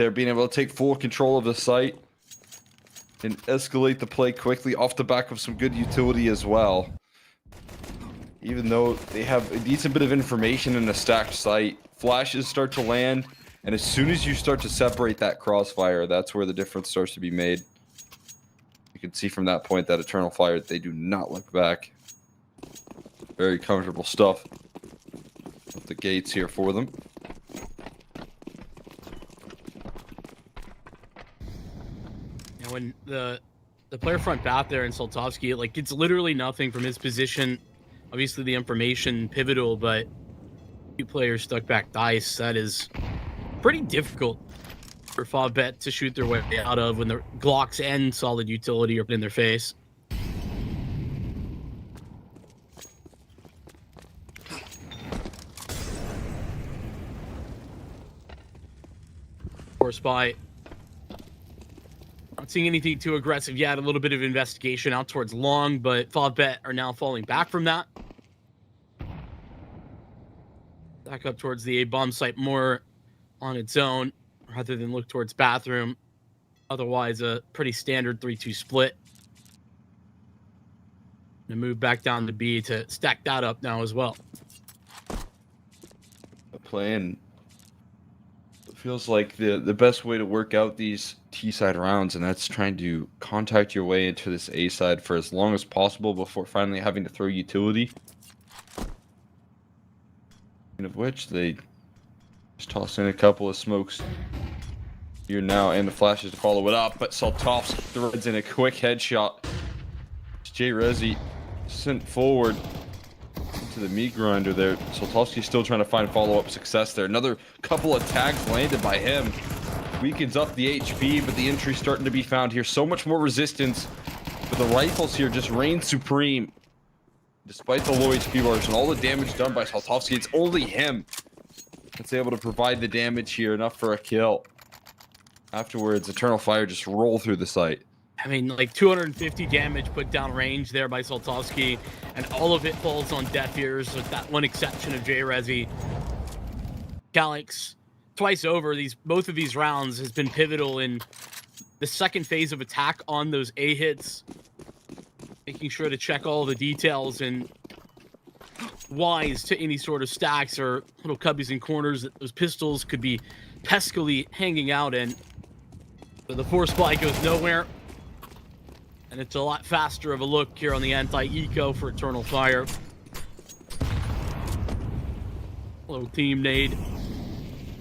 They're being able to take full control of the site and escalate the play quickly off the back of some good utility as well. Even though they have a decent bit of information in a stacked site, flashes start to land, and as soon as you start to separate that crossfire, that's where the difference starts to be made. You can see from that point that Eternal Fire, they do not look back. Very comfortable stuff. With the gates here for them. And when the player front bat there in Saltovsky, like, it's literally nothing from his position. Obviously the information pivotal, but two players stuck back dice, that is pretty difficult for FAVBET to shoot their way out of when the Glocks and solid utility are in their face. Force by. Not seeing anything too aggressive yet. A little bit of investigation out towards long, but FAVBET are now falling back from that. Back up towards the A-bomb site more on its own rather than look towards bathroom. Otherwise, a pretty standard 3-2 split. And move back down to B to stack that up now as well. Playing feels like the best way to work out these T-side rounds, and that's trying to contact your way into this A-side for as long as possible before finally having to throw utility. Of which they just toss in a couple of smokes here now, and the flashes to follow it up, but Saltovsky threads in a quick headshot. J Rezi sent forward to the meat grinder there. Saltovsky's still trying to find follow-up success there. Another couple of tags landed by him. Weakens up the HP, but the entry's starting to be found here. So much more resistance, but the rifles here just reign supreme. Despite the low HP bars and all the damage done by Saltovsky, it's only him that's able to provide the damage here, enough for a kill. Afterwards, Eternal Fire just roll through the site. I mean, like 250 damage put down range there by Saltovsky, and all of it falls on deaf ears, with that one exception of J Rezi. Calyx, twice over, both of these rounds has been pivotal in the second phase of attack on those A hits. Making sure to check all the details and wise to any sort of stacks or little cubbies and corners that those pistols could be peskily hanging out in. So the force fly goes nowhere. And it's a lot faster of a look here on the anti-eco for Eternal Fire. Hello, team nade.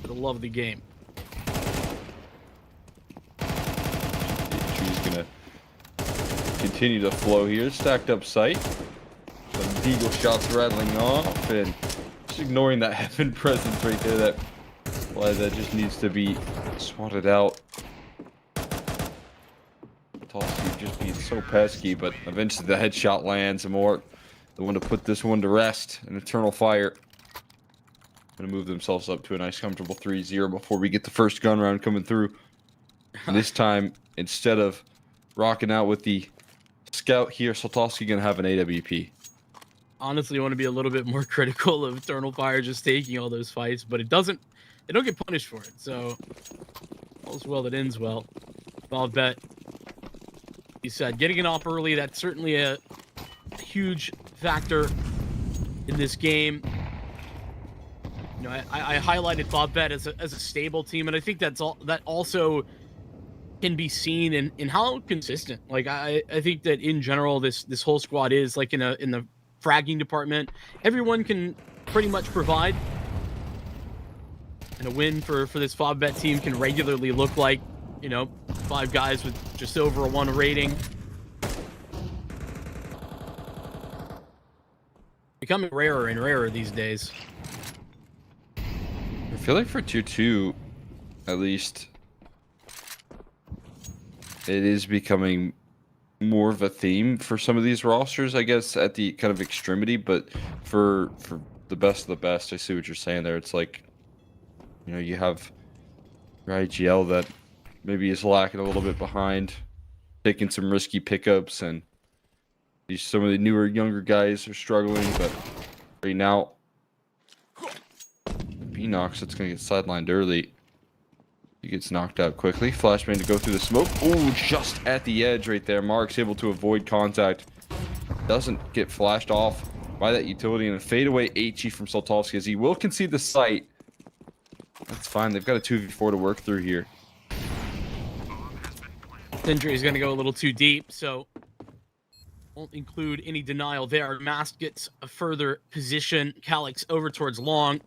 For the love of the game. She's gonna continue to flow here. Stacked up sight. Some deagle shots rattling off, and just ignoring that heaven presence right there. That fly that just needs to be swatted out. Saltovsky just being so pesky, but eventually the headshot lands, and more the one to put this one to rest. An Eternal Fire gonna move themselves up to a nice comfortable 3-0 before we get the first gun round coming through. And this time, instead of rocking out with the scout here, Saltovsky gonna have an AWP. Honestly, I want to be a little bit more critical of Eternal Fire just taking all those fights, but they don't get punished for it, so all's well that ends well. FAVBET, you said, getting it off early, that's certainly a huge factor in this game. You know, I highlighted FAVBET as a stable team, and I think that also can be seen in how consistent. Like I think that in general this whole squad is like in the fragging department. Everyone can pretty much provide, and a win for this FAVBET team can regularly look like, you know, 5 guys with just over a 1 rating. Becoming rarer and rarer these days. I feel like for 2-2, at least, it is becoming more of a theme for some of these rosters, I guess, at the kind of extremity. But for the best of the best, I see what you're saying there. It's like, you know, you have your IGL that maybe is lacking a little bit behind, taking some risky pickups, and some of the newer, younger guys are struggling. But right now, B-Nox, that's going to get sidelined early. He gets knocked out quickly. Flashbang to go through the smoke. Oh, just at the edge right there. Mark's able to avoid contact. Doesn't get flashed off by that utility, and a fadeaway HE from Soltovsky as he will concede the site. That's fine. They've got a 2v4 to work through here. Injury is going to go a little too deep, so won't include any denial there. Mask gets a further position. Calyx over towards long.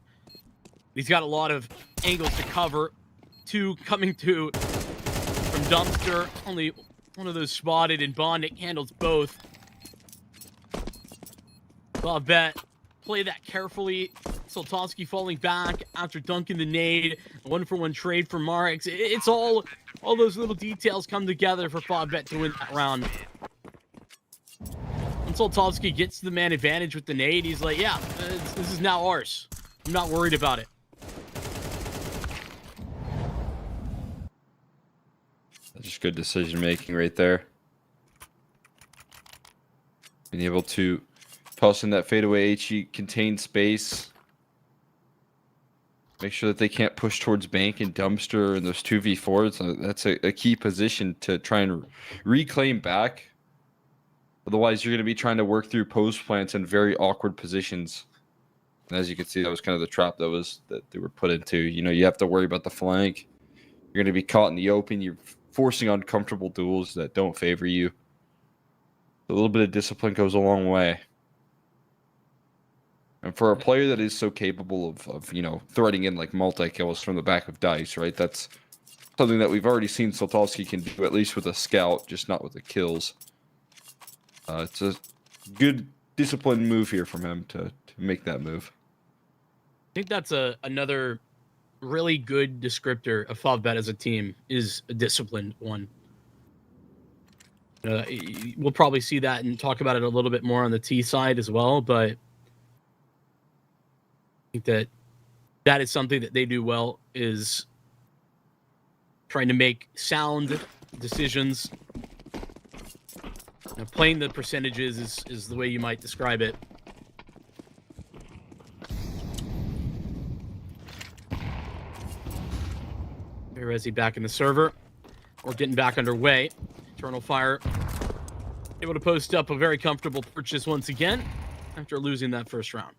He's got a lot of angles to cover. Two coming to from Dumpster. Only one of those spotted, and Bondic handles both. FAVBET play that carefully. Soltovsky falling back after dunking the nade. A 1-for-1 trade for Marix. It's all those little details come together for FAVBET to win that round. When Soltovsky gets the man advantage with the nade, he's like, yeah, this is now ours. I'm not worried about it. Just good decision making right there. Being able to toss in that fadeaway HE, contain space. Make sure that they can't push towards bank and dumpster and those 2v4s. That's a key position to try and reclaim back. Otherwise, you're going to be trying to work through post plants in very awkward positions. And as you can see, that was kind of the trap that they were put into. You know, you have to worry about the flank. You're going to be caught in the open. You're forcing uncomfortable duels that don't favor you. A little bit of discipline goes a long way. And for a player that is so capable of you know, threading in like multi-kills from the back of dice, right? That's something that we've already seen Soltovsky can do, at least with a scout, just not with the kills. It's a good disciplined move here from him to make that move. I think that's another really good descriptor of FAVBET as a team, is a disciplined one. We'll probably see that and talk about it a little bit more on the T side as well, but I think that is something that they do well, is trying to make sound decisions. You know, playing the percentages is the way you might describe it. Resi back in the server. We're getting back underway. Eternal Fire able to post up a very comfortable purchase once again after losing that first round.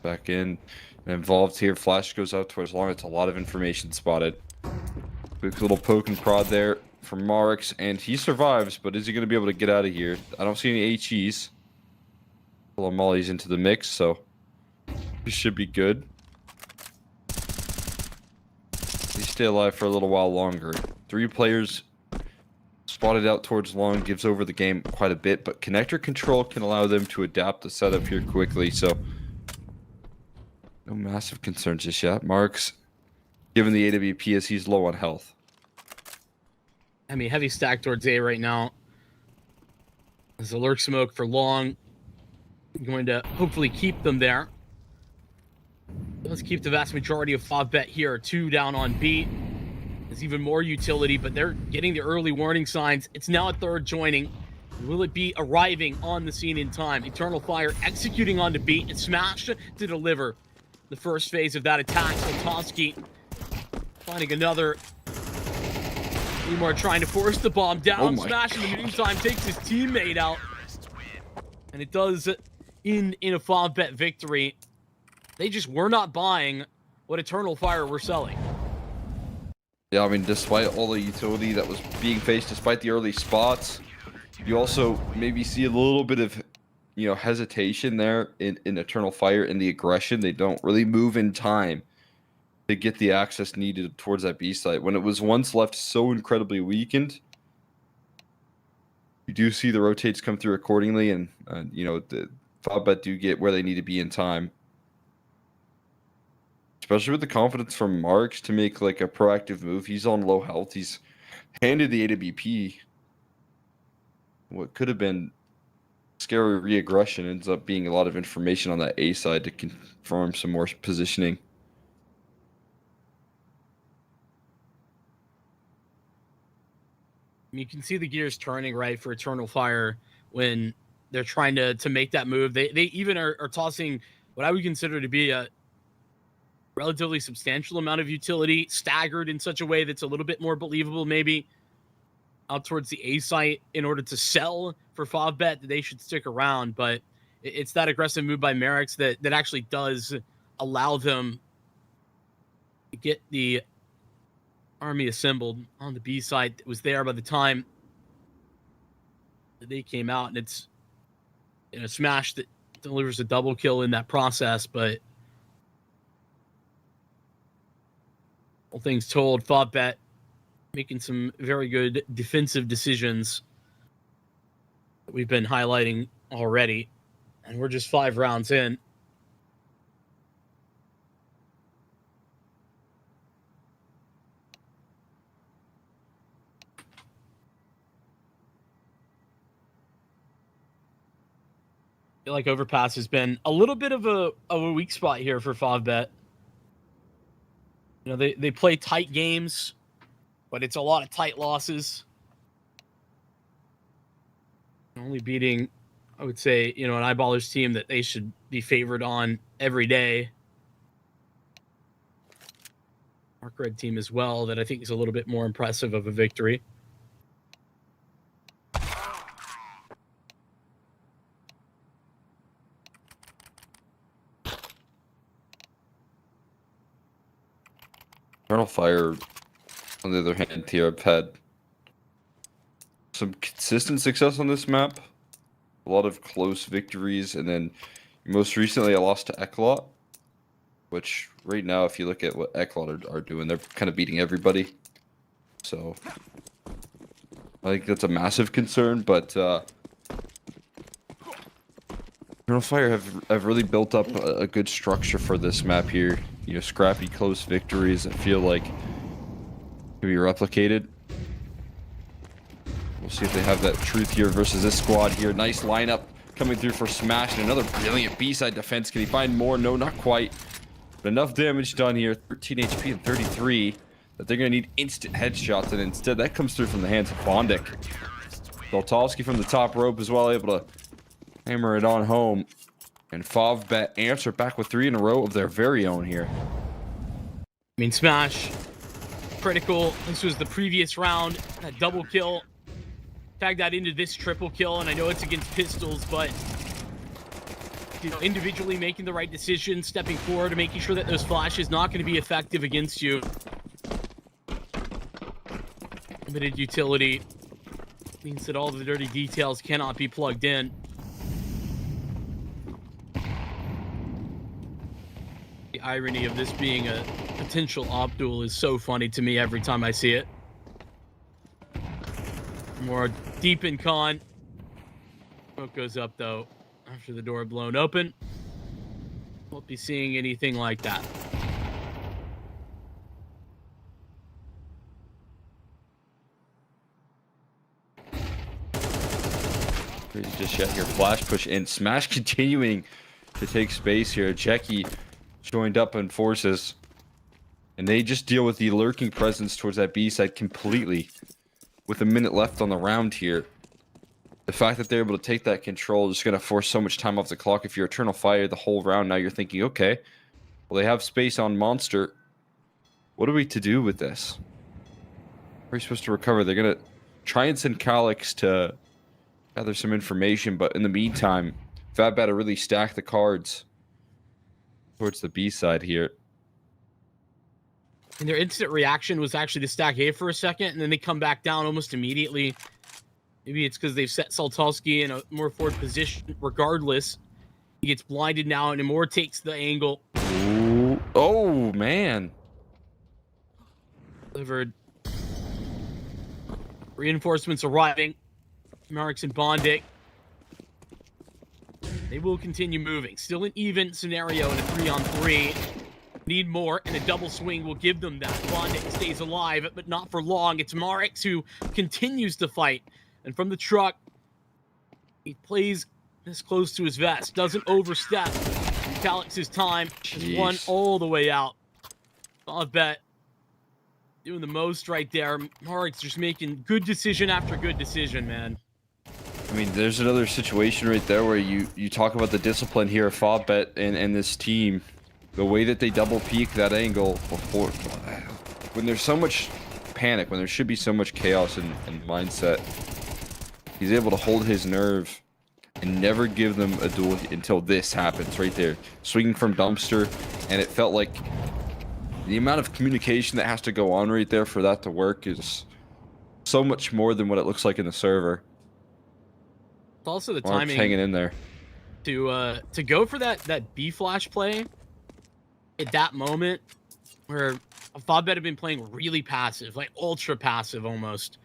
Back in and involved here. Flash goes out towards long. It's a lot of information spotted. Quick little poke and prod there from Marix, and he survives, but is he going to be able to get out of here? I don't see any HEs. Pull mollies into the mix, so he should be good. He stay alive for a little while longer. 3 players spotted out towards long, gives over the game quite a bit, but connector control can allow them to adapt the setup here quickly, so no massive concerns just yet. Mark's given the AWP as he's low on health. I mean, heavy stack towards A right now. There's a lurk smoke for long. Going to hopefully keep them there. Let's keep the vast majority of FAVBET here. 2 down on B. There's even more utility, but they're getting the early warning signs. It's now a third joining. Will it be arriving on the scene in time? Eternal Fire executing onto B. It's smashed to deliver the first phase of that attack. Soltovsky finding another. Nemar trying to force the bomb down. Smash in the meantime takes his teammate out. And it does in a FAVBET victory. They just were not buying what Eternal Fire were selling. Yeah, I mean, despite all the utility that was being faced, despite the early spots, you also maybe see a little bit of, you know, hesitation there in Eternal Fire, and the aggression. They don't really move in time to get the access needed towards that B site. When it was once left so incredibly weakened, you do see the rotates come through accordingly, and you know, the FAVBET do get where they need to be in time. Especially with the confidence from Marks to make like a proactive move. He's on low health. He's handed the AWP what could have been scary re-aggression ends up being a lot of information on that A side to confirm some more positioning. You can see the gears turning, right, for Eternal Fire when they're trying to make that move. They even are tossing what I would consider to be a relatively substantial amount of utility, staggered in such a way that's a little bit more believable, maybe out towards the A site, in order to sell for FAVBET that they should stick around. But it's that aggressive move by Merrick's that actually does allow them to get the army assembled on the B side that was there by the time that they came out. And it's, you know, Smash that delivers a double kill in that process. But all things told, FAVBET making some very good defensive decisions that we've been highlighting already. And we're just 5 rounds in. I feel like Overpass has been a little bit of a weak spot here for FAVBET. You know, they play tight games, but it's a lot of tight losses. Only beating, I would say, you know, an Eyeballers team that they should be favored on every day. Mark Red team as well, that I think is a little bit more impressive of a victory. Eternal Fire, on the other hand, here, I've had some consistent success on this map. A lot of close victories, and then most recently I lost to Eklot, which right now, if you look at what Eklot are doing, they're kind of beating everybody. So I think that's a massive concern, but Eternal Fire have really built up a good structure for this map here. You know, scrappy, close victories that feel like can be replicated. We'll see if they have that truth here versus this squad here. Nice lineup coming through for Smash, and another brilliant B-side defense. Can he find more? No, not quite. But enough damage done here. 13 HP and 33 that they're going to need instant headshots, and instead that comes through from the hands of Bondik. Zoltowski from the top rope as well, able to hammer it on home. And FAVBET answer back with 3 in a row of their very own here. I mean, Smash, critical. This was the previous round, that double kill. Tag that into this triple kill, and I know it's against pistols, but you know, individually making the right decision, stepping forward and making sure that those flashes not going to be effective against you. Limited utility means that all the dirty details cannot be plugged in. The irony of this being a potential op duel is so funny to me every time I see it. More deep in con. Smoke goes up though after the door blown open. Won't be seeing anything like that. Crazy just yet here. Flash push in. Smash continuing to take space here. Jackie joined up in forces, and they just deal with the lurking presence towards that B side completely. With a minute left on the round here, the fact that they're able to take that control is going to force so much time off the clock. If you're Eternal Fire the whole round, now you're thinking, okay, well, they have space on Monster. What are we to do with this? How are we supposed to recover? They're going to try and send Calyx to gather some information, but in the meantime, FAVBET really stack the cards towards the B side here. And their instant reaction was actually to stack A for a second, and then they come back down almost immediately. Maybe it's because they've set Saltowski in a more forward position. Regardless, he gets blinded now, and Amor takes the angle. Ooh. Oh, man. Delivered. Reinforcements arriving. Marks and Bondik. They will continue moving. Still an even scenario in a 3-on-3. Need more, and a double swing will give them that. Bondik stays alive, but not for long. It's Marix who continues to fight. And from the truck, he plays this close to his vest, doesn't overstep. Calix's time is one all the way out. FAVBET doing the most right there. Mark's just making good decision after good decision, man. I mean, there's another situation right there where you talk about the discipline here of FAVBET and this team. The way that they double peek that angle before, when there's so much panic, when there should be so much chaos and mindset, he's able to hold his nerve and never give them a duel until this happens right there. Swinging from dumpster, and it felt like the amount of communication that has to go on right there for that to work is so much more than what it looks like in the server. It's also the Mark's timing hanging in there to go for that B flash play at that moment where FAVBET had been playing really passive, like ultra passive almost.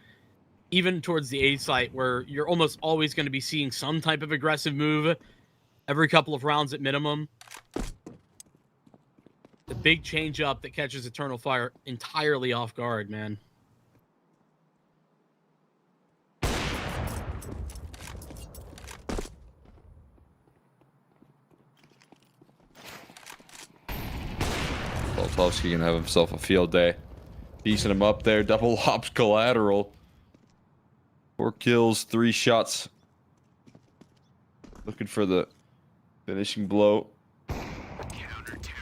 Even towards the A site, where you're almost always going to be seeing some type of aggressive move every couple of rounds at minimum. The big change up that catches Eternal Fire entirely off guard, man. Soltovsky gonna have himself a field day. Piecing him up there, double hops collateral. 4 kills, 3 shots. Looking for the finishing blow.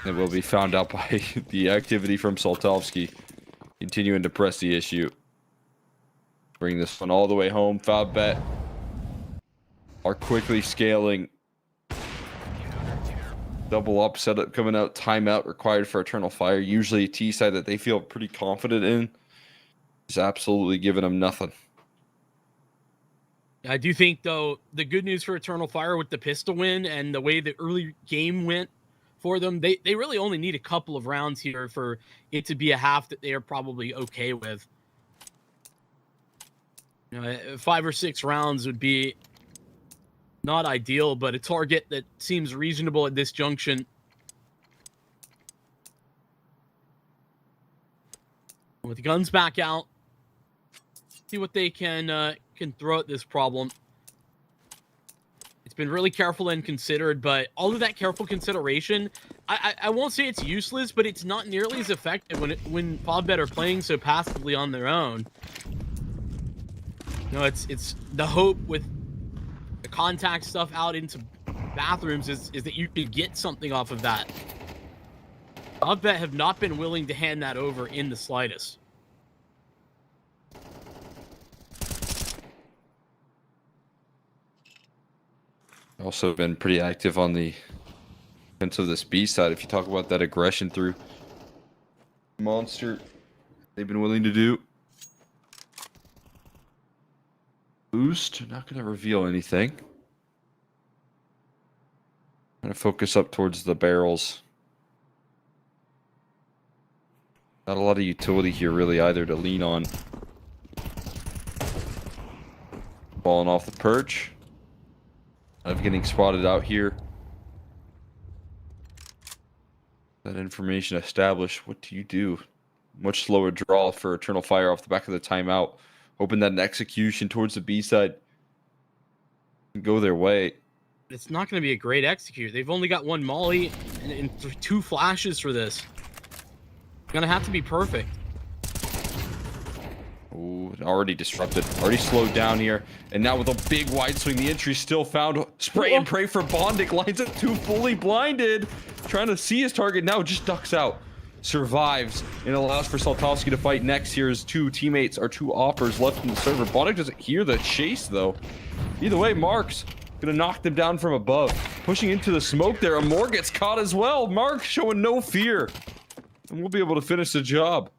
It will be found out by the activity from Soltovsky. Continuing to press the issue. Bring this one all the way home. FAVBET are quickly scaling. Double up setup coming out. Timeout required for Eternal Fire. Usually a T side that they feel pretty confident in. Is absolutely giving them nothing. I do think, though, the good news for Eternal Fire with the pistol win and the way the early game went for them, they really only need a couple of rounds here for it to be a half that they are probably okay with. You know, 5 or 6 rounds would be not ideal, but a target that seems reasonable at this junction. With the guns back out, see what they can throw at this problem. It's been really careful and considered, but all of that careful consideration, I won't say it's useless, but it's not nearly as effective when FAVBET are playing so passively on their own. You know, it's the hope with the contact stuff out into bathrooms is that you could get something off of that. FAVBET have not been willing to hand that over in the slightest. Also been pretty active on the defense of this B side. If you talk about that aggression through Monster, they've been willing to do. Boost, not going to reveal anything. Going to focus up towards the barrels. Not a lot of utility here really either to lean on. Falling off the perch. Of getting spotted out here. That information established. What do you do? Much slower draw for Eternal Fire off the back of the timeout. Hoping that an execution towards the B side can go their way. It's not going to be a great execute. They've only got 1 molly and 2 flashes for this. It's going to have to be perfect. Ooh, already disrupted, already slowed down here, and now with a big wide swing, the entry still found. Spray and pray for Bondic, lines up 2 fully blinded, trying to see his target, now just ducks out, survives, and allows for Soltovsky to fight next. Here's 2 teammates, or 2 oppers left in the server. Bondic doesn't hear the chase though. Either way, Mark's gonna knock them down from above, pushing into the smoke there. Amor gets caught as well. Mark showing no fear, and we'll be able to finish the job.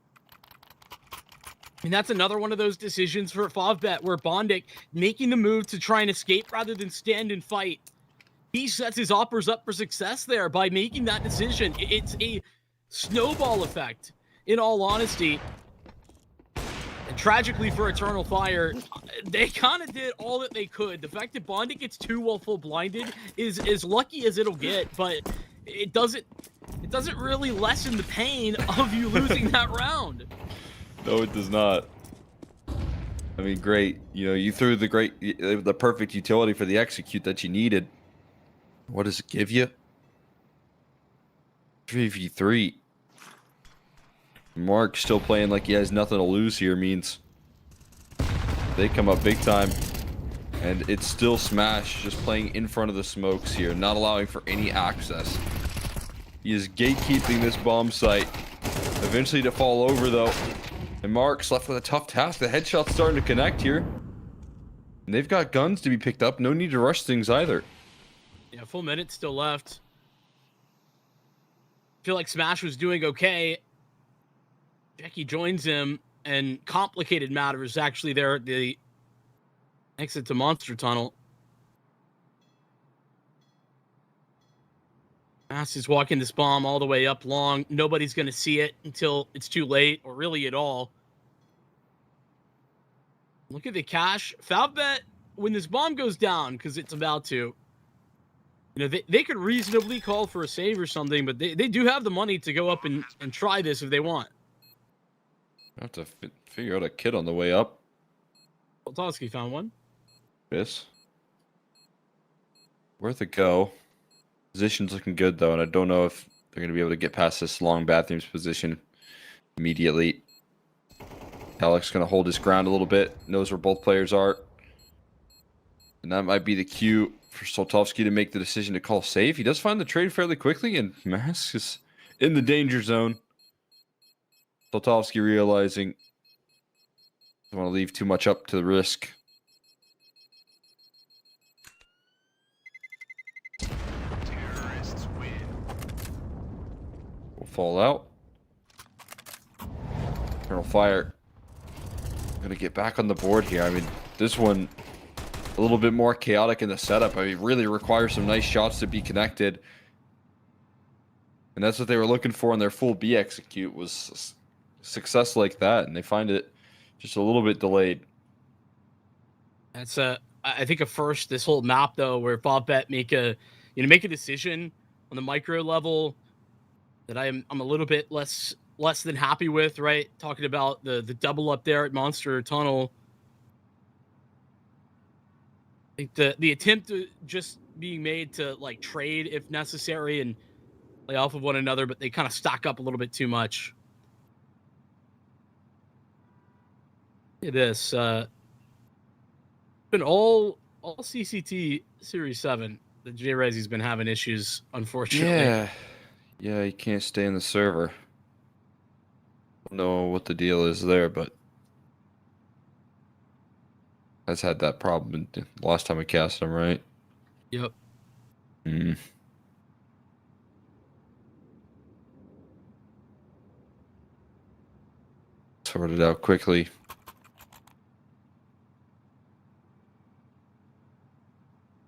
And that's another one of those decisions for FAVBET where Bondic making the move to try and escape rather than stand and fight. He sets his oppers up for success there by making that decision. It's a snowball effect, in all honesty. And tragically for Eternal Fire, they kind of did all that they could. The fact that Bondic gets 2 while full blinded is as lucky as it'll get, but it doesn't really lessen the pain of you losing that round. No, it does not. I mean, great. You know, you threw the perfect utility for the execute that you needed. What does it give you? 3v3. Mark still playing like he has nothing to lose here means they come up big time. And it's still Smash just playing in front of the smokes here, not allowing for any access. He is gatekeeping this bomb site. Eventually to fall over though. And Mark's left with a tough task. The headshot's starting to connect here. And they've got guns to be picked up. No need to rush things either. Yeah, full minute still left. Feel like Smash was doing okay. Becky joins him, and complicated matters actually there at the exit to Monster Tunnel. Mass is walking this bomb all the way up long. Nobody's going to see it until it's too late, or really at all. Look at the cash. FAVBET, when this bomb goes down, because it's about to, you know, they could reasonably call for a save or something, but they do have the money to go up and try this if they want. I have to figure out a kit on the way up. Poltowski found one. Yes. Worth a go. Position's looking good though, and I don't know if they're going to be able to get past this long bathrooms position immediately. Alex going to hold his ground a little bit, knows where both players are. And that might be the cue for Soltovsky to make the decision to call safe. He does find the trade fairly quickly, and Mask is in the danger zone. Soltovsky realizing doesn't want to leave too much up to the risk. Terrorists win. Will fall out. Colonel Fire gonna get back on the board here. I mean, this one a little bit more chaotic in the setup. I mean, really requires some nice shots to be connected. And that's what they were looking for in their full B execute, was success like that, and they find it just a little bit delayed. That's I think a first this whole map though, where FAVBET make a decision on the micro level that I'm a little bit less than happy with, right? Talking about the double up there at Monster Tunnel. I think the attempt to just being made to like trade if necessary and play off of one another, but they kind of stock up a little bit too much. Look at this. Been all CCT Series 7. The J-Resi's been having issues, unfortunately. Yeah, you can't stay in the server. Don't know what the deal is there, but has had that problem last time I cast him, right? Yep. Sort it out quickly.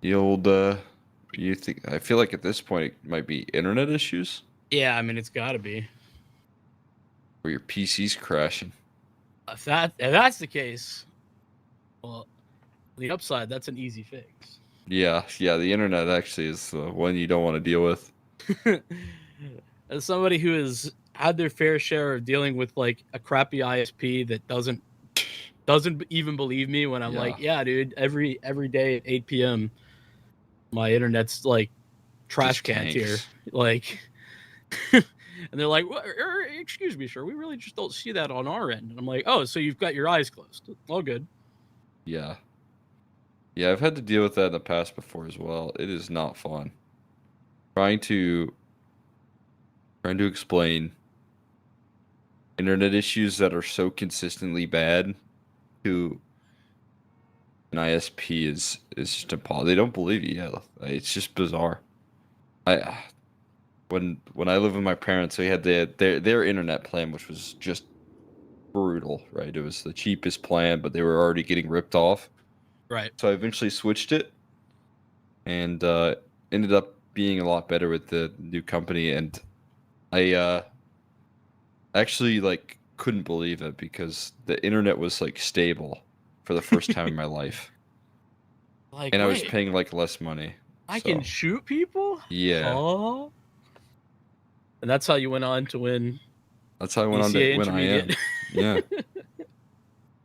The old, you think? I feel like at this point it might be internet issues, Yeah, I mean it's got to be. or your PC's crashing. If that's the case, well, the upside, that's an easy fix. Yeah, the internet actually is the one you don't want to deal with. As somebody who has had their fair share of dealing with like a crappy ISP that doesn't even believe me when I'm like, yeah, dude, every day at 8 p.m. my internet's like trash cans here, like, and they're like, well, excuse me, sir, we really just don't see that on our end. And I'm like, oh, so you've got your eyes closed. All good. Yeah, I've had to deal with that in the past before as well. It is not fun. Trying to explain internet issues that are so consistently bad to an ISP is just impossible. They don't believe you. Yeah, it's just bizarre. When I lived with my parents, we had their internet plan, which was just brutal. Right, it was the cheapest plan, but they were already getting ripped off. Right. So I eventually switched it, and ended up being a lot better with the new company. And I actually like couldn't believe it because the internet was like stable for the first time in my life. Like, And I was wait, paying like less money. I can shoot people? Yeah. Oh. And that's how you went on to win. That's how I went on ECA to when I am. intermediate. Yeah.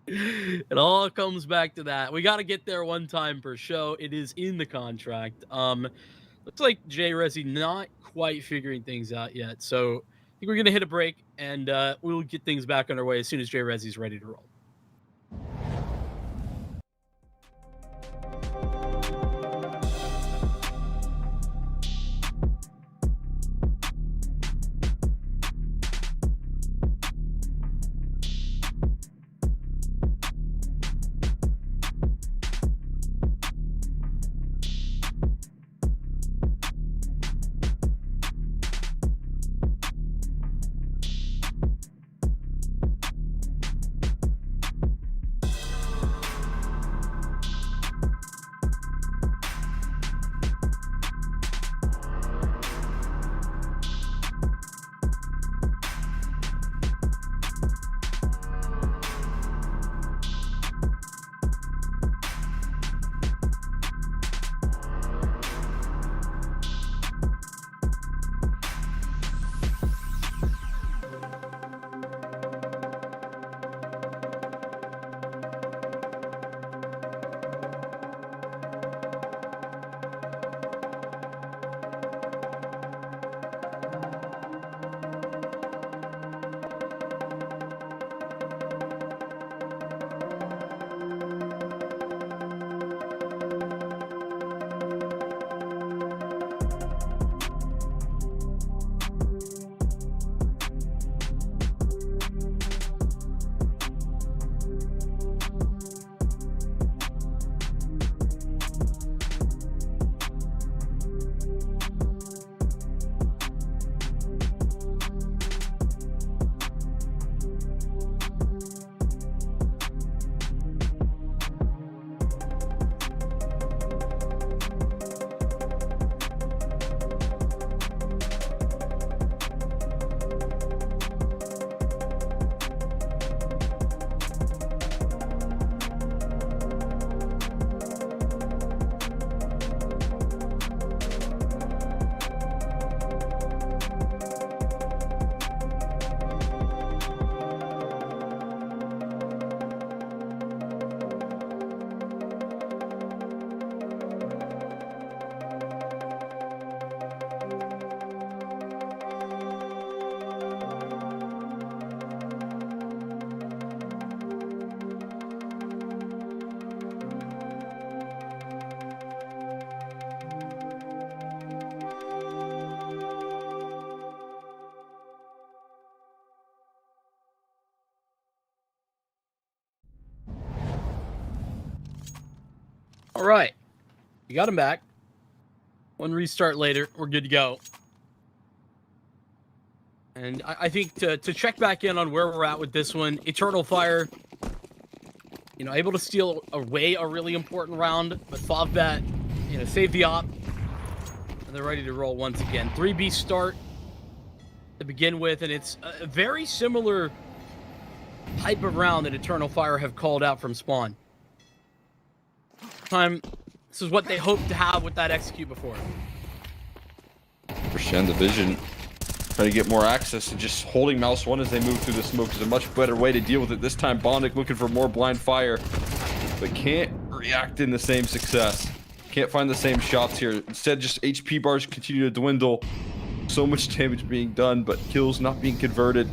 It all comes back to that. We got to get there one time per show. It is in the contract. Looks like Jay Resi not quite figuring things out yet. So I think we're gonna hit a break, and we'll get things back underway as soon as Jay Resi's ready to roll. All right, you got him back. One restart later, we're good to go. And I think to check back in on where we're at with this one, Eternal Fire, you know, able to steal away a really important round, but FAVBET, you know, save the op, and they're ready to roll once again. 3B start to begin with, and it's a very similar type of round that Eternal Fire have called out from spawn. This is what they hoped to have with that execute before. Understand the vision. Trying to get more access, and just holding mouse 1 as they move through the smoke is a much better way to deal with it. This time Bondic looking for more blind fire, but can't react in the same success. Can't find the same shots here. Instead, just HP bars continue to dwindle. So much damage being done, but kills not being converted.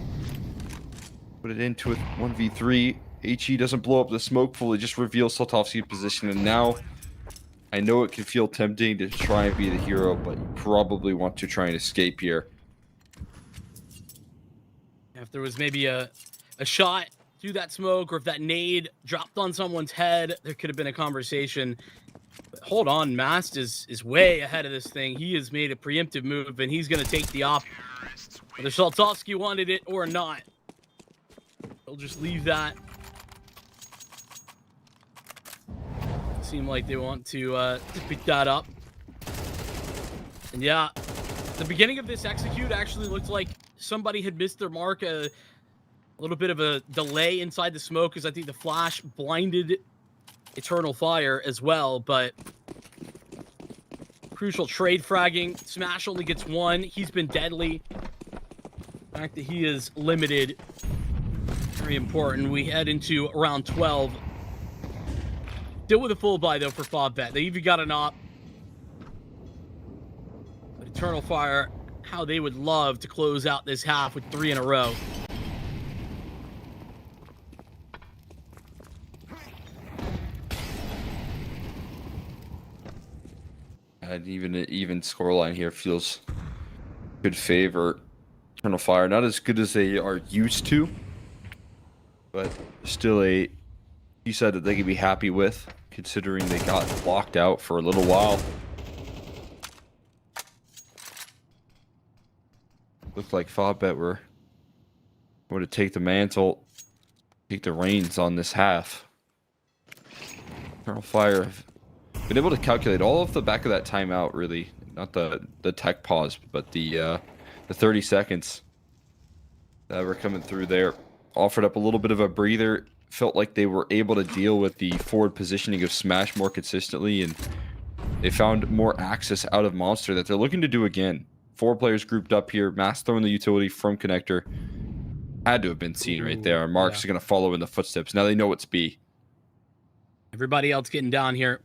Put it into a 1v3. HE doesn't blow up the smoke fully, just reveals Saltovsky's position, and now I know it can feel tempting to try and be the hero, but you probably want to try and escape here. If there was maybe a shot through that smoke, or if that nade dropped on someone's head, there could have been a conversation. But hold on, Mast is way ahead of this thing. He has made a preemptive move, and he's going to take the op. Whether Saltovsky wanted it or not, he'll just leave that. Seem like they want to pick that up. And yeah, the beginning of this execute actually looked like somebody had missed their mark. A little bit of a delay inside the smoke, because I think the flash blinded Eternal Fire as well. But crucial trade fragging. Smash only gets one. He's been deadly. The fact that he is limited Very important. We head into round 12. Still with a full buy, though, for FAVBET. They even got an op. But Eternal Fire, how they would love to close out this half with 3 in a row. And even an even scoreline here feels good favor Eternal Fire. Not as good as they are used to, but still a T-side that they can be happy with, considering they got locked out for a little while. Looked like FAVBET were to take the mantle, take the reins on this half. Eternal Fire have been able to calculate all of the back of that timeout, really. Not the tech pause, but the 30 seconds that were coming through there. Offered up a little bit of a breather. Felt like they were able to deal with the forward positioning of Smash more consistently, and they found more access out of Monster that they're looking to do again. 4 players grouped up here. Mass throwing the utility from Connector. Had to have been seen right there. Mark's going to follow in the footsteps. Now they know it's B. Everybody else getting down here.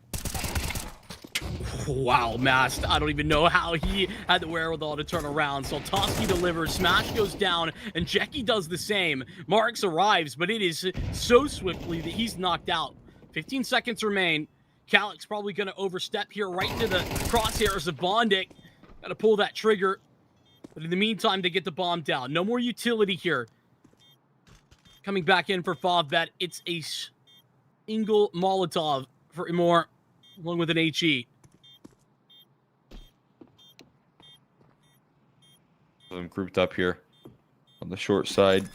Wow, Mast. I don't even know how he had the wherewithal to turn around. Soltovsky delivers, Smash goes down, and Jackie does the same. Marks arrives, but it is so swiftly that he's knocked out. 15 seconds remain. Calyx probably going to overstep here right into the crosshairs of Bondic. Got to pull that trigger. But in the meantime, they get the bomb down. No more utility here. Coming back in for FAVBET, it's a single Molotov for Imor, along with an HE. Them grouped up here on the short side.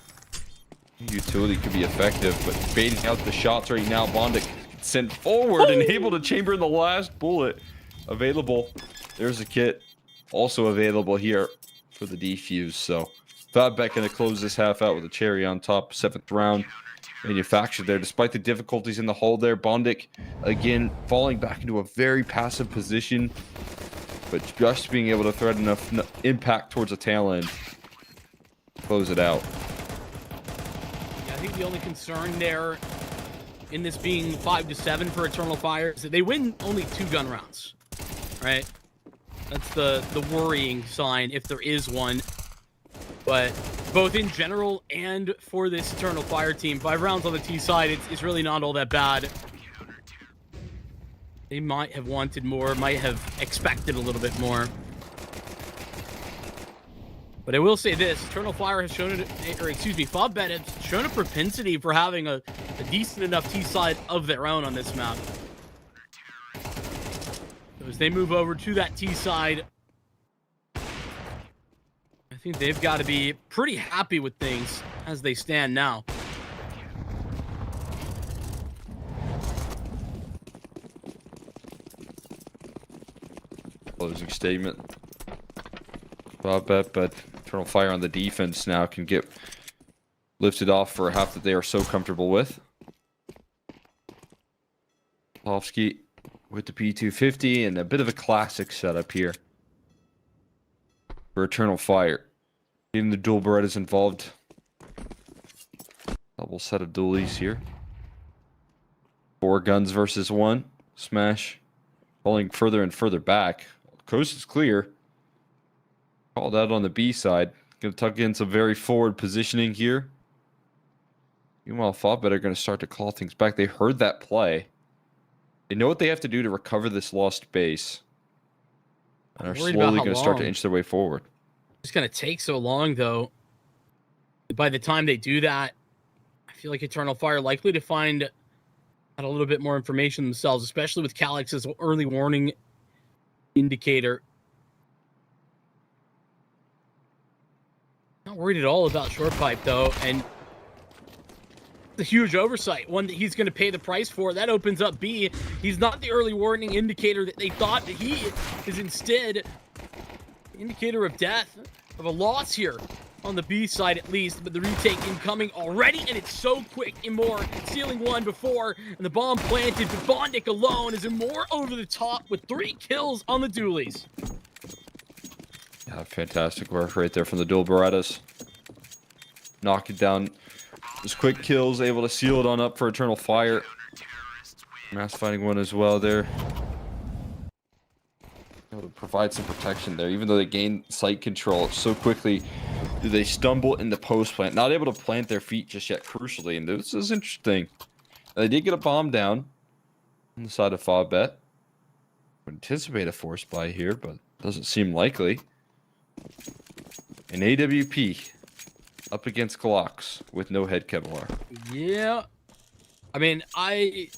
Utility could be effective, but baiting out the shots right now. Bondic sent forward and able to chamber in the last bullet. Available. There's a kit also available here for the defuse. So FAVBET going to close this half out with a cherry on top. 7th round manufactured there. Despite the difficulties in the hold there, Bondic again falling back into a very passive position, but just being able to thread enough impact towards the tail end. Close it out. Yeah, I think the only concern there in this being 5-7 for Eternal Fire is that they win only 2 gun rounds, right? That's the worrying sign, if there is one. But both in general and for this Eternal Fire team, 5 rounds on the T side, it's really not all that bad. They might have wanted more, might have expected a little bit more. But I will say this, Eternal Fire has shown it, or excuse me, FAVBET has shown a propensity for having a decent enough T-side of their own on this map. So as they move over to that T-side, I think they've got to be pretty happy with things as they stand now. Closing statement. FAVBET, but Eternal Fire on the defense now can get lifted off for a half that they are so comfortable with. Soltovsky with the P250 and a bit of a classic setup here for Eternal Fire. Getting the dual Berettas involved. Double set of dualies here. 4 guns versus 1. Smash falling further and further back. Coast is clear. Called out on the B side. Gonna tuck in some very forward positioning here. Meanwhile, FAVBET are gonna start to call things back. They heard that play. They know what they have to do to recover this lost base. And are slowly gonna start to inch their way forward. It's gonna take so long, though. By the time they do that, I feel like Eternal Fire likely to find out a little bit more information themselves, especially with Calyx's early warning indicator. Not worried at all about short pipe, though, and it's a huge oversight, one that he's going to pay the price for. That opens up B. He's not the early warning indicator that they thought that he is. Instead, indicator of death, of a loss here on the B side at least, but the retake incoming already, and it's so quick. Imor stealing one before, and the bomb planted, but Bondic alone is Imor over the top with 3 kills on the dualies. Yeah, fantastic work right there from the dual Berettas. Knocking down Those quick kills, able to seal it on up for Eternal Fire. Mass finding one as well there. Able to provide some protection there, even though they gain site control so quickly. Do they stumble in the post plant? Not able to plant their feet just yet, crucially. And this is interesting. They did get a bomb down on the side of FAVBET. Would anticipate a force buy here, but doesn't seem likely. An AWP up against Glocks with no head Kevlar. Yeah. I mean, I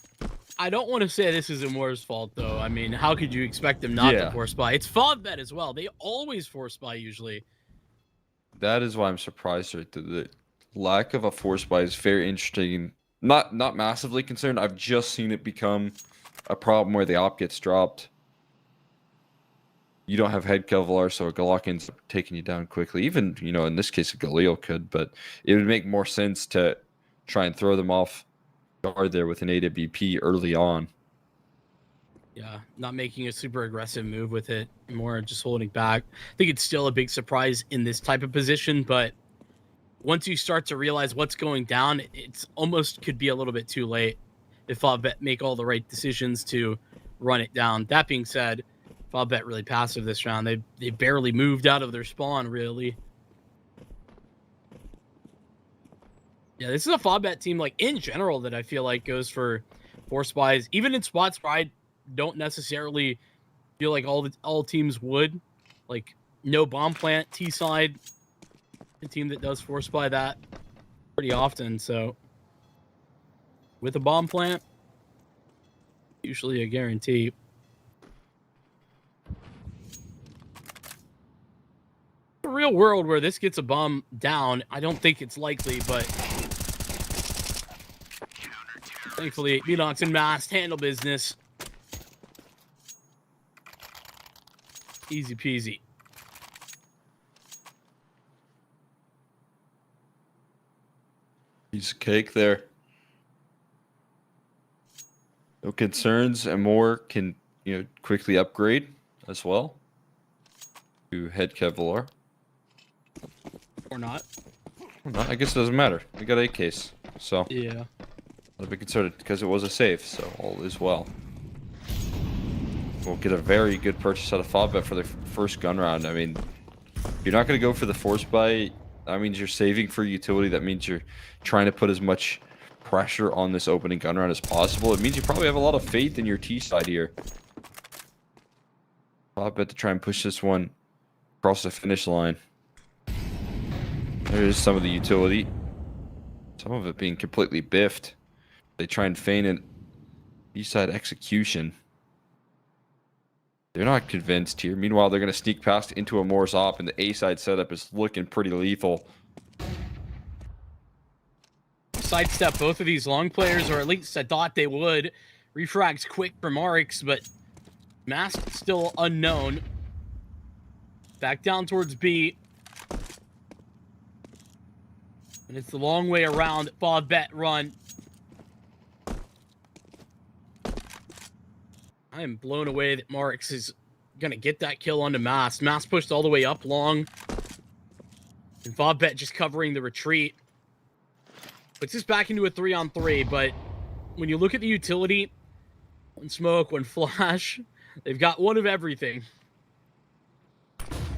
don't want to say this is Amor's fault, though. I mean, how could you expect them not to force buy? It's FAVBET as well. They always force buy, usually. That is why I'm surprised. Right? The lack of a force buy is very interesting. Not massively concerned. I've just seen it become a problem where the op gets dropped. You don't have head Kevlar, so a Glock ends up taking you down quickly. Even, you know, in this case, a Galil could, but it would make more sense to try and throw them off guard there with an AWP early on. Yeah, not making a super aggressive move with it, more just holding back. I think it's still a big surprise in this type of position, but once you start to realize what's going down, it's almost could be a little bit too late if FAVBET make all the right decisions to run it down. That being said, FAVBET really passive this round. They barely moved out of their spawn, really. Yeah, this is a FAVBET team, like, in general, that I feel like goes for force buys, even in spots where I don't necessarily feel like all teams would. Like, no bomb plant, T-side, a team that does force buy that pretty often, so with a bomb plant, usually a guarantee. The real world where this gets a bomb down, I don't think it's likely, but thankfully, Minox and Mast handle business. Easy peasy. Piece of cake there. No concerns, and more can, you know, quickly upgrade as well to head Kevlar. Or not. I guess it doesn't matter. We got a case, so Yeah. not a bit concerned because it was a save, so all is well. We'll get a very good purchase out of FAVBET for their first gun round. I mean, you're not going to go for the force buy. That means you're saving for utility. That means you're trying to put as much pressure on this opening gun round as possible. It means you probably have a lot of faith in your T side here. FAVBET to try and push this one across the finish line. There's some of the utility. Some of it being completely biffed. They try and feign an B-side execution. They're not convinced here. Meanwhile, they're going to sneak past into a Morse op, and the A-side setup is looking pretty lethal. Sidestep both of these long players, or at least I thought they would. Refrags quick from Arix, but Mask still unknown. Back down towards B. And it's the long way around. FAVBET run. I am blown away that Marix is going to get that kill onto Mask. Mask pushed all the way up long. And FAVBET just covering the retreat. Puts this back into a 3-on-3, but when you look at the utility, one smoke, one flash, they've got one of everything.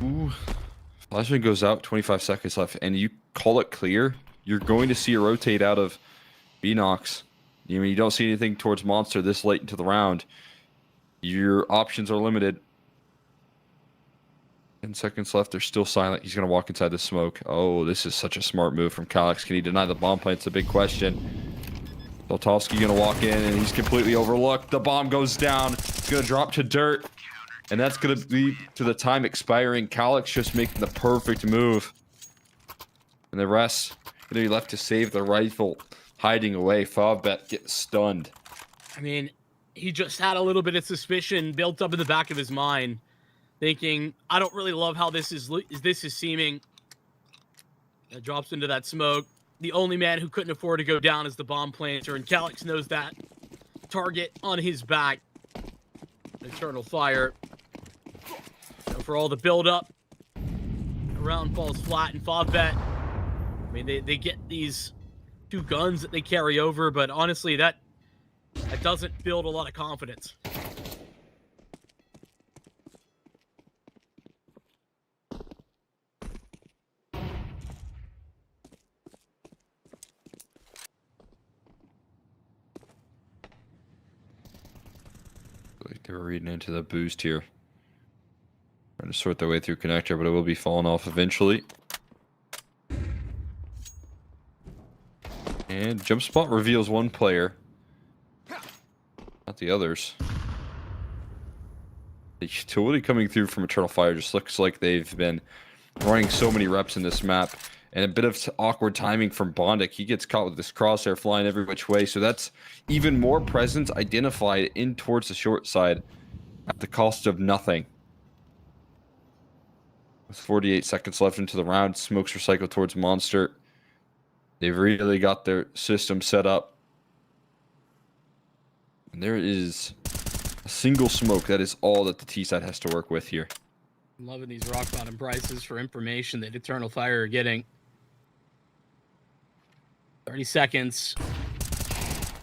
Ooh. Flashman goes out, 25 seconds left, and you call it clear, you're going to see a rotate out of Binox. I mean, you don't see anything towards Monster this late into the round. Your options are limited. 10 seconds left. They're still silent. He's going to walk inside the smoke. Oh, this is such a smart move from Calyx. Can he deny the bomb plant? It's a big question. Doltovsky going to walk in, and he's completely overlooked. The bomb goes down. It's going to drop to dirt. And that's going to lead to the time expiring. Calyx just making the perfect move. And the rest going to be left to save the rifle. Hiding away. FAVBET gets stunned. I mean, he just had a little bit of suspicion built up in the back of his mind. Thinking, I don't really love how this is seeming. That drops into that smoke. The only man who couldn't afford to go down is the bomb planter, and Calyx knows that. Target on his back. Eternal Fire. So for all the build-up, the round falls flat, and FAVBET, I mean, they get these 2 guns that they carry over, but honestly, that doesn't build a lot of confidence. Like they were reading into the boost here. Trying to sort their way through connector, but it will be falling off eventually. And jump spot reveals one player. Not the others. The utility coming through from Eternal Fire just looks like they've been running so many reps in this map. And a bit of awkward timing from Bondic. He gets caught with this crosshair flying every which way. So that's even more presence identified in towards the short side at the cost of nothing. With 48 seconds left into the round, smokes recycle towards Monster. They've really got their system set up. And there is a single smoke. That is all that the T side has to work with here. I'm loving these rock bottom prices for information that Eternal Fire are getting. 30 seconds.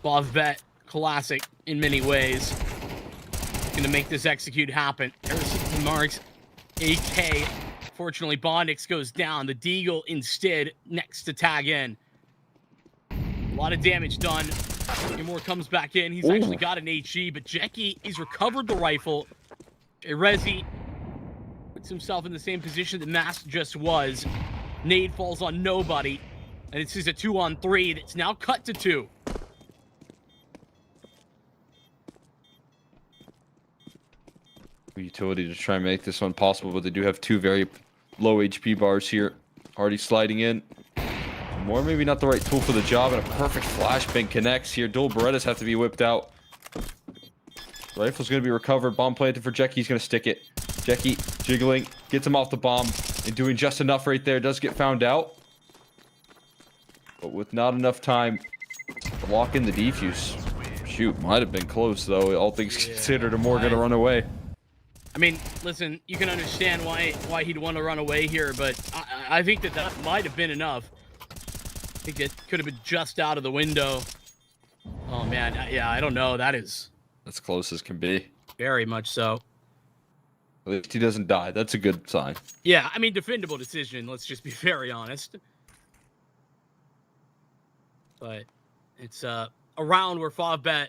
FAVBET classic in many ways. Gonna make this execute happen. There's Marks. AK. Fortunately, Bondix goes down. The Deagle instead next to tag in. A lot of damage done. More comes back in. He's actually got an HE, but Jackie, he's recovered the rifle. Rezi puts himself in the same position that Mask just was. Nade falls on nobody. And this is a 2-on-3 that's now cut to 2. Utility to try and make this one possible, but they do have 2 very low HP bars here. Already sliding in. More maybe not the right tool for the job, and a perfect flashbang connects here. Dual Berettas have to be whipped out. Rifle's going to be recovered. Bomb planted for Jackie. He's going to stick it. Jackie jiggling, gets him off the bomb, and doing just enough right there. Does get found out, but with not enough time to lock in the defuse. Shoot, might have been close though. All things considered, are more going to run away. I mean, listen, you can understand why he'd want to run away here, but I think that might have been enough. I think it could have been just out of the window. Oh man, yeah, I don't know. That's close as can be. Very much so. At least he doesn't die. That's a good sign. Yeah, I mean, defendable decision. Let's just be very honest. But it's a round where FAVBET.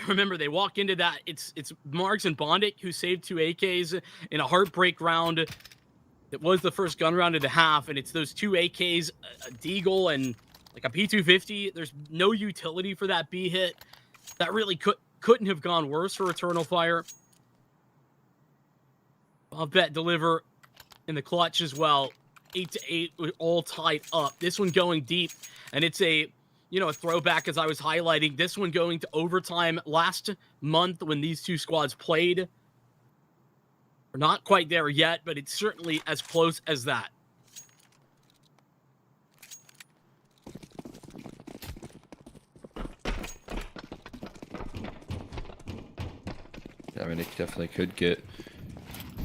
Remember, they walk into that. It's Marks and Bondic who saved 2 AKs in a heartbreak round. That was the first gun round of the half, and it's those 2 AKs, a Deagle and like a P250. There's no utility for that B hit. That really couldn't have gone worse for Eternal Fire. FAVBET deliver in the clutch as well. 8-8, all tied up. This one going deep, and it's a throwback, as I was highlighting. This one going to overtime last month when these 2 squads played. We're not quite there yet, but it's certainly as close as that. Yeah, I mean, it definitely could get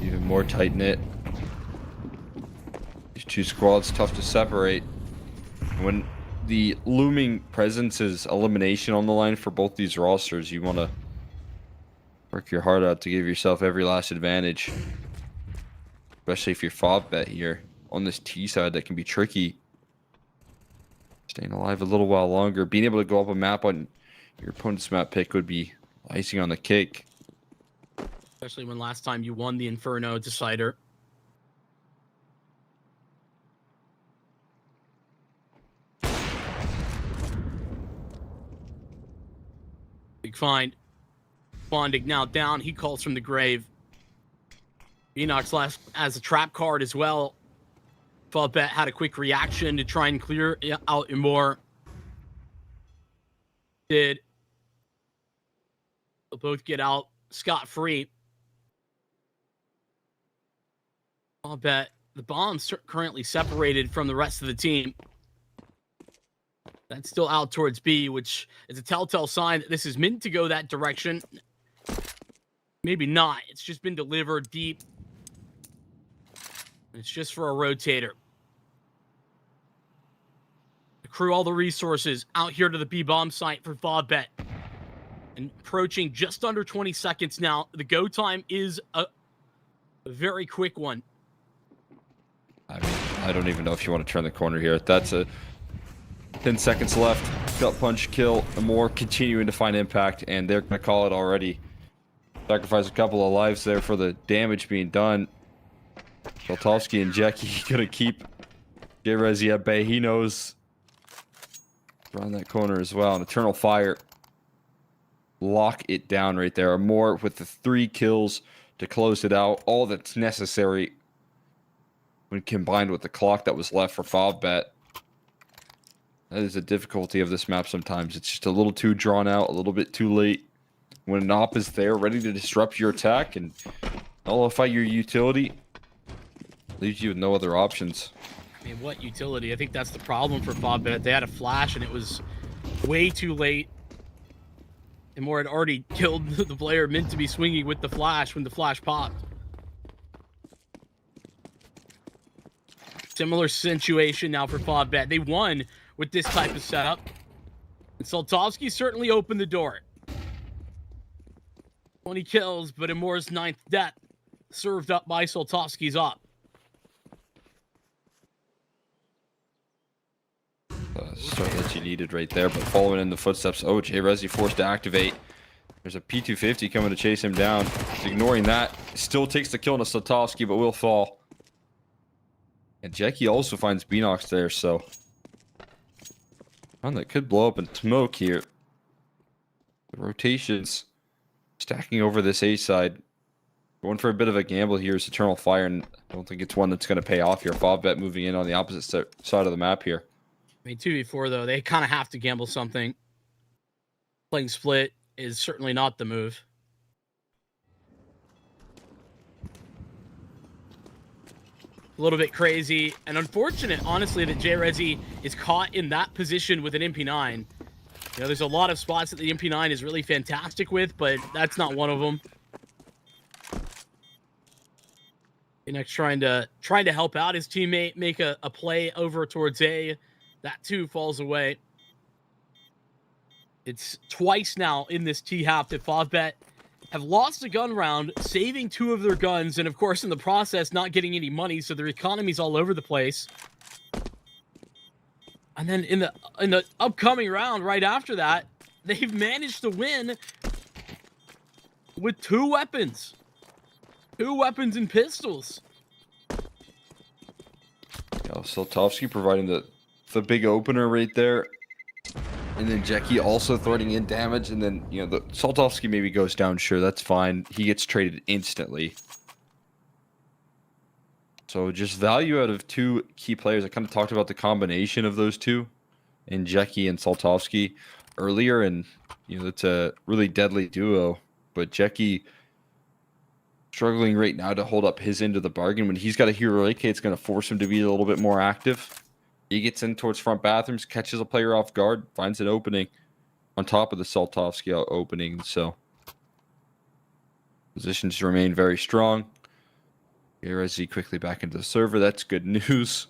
even more tight-knit. These 2 squads, tough to separate. When the looming presence is elimination on the line for both these rosters, you want to work your heart out to give yourself every last advantage. Especially if you're FAVBET here on this T side, that can be tricky. Staying alive a little while longer. Being able to go up a map on your opponent's map pick would be icing on the cake. Especially when last time you won the Inferno Decider. Big find. Bondic now down. He calls from the grave. Enox left as a trap card as well. FAVBET had a quick reaction to try and clear out more. They'll both get out scot-free. FAVBET, the bomb's currently separated from the rest of the team. That's still out towards B, which is a telltale sign that this is meant to go that direction. Maybe not. It's just been delivered deep. It's just for a rotator. accrue all the resources out here to the B-bomb site for FAVBET. And approaching just under 20 seconds now. The go time is a very quick one. I mean, I don't even know if you want to turn the corner here. That's a 10 seconds left. Gut punch, kill. More continuing to find impact, and they're going to call it already. Sacrifice a couple of lives there for the damage being done. Soltovsky and Jackie going to keep J-Rezi at bay. He knows around that corner as well. An Eternal Fire. Lock it down right there. More with the 3 kills to close it out. All that's necessary when combined with the clock that was left for FAVBET. That is the difficulty of this map sometimes. It's just a little too drawn out, a little bit too late. When an op is there, ready to disrupt your attack and nullify your utility, leaves you with no other options. I mean, what utility? I think that's the problem for FAVBET. They had a flash, and it was way too late. And Moore had already killed the player meant to be swinging with the flash when the flash popped. Similar situation now for FAVBET. They won with this type of setup. And Soltovsky certainly opened the door. 20 kills, but Amor's 9th death served up by Soltovsky's op. Start that you needed right there, but following in the footsteps. Oh, J-Rezi forced to activate. There's a P250 coming to chase him down. He's ignoring that. Still takes the kill on a Soltovsky, but will fall. And Jackie also finds Beanox there, so one that could blow up in smoke here. The rotations stacking over this A side. Going for a bit of a gamble here is Eternal Fire, and I don't think it's one that's going to pay off here. FAVBET moving in on the opposite side of the map here. I mean, 2v4, though, they kind of have to gamble something. Playing split is certainly not the move. A little bit crazy and unfortunate, honestly, that J-Rezi is caught in that position with an MP9. You know, there's a lot of spots that the MP9 is really fantastic with, but that's not one of them. Next, trying to help out his teammate, make a play over towards A. That too falls away. It's twice now in this T-half that FAVBET have lost a gun round, saving 2 of their guns, and of course in the process not getting any money, so their economy's all over the place. And then in the upcoming round right after that, they've managed to win with 2 weapons. 2 weapons and pistols. Yeah, Soltovsky providing the big opener right there. And then Jackie also throwing in damage, and then, you know, the Soltovsky maybe goes down, sure, that's fine. He gets traded instantly. So just value out of 2 key players. I kind of talked about the combination of those 2 in Jackie and Soltovsky earlier, and, you know, it's a really deadly duo. But Jackie struggling right now to hold up his end of the bargain. When he's got a hero AK, it's going to force him to be a little bit more active. He gets in towards front bathrooms, catches a player off guard, finds an opening on top of the Soltovsky opening. So positions remain very strong. J-Rezi quickly back into the server. That's good news.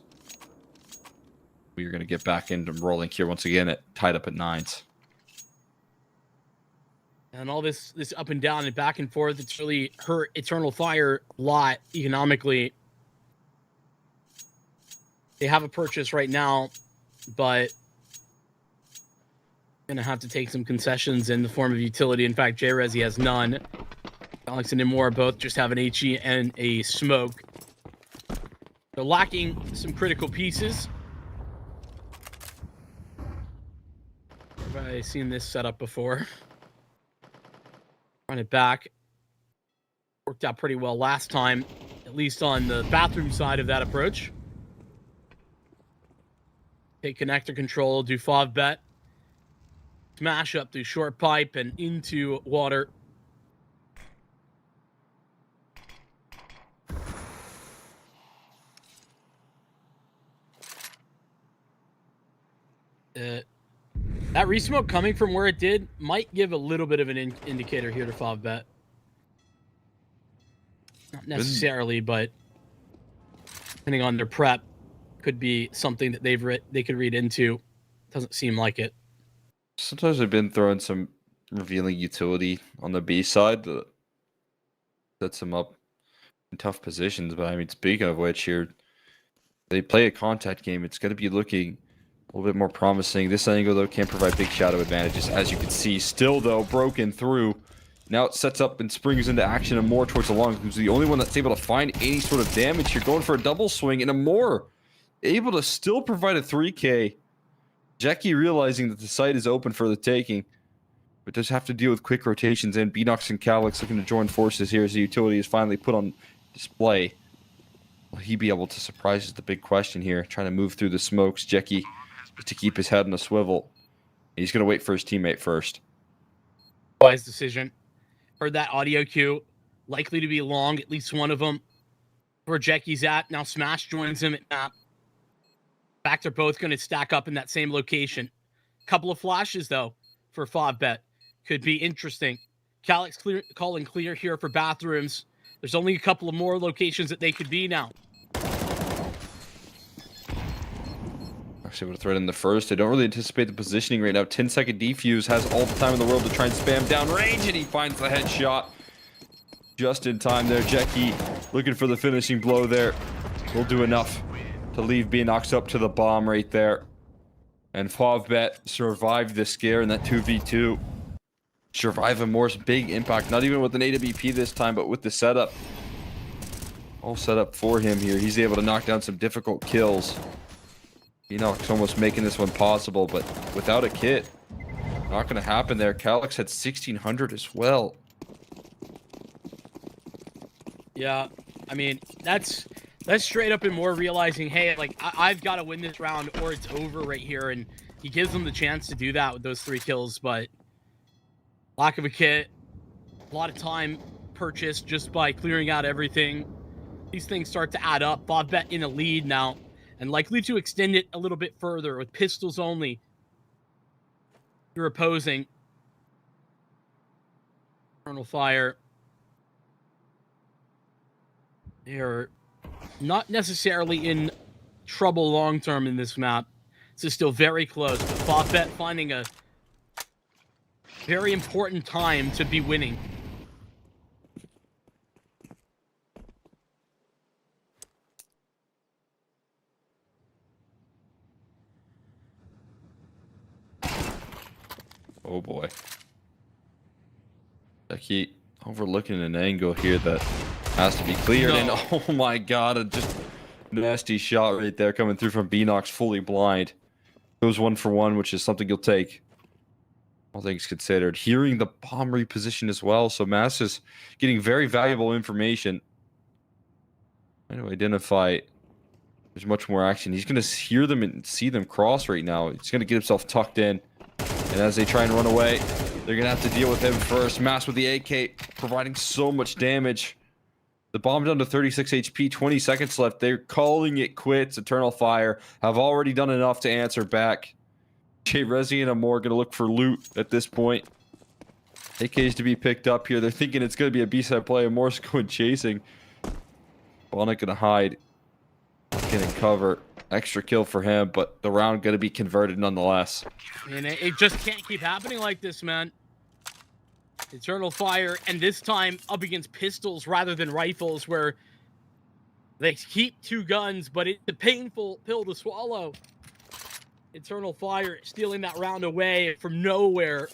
We are going to get back into rolling here once again tied up at 9s. And all this up and down and back and forth, it's really hurt Eternal Fire a lot economically. They have a purchase right now, but going to have to take some concessions in the form of utility. In fact, J-Rezi has none. Alex and Imor both just have an HE and a smoke. They're lacking some critical pieces. Have I seen this setup before? Run it back. Worked out pretty well last time, at least on the bathroom side of that approach. Take connector control, do FAVBET. Smash up through short pipe and into water. That resmoke coming from where it did might give a little bit of an indicator here to FAVBET. Not necessarily, but depending on their prep, could be something that they could read into. Doesn't seem like it. Sometimes I've been throwing some revealing utility on the B side that sets them up in tough positions. But I mean, speaking of which, here they play a contact game. It's going to be looking a little bit more promising. This angle, though, can provide big shadow advantages, as you can see. Still, though, broken through. Now it sets up and springs into action and more towards the long, who's the only one that's able to find any sort of damage here. Going for a double swing, and a more able to still provide a 3K. Jackie realizing that the site is open for the taking, but does have to deal with quick rotations, and Beanox and Calyx looking to join forces here as the utility is finally put on display. Will he be able to surprise is the big question here. Trying to move through the smokes. Jackie to keep his head on a swivel. He's going to wait for his teammate first. Wise decision. Heard that audio cue. Likely to be long, at least one of them. Where Jackie's at. Now Smash joins him at map. In fact, they're both going to stack up in that same location. Couple of flashes, though, for FAVBET. Could be interesting. Calyx calling clear here for bathrooms. There's only a couple of more locations that they could be now. Actually, able to thread in the first. I don't really anticipate the positioning right now. 10-second defuse, has all the time in the world to try and spam down range, and he finds the headshot just in time there. Jackie looking for the finishing blow there. Will do enough to leave Beanox up to the bomb right there. And FAVBET survived the scare in that 2v2. Survive a more big impact, not even with an AWP this time, but with the setup. All set up for him here. He's able to knock down some difficult kills. Beanox almost making this one possible, but without a kit, not going to happen there. Calyx had 1600 as well. Yeah, I mean, that's straight up and more realizing, hey, like, I've got to win this round or it's over right here. And he gives them the chance to do that with those 3 kills, but lack of a kit, a lot of time purchased just by clearing out everything. These things start to add up. FAVBET in a lead now, and likely to extend it a little bit further with pistols only. You're opposing. Eternal Fire. They're not necessarily in trouble long term in this map. This is still very close, but FAVBET finding a very important time to be winning. Oh boy. Jackie overlooking an angle here that has to be cleared. No. And oh my god, a just nasty shot right there coming through from Beanox, fully blind. Goes 1 for 1, which is something you'll take. All things considered. Hearing the bomb reposition as well, so Mass is getting very valuable information. Trying to identify there's much more action. He's going to hear them and see them cross right now. He's going to get himself tucked in. And as they try and run away, they're going to have to deal with him first. Mass with the AK, providing so much damage. The bomb down to 36 HP, 20 seconds left. They're calling it quits. Eternal Fire have already done enough to answer back. Resi and Amor going to look for loot at this point. AKs to be picked up here. They're thinking it's going to be a B-side play. Amor's going chasing. Bonnet going to hide. Getting cover. Extra kill for him, but the round going to be converted nonetheless. And it just can't keep happening like this, man. Eternal Fire, and this time up against pistols rather than rifles, where they keep 2 guns, but it's a painful pill to swallow. Eternal Fire stealing that round away from nowhere.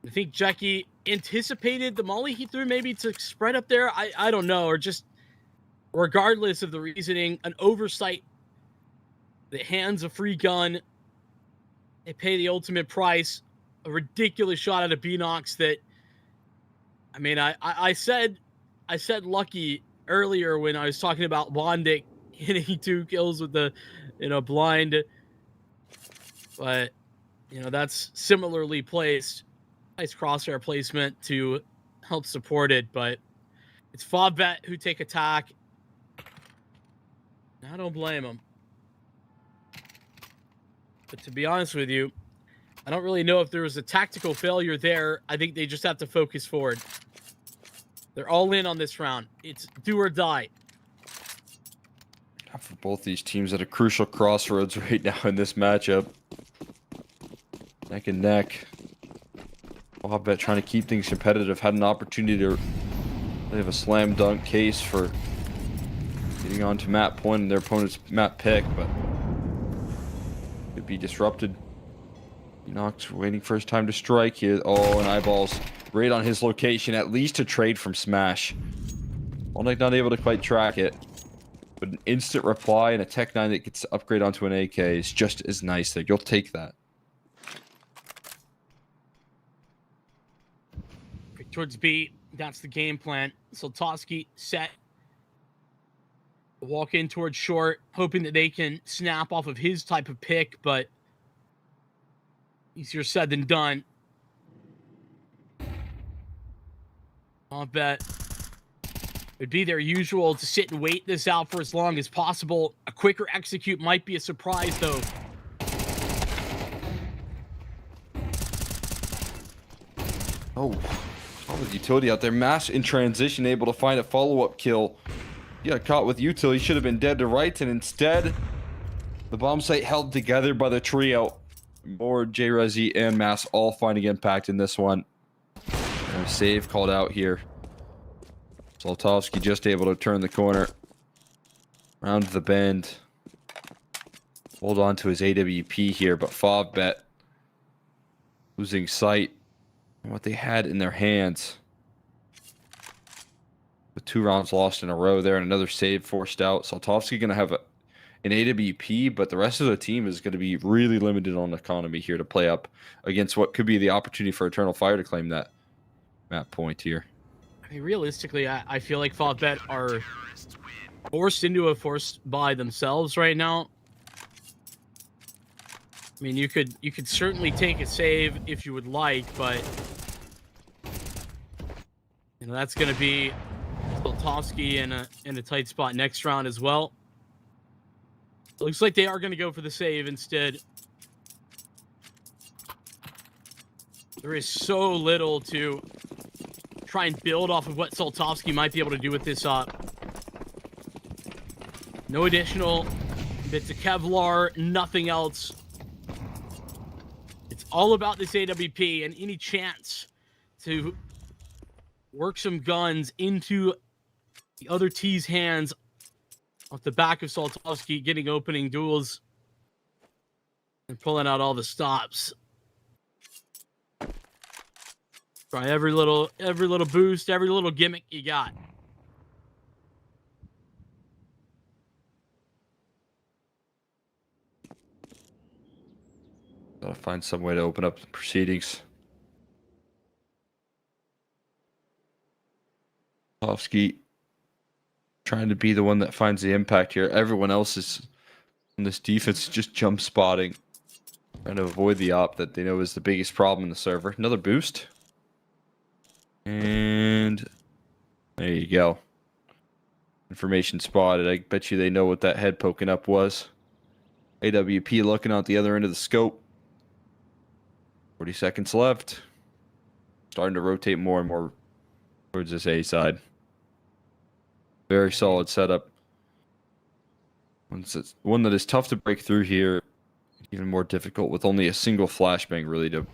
I think Jackie anticipated the molly he threw maybe to spread up there. I don't know, or just regardless of the reasoning, an oversight that hands a free gun. They pay the ultimate price. A ridiculous shot out of Beanox that, I mean, I said lucky earlier when I was talking about Bondic hitting 2 kills with the, blind. But, that's similarly placed. Nice crosshair placement to help support it, but it's FAVBET who take attack. I don't blame them. But to be honest with you, I don't really know if there was a tactical failure there. I think they just have to focus forward. They're all in on this round. It's do or die. For both these teams at a crucial crossroads right now in this matchup. Neck and neck. FAVBET trying to keep things competitive. Had an opportunity to have a slam dunk case for getting onto map point and their opponent's map pick, but could be disrupted. Enox waiting for his time to strike here. Oh, and eyeballs right on his location, at least a trade from Smash. Allnight not able to quite track it, but an instant reply and a Tech 9 that gets to upgrade onto an AK is just as nice there. You'll take that. Towards B, that's the game plan. Soltovsky set. Walk in towards short, hoping that they can snap off of his type of pick, but easier said than done. FAVBET would be their usual to sit and wait this out for as long as possible. A quicker execute might be a surprise, though. Oh, with utility out there. Mass in transition, able to find a follow-up kill. He got caught with utility. Should have been dead to rights, and instead, the bomb site held together by the trio. More J-Rezi and Mass all finding impact in this one. And a save called out here. Soltovsky just able to turn the corner. Round the bend. Hold on to his AWP here, but FAVBET losing sight of what they had in their hands. With 2 rounds lost in a row there and another save forced out. Soltovsky going to have an AWP, but the rest of the team is going to be really limited on economy here to play up against what could be the opportunity for Eternal Fire to claim that map point here. I mean, realistically, I feel like FAVBET are forced into a force by themselves right now. I mean, you could certainly take a save if you would like, but you know that's going to be Soltovsky in a tight spot next round as well. Looks like they are going to go for the save instead. There is so little to try and build off of what Soltovsky might be able to do with this up. No additional bits of Kevlar, nothing else. It's all about this AWP and any chance to work some guns into the other T's hands off the back of Soltovsky, getting opening duels and pulling out all the stops. Try every little boost, every little gimmick you got. Gotta find some way to open up the proceedings. Soltovsky trying to be the one that finds the impact here. Everyone else is on this defense just jump spotting, trying to avoid the op that they know is the biggest problem in the server. Another boost. And there you go. Information spotted. I bet you they know what that head poking up was. AWP looking out the other end of the scope. 40 seconds left. Starting to rotate more and more towards this A side. Very solid setup. One that is tough to break through here. Even more difficult with only a single flashbang really to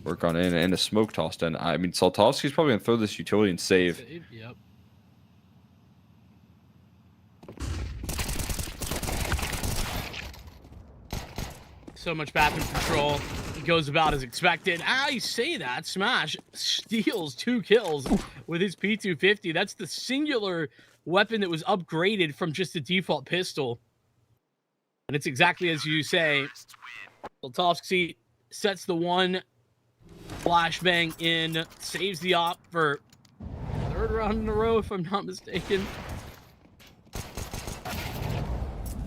work on and a smoke tossed in. I mean, Soltovsky's probably going to throw this utility and save. Yep. So much map control. He goes about as expected. I say that. Smash steals 2 kills with his P250. That's the singular weapon that was upgraded from just a default pistol. And it's exactly as you say. Soltovsky sets the 1 flashbang in, saves the op for 3rd round in a row, if I'm not mistaken.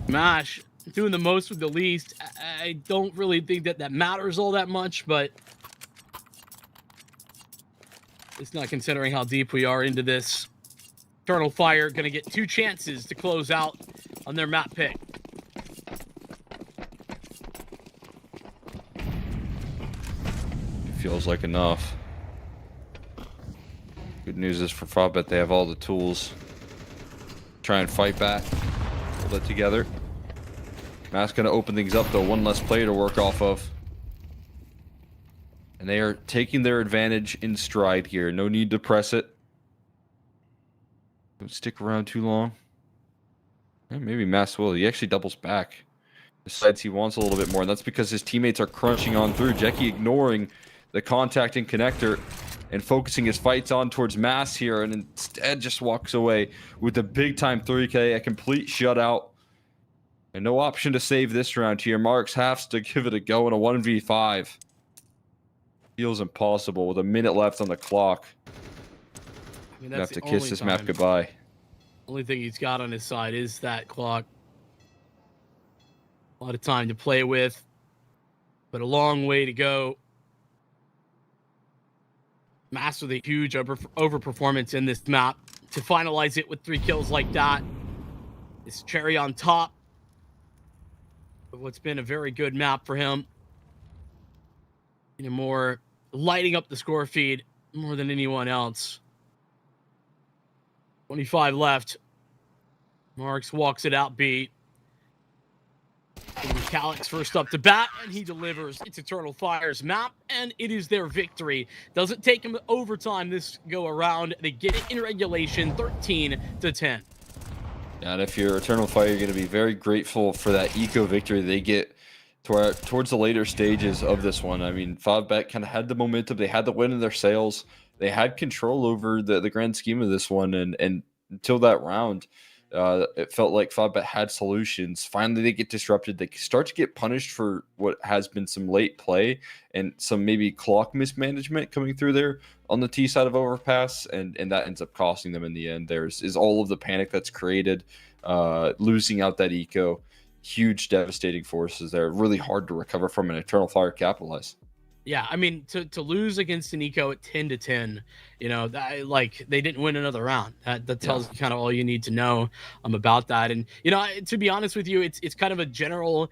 Smash doing the most with the least. I don't really think that matters all that much, but it's not considering how deep we are into this. Eternal Fire going to get 2 chances to close out on their map pick. Feels like enough. Good news is for FAVBET, they have all the tools. Try and fight back. Hold that together. Mass gonna open things up though. One less player to work off of. And they are taking their advantage in stride here. No need to press it. Don't stick around too long. Yeah, maybe Mass will. He actually doubles back. Decides he wants a little bit more, and that's because his teammates are crunching on through. Jackie ignoring the contact and connector and focusing his fights on towards Mass here, and instead just walks away with a big-time 3K, a complete shutout. And no option to save this round here. Marks has to give it a go in a 1v5. Feels impossible with a minute left on the clock. I mean, You that's have to the kiss only this map time. goodbye. Only thing he's got on his side is that clock. A lot of time to play with, but a long way to go. Mass with a huge overperformance in this map to finalize it with 3 kills like that. It's cherry on top of what's been a very good map for him. More lighting up the score feed more than anyone else. 25 left. Marks walks it out B. Calyx first up to bat, and he delivers. It's Eternal Fire's map, and it is their victory. Doesn't take them to overtime this go around. They get it in regulation, 13-10. And if you're Eternal Fire, you're going to be very grateful for that eco victory they get towards the later stages of this one. I mean, FAVBET kind of had the momentum. They had the win in their sails. They had control over the grand scheme of this one, and until that round, it felt like FAVBET had solutions. Finally, they get disrupted. They start to get punished for what has been some late play and some maybe clock mismanagement coming through there on the T side of Overpass, and that ends up costing them in the end. Is all of the panic that's created, losing out that eco. Huge devastating forces there. Really hard to recover from, an Eternal Fire capitalize. Yeah, I mean, to lose against an eco at 10-10, you know, like they didn't win another round. That tells you kind of all you need to know about that. And you know, to be honest with you, it's kind of a general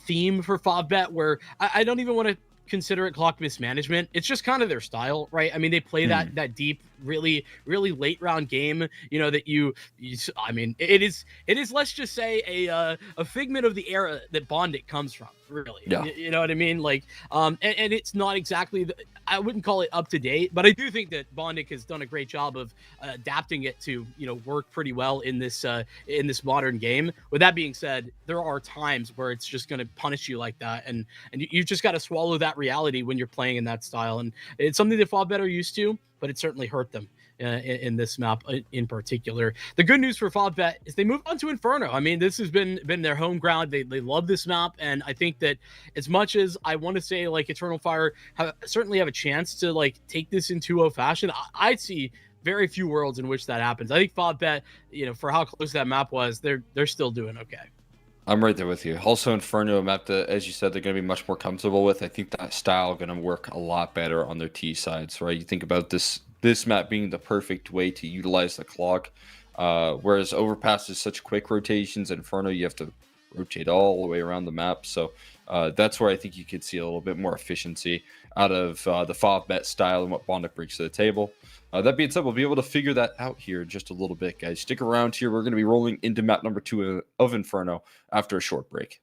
theme for FAVBET where I don't even want to consider it clock mismanagement. It's just kind of their style, right? I mean, they play that deep, really late round game. You know that you I mean, it is let's just say a figment of the era that Bondit comes from. Really, yeah. You know what I mean? Like, and it's not exactly. I wouldn't call it up to date, but I do think that Bondic has done a great job of adapting it to work pretty well in this modern game. With that being said, there are times where it's just going to punish you like that, and you've just got to swallow that reality when you're playing in that style. And it's something that FAVBET are used to, but it certainly hurt them in this map in particular. The good news for FAVBET is they moved on to Inferno. I mean, this has been their home ground. They love this map, and I think that as much as I want to say like Eternal Fire certainly have a chance to like take this in 2-0 fashion, I see very few worlds in which that happens. I think FAVBET, for how close that map was, they're still doing okay. I'm right there with you. Also, Inferno, a map that, as you said, they're going to be much more comfortable with. I think that style going to work a lot better on their T sides, right? You think about this map being the perfect way to utilize the clock, whereas Overpass is such quick rotations. Inferno, you have to rotate all the way around the map. So that's where I think you could see a little bit more efficiency out of the FAVBET style and what Bondic brings to the table. That being said, we'll be able to figure that out here in just a little bit, guys. Stick around here. We're going to be rolling into map number 2 of Inferno after a short break.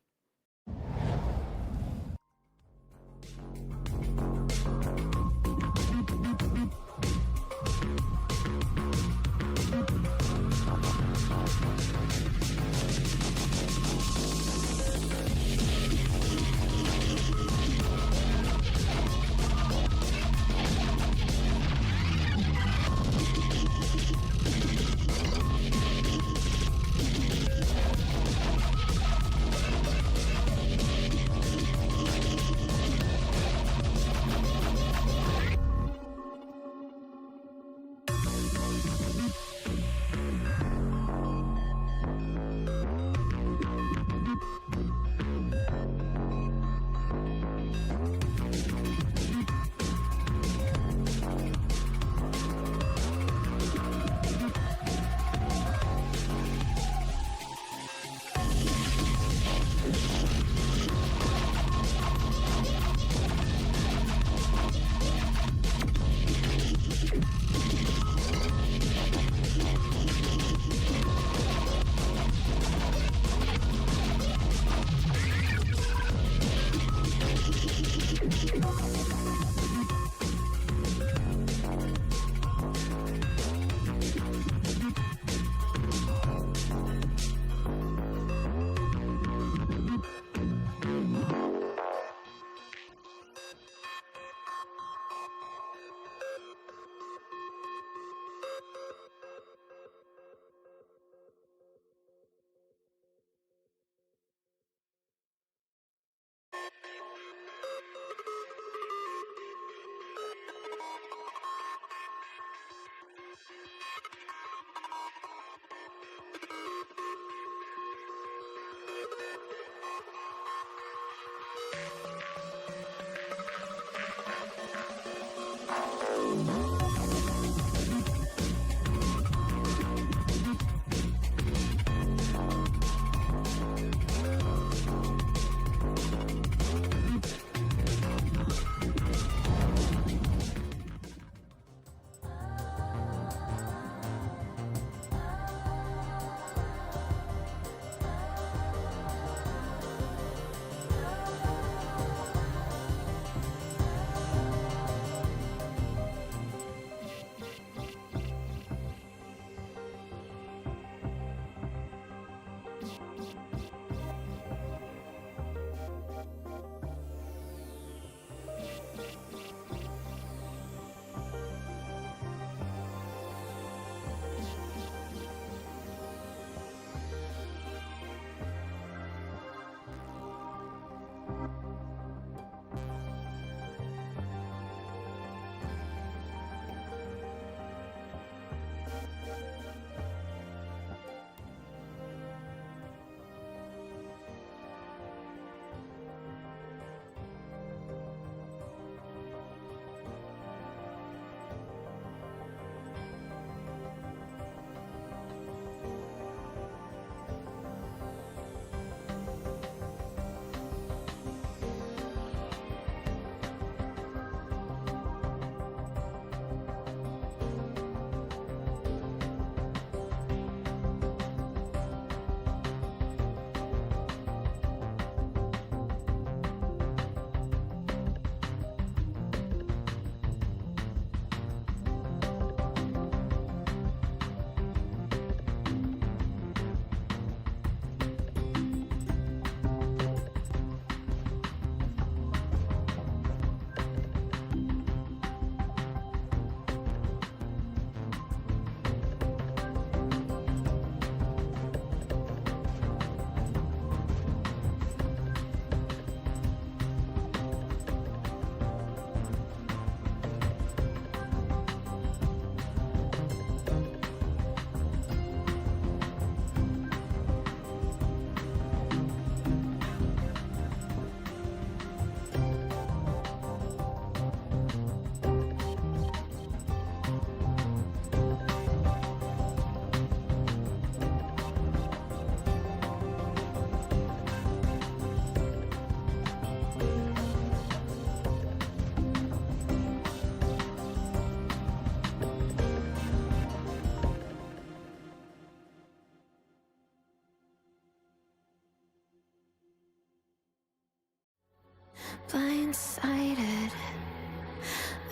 Blindsided,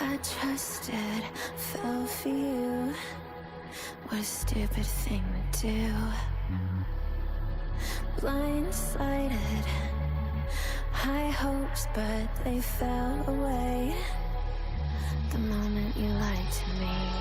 I trusted, fell for you. What a stupid thing to do. Blindsided, high hopes, but they fell away the moment you lied to me.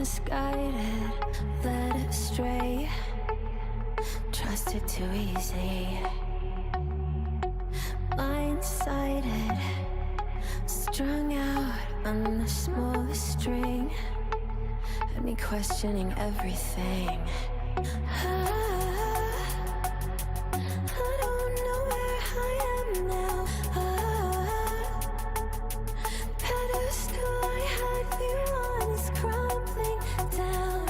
misguided, led astray, trusted too easy, blindsided, strung out on the smallest string, had me questioning everything. I don't know where I am now. Pedestal I had you on is crumbling down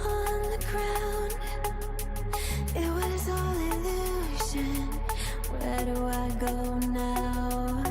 on the ground. It was all illusion. Where do I go now?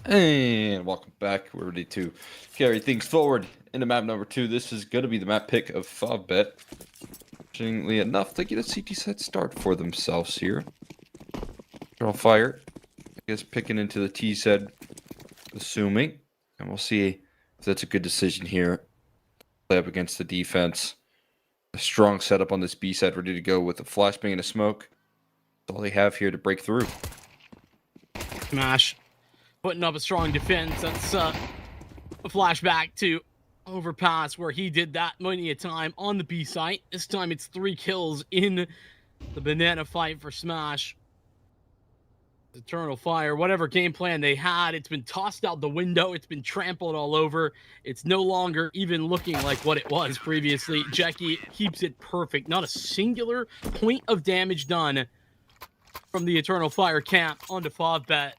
And welcome back. We're ready to carry things forward into map number 2. This is going to be the map pick of FAVBET. Interestingly enough, they get a CT set start for themselves here. They're on fire. I guess picking into the T set, assuming. And we'll see if that's a good decision here. Play up against the defense. A strong setup on this B side, ready to go with a flashbang and a smoke. That's all they have here to break through. Smash. Putting up a strong defense. That's a flashback to Overpass, where he did that many a time on the B site. This time it's 3 kills in the banana fight for Smash. Eternal Fire, whatever game plan they had, it's been tossed out the window. It's been trampled all over. It's no longer even looking like what it was previously. Jackie keeps it perfect. Not a singular point of damage done from the Eternal Fire camp onto FAVBET.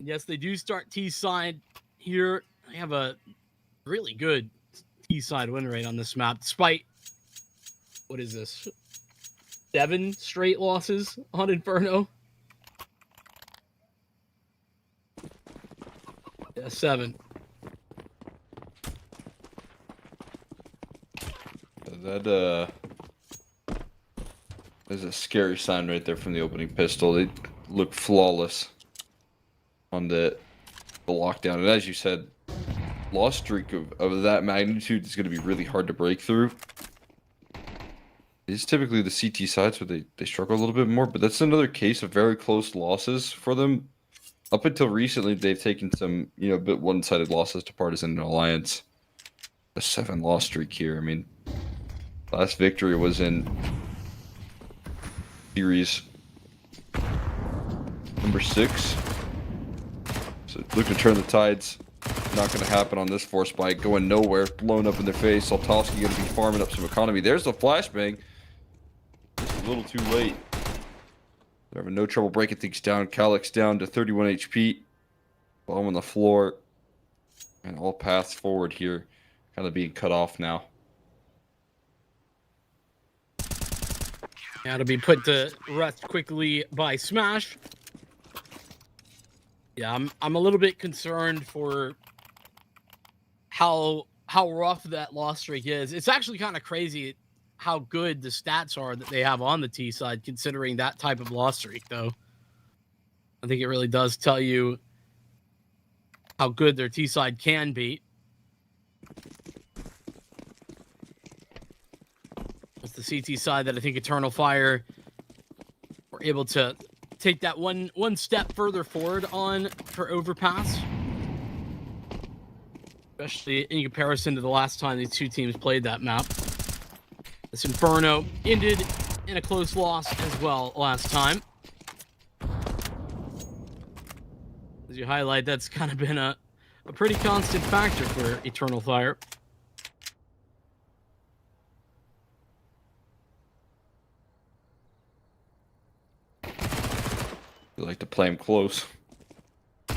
Yes, they do start T-side here. They have a really good T-side win rate on this map, despite, what is this, 7 straight losses on Inferno? Yeah, 7. That is a scary sign right there from the opening pistol. They look flawless on the lockdown. And as you said, loss streak of that magnitude is going to be really hard to break through. It's typically the CT sides where they struggle a little bit more, but that's another case of very close losses for them. Up until recently, they've taken some, a bit one-sided losses to Partisan and Alliance. A 7-loss streak here. I mean, last victory was in series number 6. So looking to turn the tides. Not going to happen on this force spike. Going nowhere. Blown up in their face. Saltovsky going to be farming up some economy. There's the flashbang. Just a little too late. They're having no trouble breaking things down. Calyx down to 31 HP. Bomb on the floor. And all paths forward here kind of being cut off now. Now to be put to rest quickly by Smash. Yeah, I'm a little bit concerned for how rough that loss streak is. It's actually kind of crazy how good the stats are that they have on the T side, considering that type of loss streak, though. I think it really does tell you how good their T side can be. It's the CT side that I think Eternal Fire were able to take that one step further forward on for Overpass. Especially in comparison to the last time these two teams played that map. This Inferno ended in a close loss as well last time. As you highlight, that's kind of been a pretty constant factor for Eternal Fire. We like to play him close. He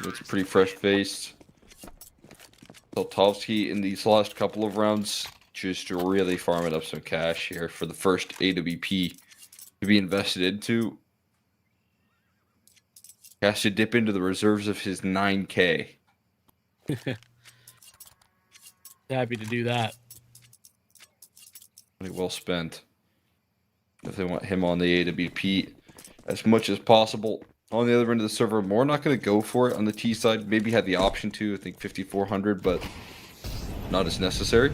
looks pretty fresh-faced. Saltovsky in these last couple of rounds just really farming up some cash here for the first AWP to be invested into. He has to dip into the reserves of his 9K. Happy to do that. Pretty well spent. If they want him on the AWP as much as possible. On the other end of the server, more not going to go for it on the T side. Maybe had the option to, I think 5,400, but not as necessary.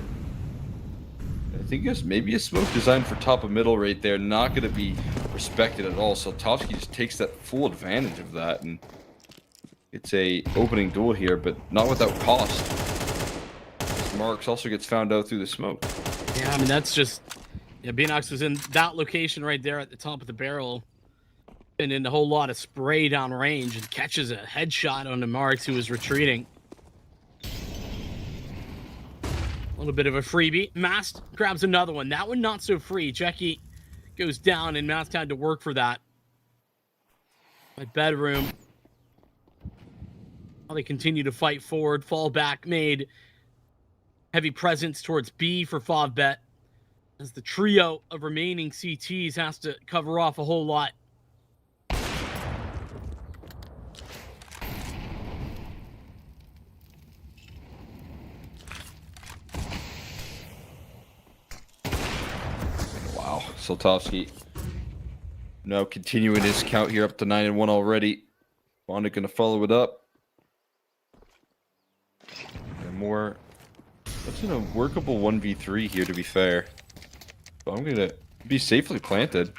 I think it's maybe a smoke designed for top of middle right there. Not going to be respected at all. So Topsky just takes that full advantage of that, and it's a opening duel here, but not without cost. Marks also gets found out through the smoke. Yeah, I mean, that's just... Yeah, Beanox was in that location right there at the top of the barrel, and in a whole lot of spray down range, and catches a headshot on the Marks, who was retreating. A little bit of a freebie. Mast grabs another one. That one not so free. Jackie goes down, and Mast had to work for that. My bedroom. While they continue to fight forward, fall back made. Heavy presence towards B for FAVBET, as the trio of remaining CTs has to cover off a whole lot. Wow, Soltovsky now continuing his count here up to 9-1 already. Bondic gonna follow it up. And more. That's in a workable 1v3 here, to be fair. So I'm gonna be safely planted.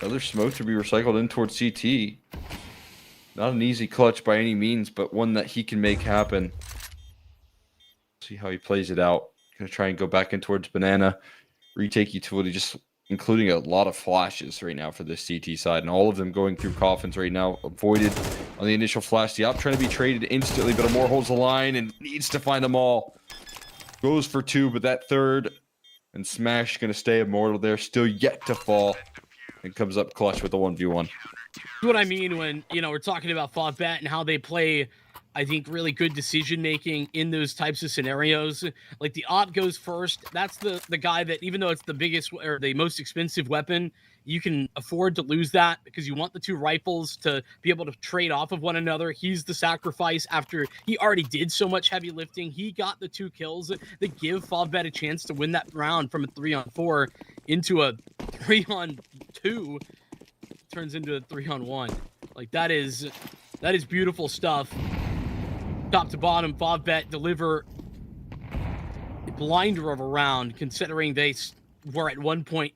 Other smoke to be recycled in towards CT. Not an easy clutch by any means, but one that he can make happen. See how he plays it out. Gonna try and go back in towards Banana. Retake utility, just including a lot of flashes right now for this CT side, and all of them going through coffins right now. Avoided on the initial flash. The op trying to be traded instantly, but Amor holds the line and needs to find them all. Goes for two, but that third and Smash going to stay immortal there. Still yet to fall. And comes up clutch with the 1v1. What I mean when, you know, we're talking about FAVBET and how they play, I think, really good decision making in those types of scenarios. Like the op goes first. That's the guy that, even though it's the biggest or the most expensive weapon, you can afford to lose that because you want the two rifles to be able to trade off of one another. He's the sacrifice after he already did so much heavy lifting. He got the 2 kills that give FAVBET a chance to win that round from a 3-on-4 into a 3-on-2. Turns into a 3-on-1. Like that is beautiful stuff. Top to bottom, FAVBET deliver a blinder of a round, considering they were at one point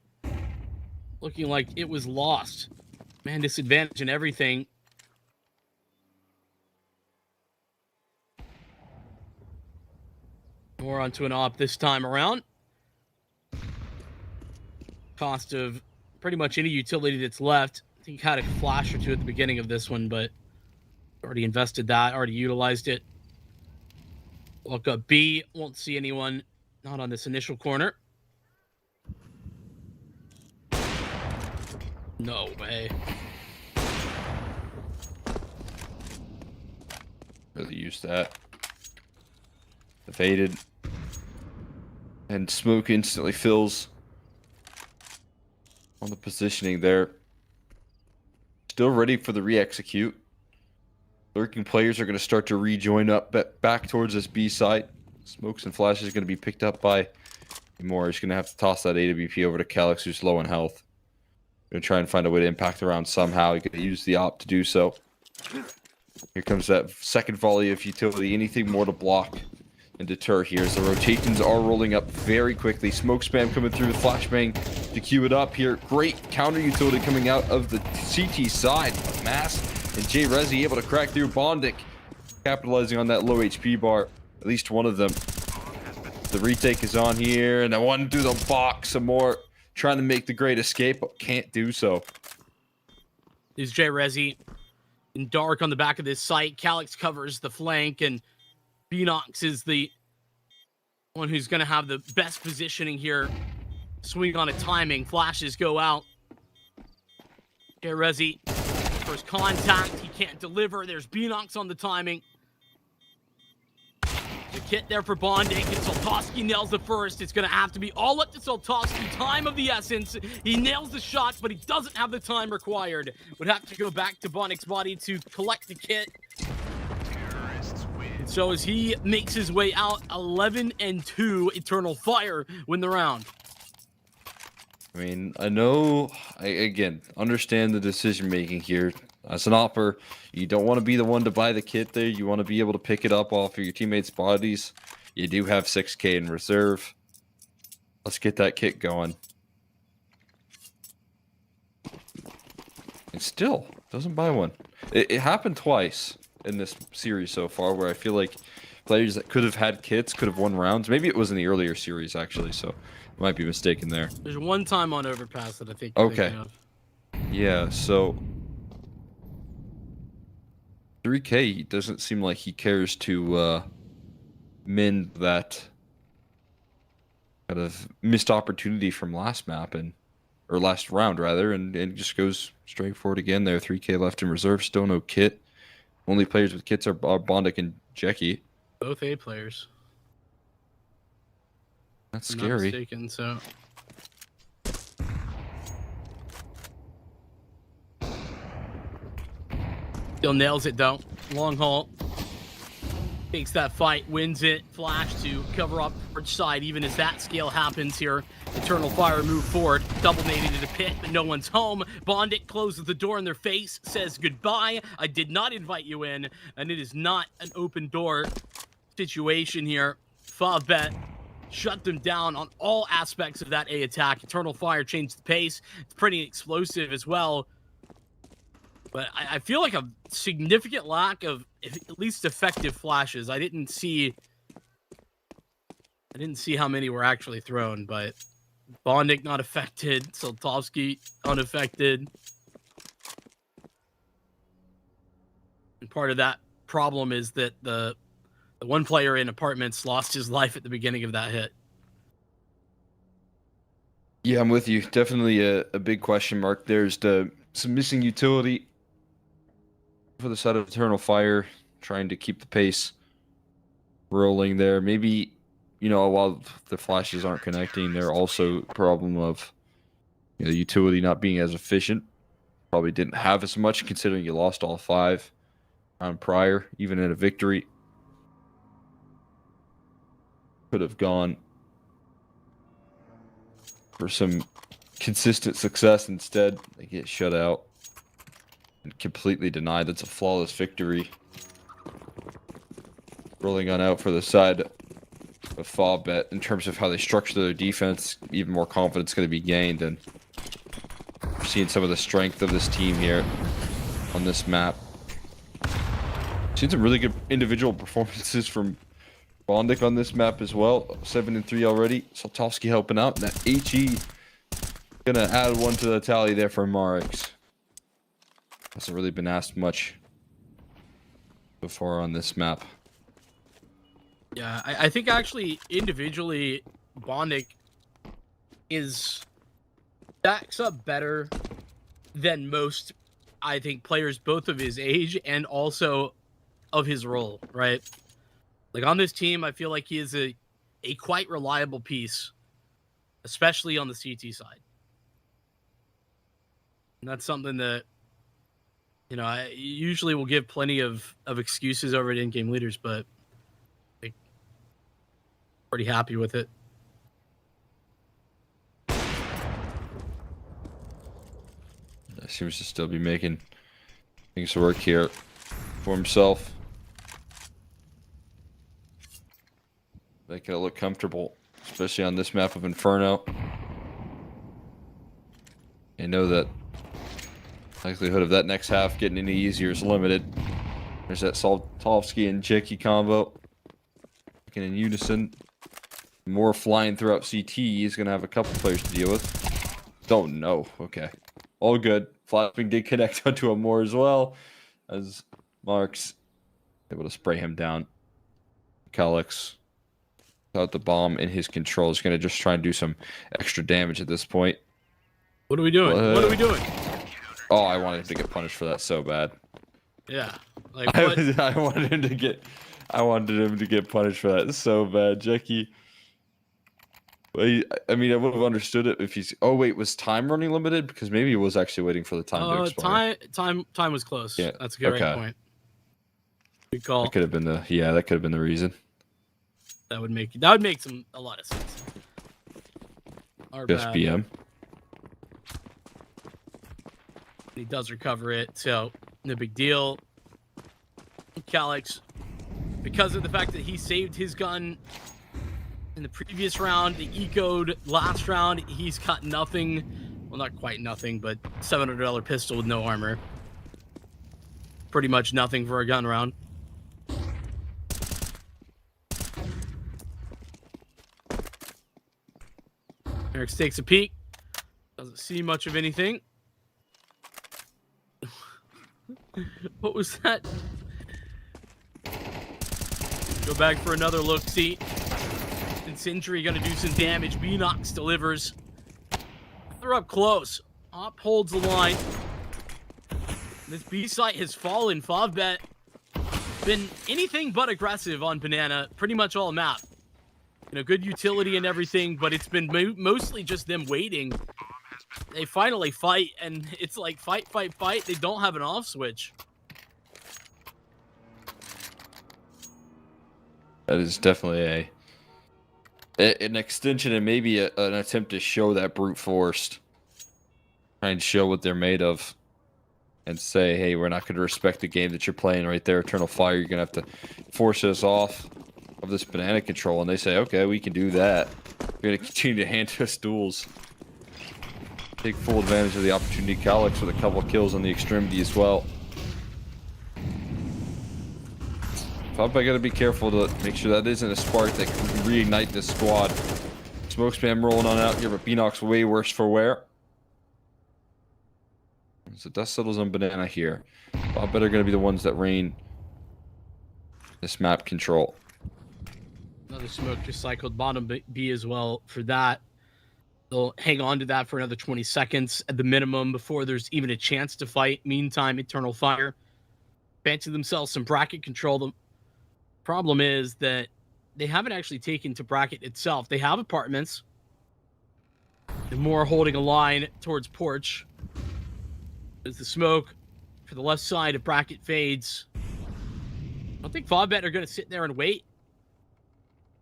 looking like it was lost. Man, disadvantage and everything. More onto an op this time around. Cost of pretty much any utility that's left. I think he had a flash or two at the beginning of this one, but already invested that, already utilized it. Look up B, won't see anyone, not on this initial corner. No way. Really used that. Evaded. And smoke instantly fills on the positioning there. Still ready for the re-execute. Lurking players are going to start to rejoin up back towards this B site. Smokes and flashes going to be picked up by more. He's going to have to toss that AWP over to Calyx, who's low in health. Going to try and find a way to impact the round somehow. He's going to use the op to do so. Here comes that second volley of utility. Anything more to block and deter here as the rotations are rolling up very quickly. Smoke spam coming through, the flashbang to queue it up here. Great counter utility coming out of the CT side. Mass and Jay Rezi able to crack through. Bondic capitalizing on that low HP bar. At least one of them. The retake is on here, and I want to do the box some more. Trying to make the great escape, but can't do so. Is Jay Rezi in dark on the back of this site. Calyx covers the flank, and Beanox is the one who's going to have the best positioning here. Swing on a timing. Flashes go out. Jay Rezi, first contact. He can't deliver. There's Beanox on the timing. The kit there for Bondic, and Soltovsky nails the first. It's going to have to be all up to Soltovsky. Time of the essence. He nails the shot, but he doesn't have the time required. Would have to go back to Bondic's body to collect the kit. And so as he makes his way out, 11-2, Eternal Fire win the round. I mean, I know, again, understand the decision making here. As an opper, you don't want to be the one to buy the kit there. You want to be able to pick it up off of your teammates' bodies. You do have 6K in reserve. Let's get that kit going. And still doesn't buy one. It happened twice in this series so far, where I feel like players that could have had kits could have won rounds. Maybe it was in the earlier series actually, so I might be mistaken there. There's one time on Overpass that I think. You're thinking of. Yeah, so 3K doesn't seem like he cares to mend that kind of missed opportunity from last map or last round rather, and just goes straight forward again there. 3K left in reserve, still no kit. Only players with kits are Bondic and Jackie. Both A players. That's If I'm scary. not mistaken, so. Still nails it though. Long haul. Takes that fight, wins it. Flash to cover up which side, even as that scale happens here. Eternal Fire move forward. Double nading to the pit, but no one's home. Bondic closes the door in their face, says goodbye. I did not invite you in, and it is not an open door situation here. FAVBET shut them down on all aspects of that A attack. Eternal Fire changed the pace. It's pretty explosive as well. But I feel like a significant lack of at least effective flashes. I didn't see how many were actually thrown, but Bondic not affected, Soltovsky unaffected. And part of that problem is that the one player in apartments lost his life at the beginning of that hit. Yeah, I'm with you. Definitely a big question mark. There's some missing utility for the side of Eternal Fire, trying to keep the pace rolling there. Maybe, while the flashes aren't connecting, they're also a problem of the utility not being as efficient. Probably didn't have as much considering you lost all 5 round prior, even in a victory. Could have gone for some consistent success. Instead, they get shut out and completely denied. That's a flawless victory. Rolling on out for the side of FAVBET in terms of how they structure their defense. Even more confidence going to be gained, and we're seeing some of the strength of this team here on this map. Seen some really good individual performances from Bondic on this map as well. 7-3 already. Soltovsky helping out. And that HE gonna add one to the tally there for Marix. Hasn't really been asked much so far on this map. Yeah, I think actually individually Bondic stacks up better than most, I think, players both of his age and also of his role, right? Like on this team, I feel like he is a quite reliable piece, especially on the CT side. And that's something that, I usually will give plenty of excuses over at in-game leaders, but like, pretty happy with it. Seems to still be making things work here for himself. Making it look comfortable, especially on this map of Inferno. You know that likelihood of that next half getting any easier is limited. There's that Soltovsky and Jackie combo. Working in unison. More flying throughout CT. He's going to have a couple players to deal with. Don't know. Okay. All good. Flapping did connect onto a more as well, as Mark's able to spray him down. Calix, without the bomb in his control, is going to just try and do some extra damage at this point. What are we doing? What are we doing? Oh, I wanted him to get punished for that so bad. Yeah. Like what? I wanted him to get punished for that so bad, Jackie. I mean, I would have understood it if he's. Oh wait, was time running limited? Because maybe he was actually waiting for the time to expire. Time was close. Yeah, that's a good point. Good call. That could have been the reason. That would make a lot of sense. Just BM. He does recover it, so no big deal. Calix, because of the fact that he saved his gun in the previous round, the ecoed last round, he's got nothing Well, not quite nothing, but $700 pistol with no armor. Pretty much nothing for a gun round. Eric takes a peek. Doesn't see much of anything. What was that? Go back for another look. See, Incendiary gonna do some damage. B-Nox delivers. They're up close. Op holds the line. This B site has fallen. FAVBET been anything but aggressive on Banana, pretty much all map. You know, good utility and everything, but it's been mostly just them waiting. They finally fight, and it's like fight, fight, fight. They don't have an off switch. That is definitely an extension and maybe an attempt to show that brute force. Try and show what they're made of. And say, hey, we're not going to respect the game that you're playing right there, Eternal Fire. You're going to have to force us off of this banana control. And they say, okay, we can do that. We're going to continue to hand us duels. Take full advantage of the opportunity. Calyx with a couple of kills on the extremity as well. FAVBET got to be careful to make sure that isn't a spark that can reignite this squad. Smoke spam rolling on out here, but B-Nox way worse for wear. So dust settles on Banana here. FAVBET are going to be the ones that reign this map control. Another smoke just cycled bottom B as well for that. They'll hang on to that for another 20 seconds at the minimum before there's even a chance to fight. Meantime, Eternal Fire fancy themselves some bracket control. The problem is that they haven't actually taken to bracket itself. They have apartments. They're more holding a line towards porch. As the smoke for the left side of bracket fades. I don't think FAVBET are going to sit there and wait.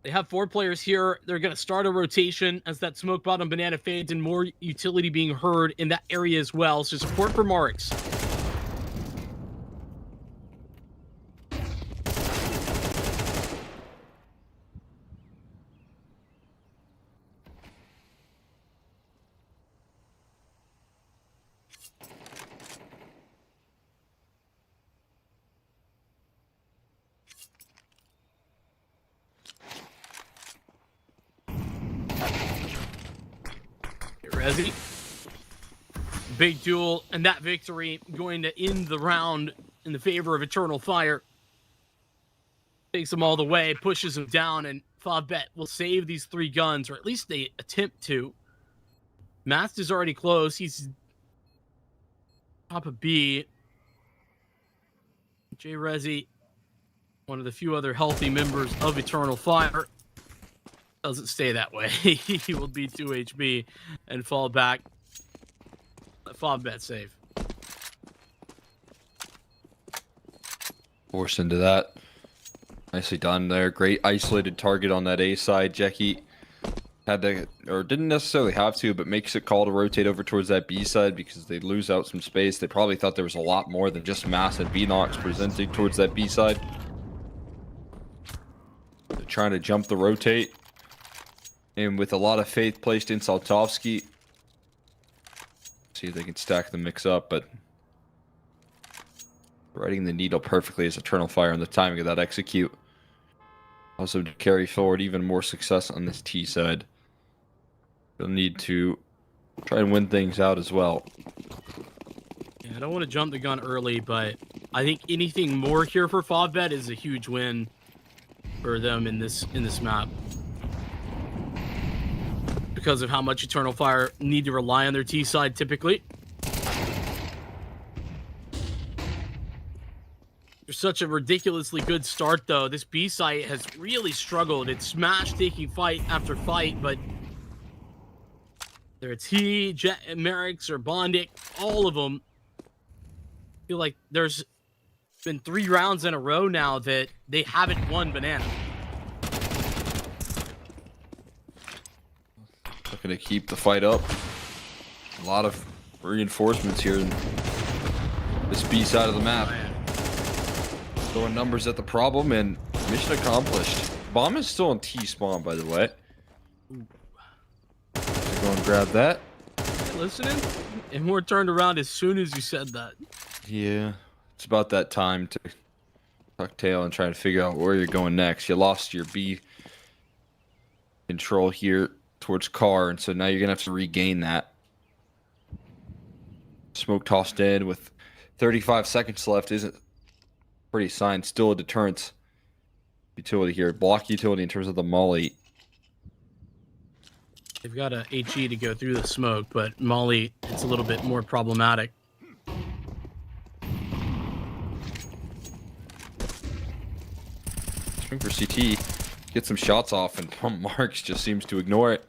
They have 4 players here. They're going to start a rotation as that smoke bottom banana fades and more utility being heard in that area as well. So support for Marks. Resi. Big duel, and that victory going to end the round in the favor of Eternal Fire. Takes them all the way, pushes them down, and FAVBET will save these 3 guns, or at least they attempt to. Mast is already close. He's top of B. J Resi, one of the few other healthy members of Eternal Fire. Doesn't stay that way. He will be 2 HP and fall back. Let FAVBET save. Forced into that. Nicely done there. Great isolated target on that A side. Jackie had to, or didn't necessarily have to, but makes a call to rotate over towards that B side because they lose out some space. They probably thought there was a lot more than just Mass and B-Nox presenting towards that B side. They're trying to jump the rotate. And with a lot of faith placed in Saltovsky, see if they can stack the mix up, but threading the needle perfectly is Eternal Fire and the timing of that execute. Also to carry forward even more success on this T side. They'll need to try and win things out as well. Yeah, I don't want to jump the gun early, but I think anything more here for FAVBET is a huge win for them in this map. Because of how much Eternal Fire need to rely on their T side typically. There's such a ridiculously good start though. This B site has really struggled. It's smashed taking fight after fight, but whether it's he, Jet, Merrick's, or Bondic, all of them, I feel like there's been 3 rounds in a row now that they haven't won Banana. Looking to keep the fight up. A lot of reinforcements here in this B side of the map. Throwing numbers at the problem and mission accomplished. Bomb is still on T spawn, by the way. Go and grab that. listening? And more turned around as soon as you said that. Yeah, it's about that time to tuck tail and try to figure out where you're going next. You lost your B control here towards car, and so now you're gonna have to regain that. Smoke tossed in with 35 seconds left isn't pretty sign. Still a deterrence utility here. Block utility in terms of the molly. They've got a HE to go through the smoke, but molly, it's a little bit more problematic. Swing for CT. Get some shots off, and Pump Marks just seems to ignore it.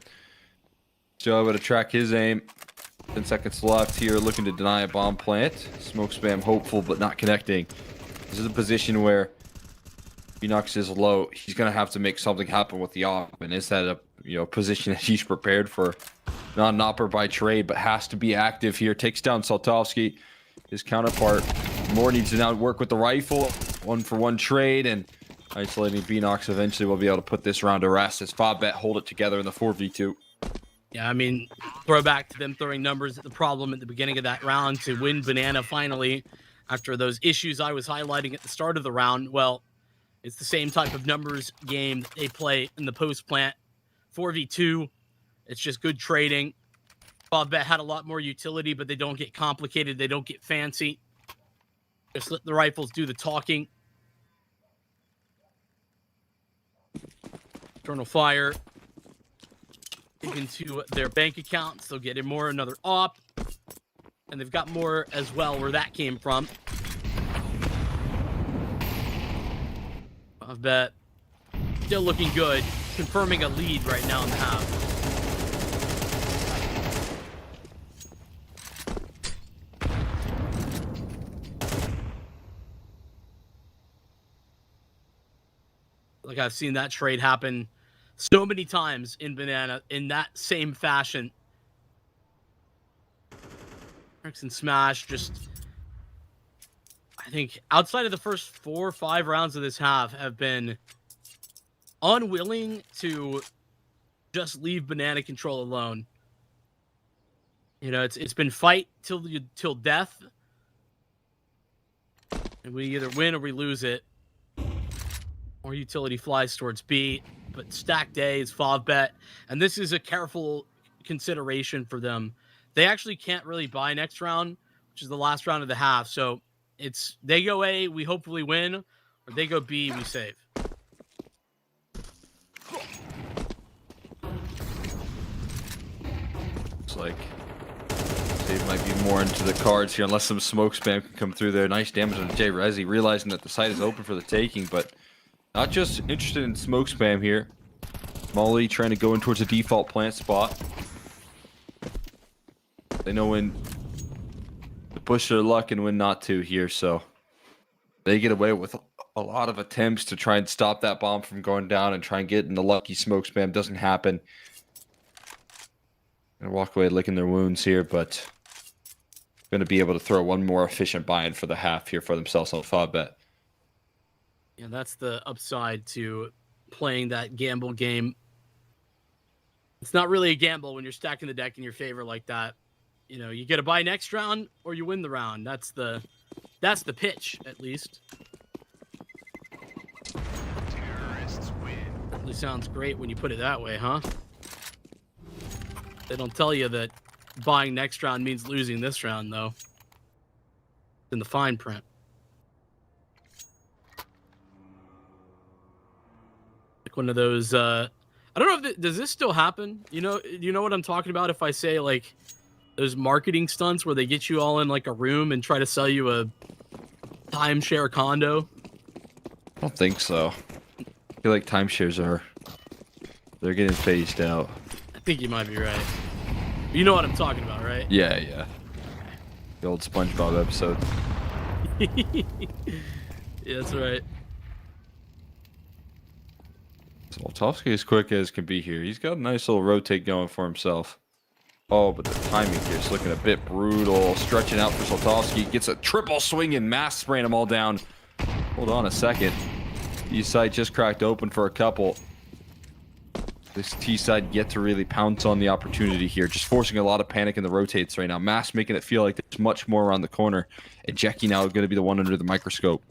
Still able to track his aim. 10 seconds left here, looking to deny a bomb plant. Smoke spam hopeful, but not connecting. This is a position where Enox is low. He's going to have to make something happen with the op, and is that a position that he's prepared for? Not an opper by trade, but has to be active here. Takes down Saltovsky. His counterpart more needs to now work with the rifle. 1-for-1 trade, and isolating Beanox eventually will be able to put this round to rest as FAVBET hold it together in the 4v2. Yeah, I mean, throwback to them throwing numbers at the problem at the beginning of that round to win Banana finally after those issues I was highlighting at the start of the round. Well, it's the same type of numbers game that they play in the post-plant 4v2. It's just good trading. FAVBET had a lot more utility, but they don't get complicated. They don't get fancy. Just let the rifles do the talking. Eternal Fire into their bank accounts. They'll get in more, another op. And they've got more as well where that came from. FAVBET still looking good. Confirming a lead right now in the half. Like, I've seen that trade happen so many times in Banana in that same fashion. And Smash just, I think, outside of the first 4 or 5 rounds of this half, have been unwilling to just leave Banana control alone. You know, it's been fight till death, and we either win or we lose it. More utility flies towards B, but stacked A is FAVBET, and this is a careful consideration for them. They actually can't really buy next round, which is the last round of the half. So it's they go A, we hopefully win, or they go B, we save. Looks like save might be more into the cards here, unless some smoke spam can come through there. Nice damage on J Resi, realizing that the site is open for the taking, but not just interested in smoke spam here. Molly trying to go in towards a default plant spot. They know when to push their luck and when not to here, so they get away with a lot of attempts to try and stop that bomb from going down and try and get in the lucky smoke spam. Doesn't happen. Gonna walk away licking their wounds here, but gonna be able to throw one more efficient buy-in for the half here for themselves on FAVBET. Yeah, that's the upside to playing that gamble game. It's not really a gamble when you're stacking the deck in your favor like that. You know, you get a buy next round or you win the round. That's the pitch, at least. Terrorists win. Certainly sounds great when you put it that way, huh? They don't tell you that buying next round means losing this round, though. It's in the fine print. Like one of those, I don't know if does this still happen? You know what I'm talking about if I say, like, those marketing stunts where they get you all in like a room and try to sell you a timeshare condo? I don't think so. I feel like timeshares they're getting phased out. I think you might be right. You know what I'm talking about, right? Yeah. The old SpongeBob episode. Yeah, that's right. Saltovsky is quick as can be here. He's got a nice little rotate going for himself. Oh, but the timing here is looking a bit brutal. Stretching out for Saltovsky. Gets a triple swing and mass spraying them all down. Hold on a second. East side just cracked open for a couple. this T side yet to really pounce on the opportunity here, just forcing a lot of panic in the rotates right now. Mass making it feel like there's much more around the corner, and Jackie now going to be the one under the microscope.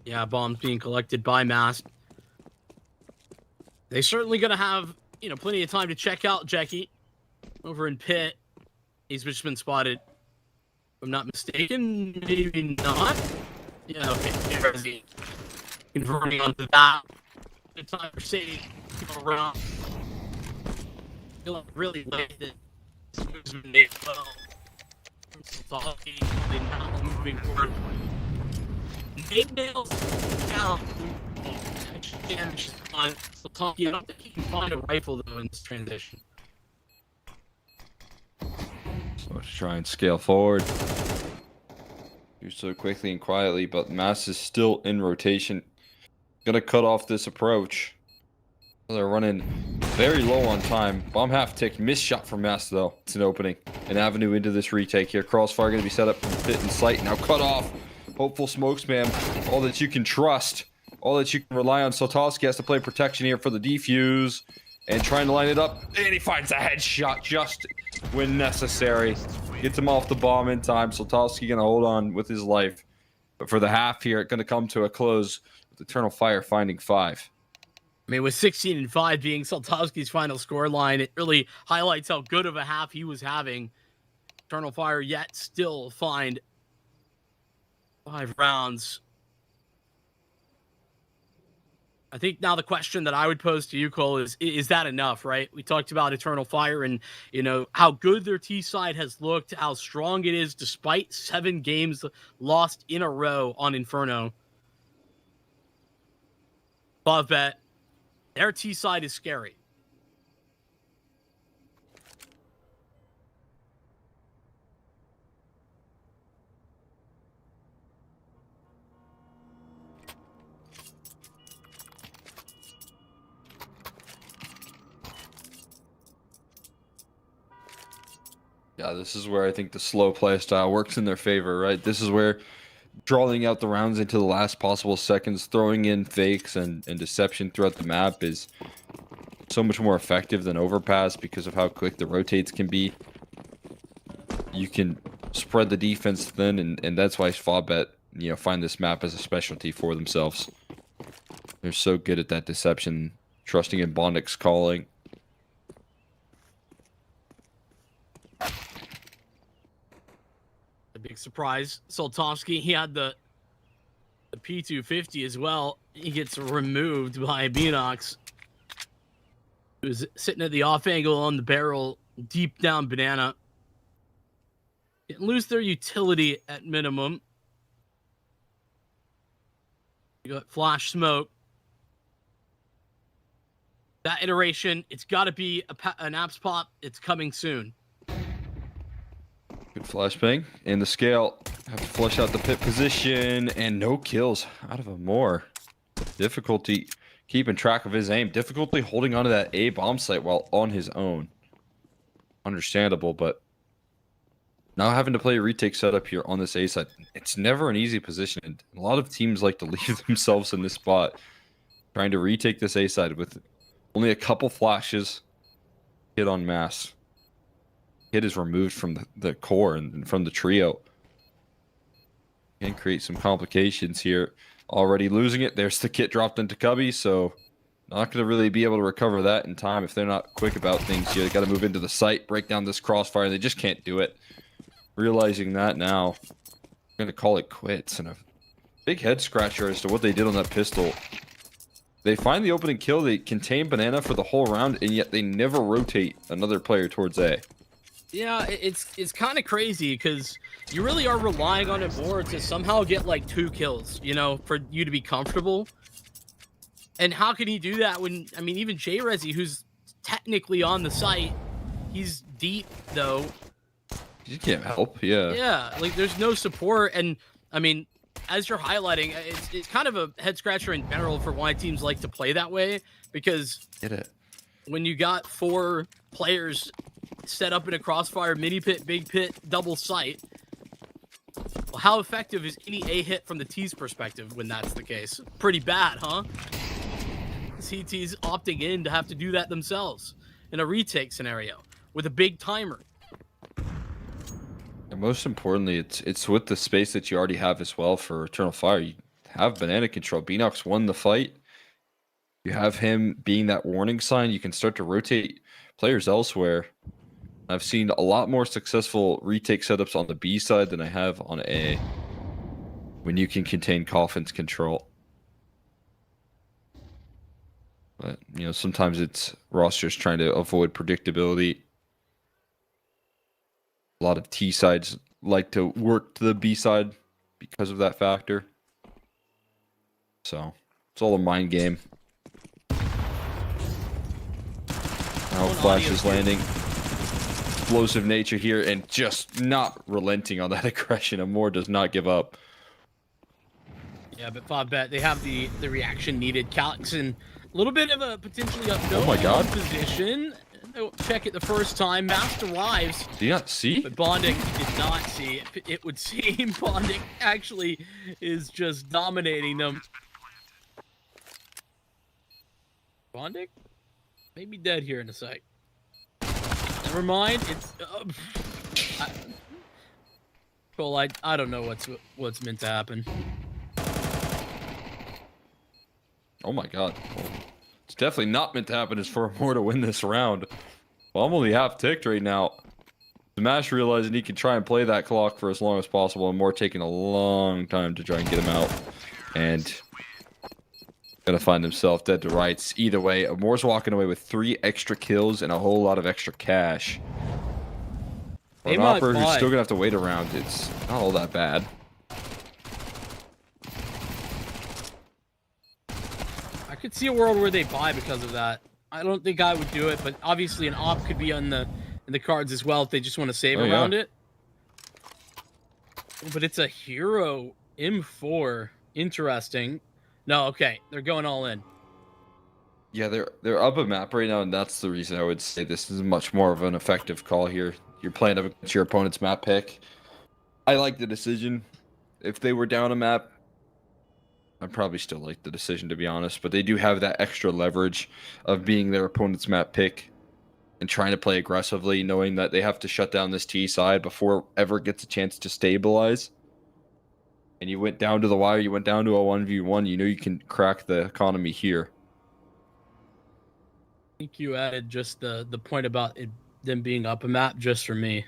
Yeah, bombs being collected by Mass. They're certainly going to have, you know, plenty of time to check out Jackie over in pit. He's just been spotted. If I'm not mistaken, maybe not. Yeah, okay. Converting onto that. It's time for Sadie to go around. Feeling really late that this move's been made well. Salty, they now moving forward. Nate nails down. Damage on Salty. I don't think he can find a rifle though in this transition. So to try and scale forward. Do so quickly and quietly, but Mass is still in rotation. Gonna cut off this approach. They're running very low on time. Bomb half tick. Missed shot from Mass though. It's an opening. An avenue into this retake here. Crossfire gonna be set up from pit and sight. Now cut off. Hopeful smoke spam. All that you can trust. All that you can rely on. Soltovsky has to play protection here for the defuse. And trying to line it up. And he finds a headshot just when necessary. Gets him off the bomb in time. Soltovsky gonna hold on with his life. But for the half here, it's gonna come to a close with Eternal Fire finding 5. I mean, with 16 and 5 being Saltovsky's final score line, it really highlights how good of a half he was having. Eternal Fire yet still find 5 rounds. I think now the question that I would pose to you, Cole, is that enough, right? We talked about Eternal Fire and, you know, how good their T side has looked, how strong it is despite 7 games lost in a row on Inferno. FAVBET, their T side is scary. Yeah, this is where I think the slow play style works in their favor, right? This is where drawing out the rounds into the last possible seconds, throwing in fakes and deception throughout the map is so much more effective than overpass because of how quick the rotates can be. You can spread the defense thin, and that's why FAVBET, you know, find this map as a specialty for themselves. They're so good at that deception, trusting in Bondix calling. A big surprise. Saltovsky, he had the P250 as well. He gets removed by Beanox, who's sitting at the off angle on the barrel, deep down banana. Didn't lose their utility at minimum. You got flash smoke. That iteration, it's got to be an apps pop. It's coming soon. Good flashbang. And the scale. Have to flush out the pit position. And no kills out of Amor. Difficulty keeping track of his aim. Difficulty holding onto that A bomb site while on his own. Understandable, but now having to play a retake setup here on this A side. It's never an easy position. And a lot of teams like to leave themselves in this spot. Trying to retake this A side with only a couple flashes. Hit on Mass. Hit is removed from the core and from the trio. Can create some complications here. Already losing it. There's the kit dropped into Cubby, so not going to really be able to recover that in time if they're not quick about things here. They got to move into the site, break down this crossfire. They just can't do it. Realizing that now, going to call it quits. And a big head scratcher as to what they did on that pistol. They find the opening kill. They contain Banana for the whole round, and yet they never rotate another player towards A. Yeah, it's kind of crazy because you really are relying on it more to somehow get like 2 kills, you know, for you to be comfortable. And how can he do that when, I mean, even J-Rezi, who's technically on the site, he's deep though. You can't help, yeah. Yeah, like there's no support. And I mean, as you're highlighting, it's kind of a head scratcher in general for why teams like to play that way, because Get it. when you got 4 players set up in a crossfire, mini pit, big pit, double site, well, how effective is any A hit from the T's perspective when that's the case? Pretty bad, huh? CT's opting in to have to do that themselves in a retake scenario with a big timer. And most importantly, it's with the space that you already have as well for Eternal Fire. You have banana control. Beanox won the fight. You have him being that warning sign. You can start to rotate players elsewhere. I've seen a lot more successful retake setups on the B side than I have on A when you can contain Coffin's control. But, you know, sometimes it's rosters trying to avoid predictability. A lot of T sides like to work to the B side because of that factor. So, it's all a mind game. Now Flash is landing. Explosive nature here and just not relenting on that aggression. Amor does not give up. Yeah, but FAVBET, they have the reaction needed. Calyx in a little bit of a potentially Oh my God. position. They'll check it the first time. Mast arrives. Do you not see? But Bondic did not see. It would seem Bondic actually is just dominating them. Bondic? Maybe dead here in a sec. Never mind. It's well, I don't know what's meant to happen. Oh my God. Well, it's definitely not meant to happen is for Amor to win this round. Well, I'm only half ticked right now. Smash realizing he can try and play that clock for as long as possible, and Amor taking a long time to try and get him out. And gonna find himself dead to rights. Either way, Amor's walking away with 3 extra kills and a whole lot of extra cash. For an operator who's still gonna have to wait around, it's not all that bad. I could see a world where they buy because of that. I don't think I would do it, but obviously an op could be in the cards as well if they just want to save around it. But it's a hero M4. Interesting. No, okay, they're going all in. Yeah, they're up a map right now, and that's the reason I would say this is much more of an effective call here. You're playing up against your opponent's map pick. I like the decision. If they were down a map, I'd probably still like the decision, to be honest. But they do have that extra leverage of being their opponent's map pick and trying to play aggressively, knowing that they have to shut down this T side before ever gets a chance to stabilize. And you went down to the wire, you went down to a 1v1, you know you can crack the economy here. I think you added just the point about them being up a map just for me.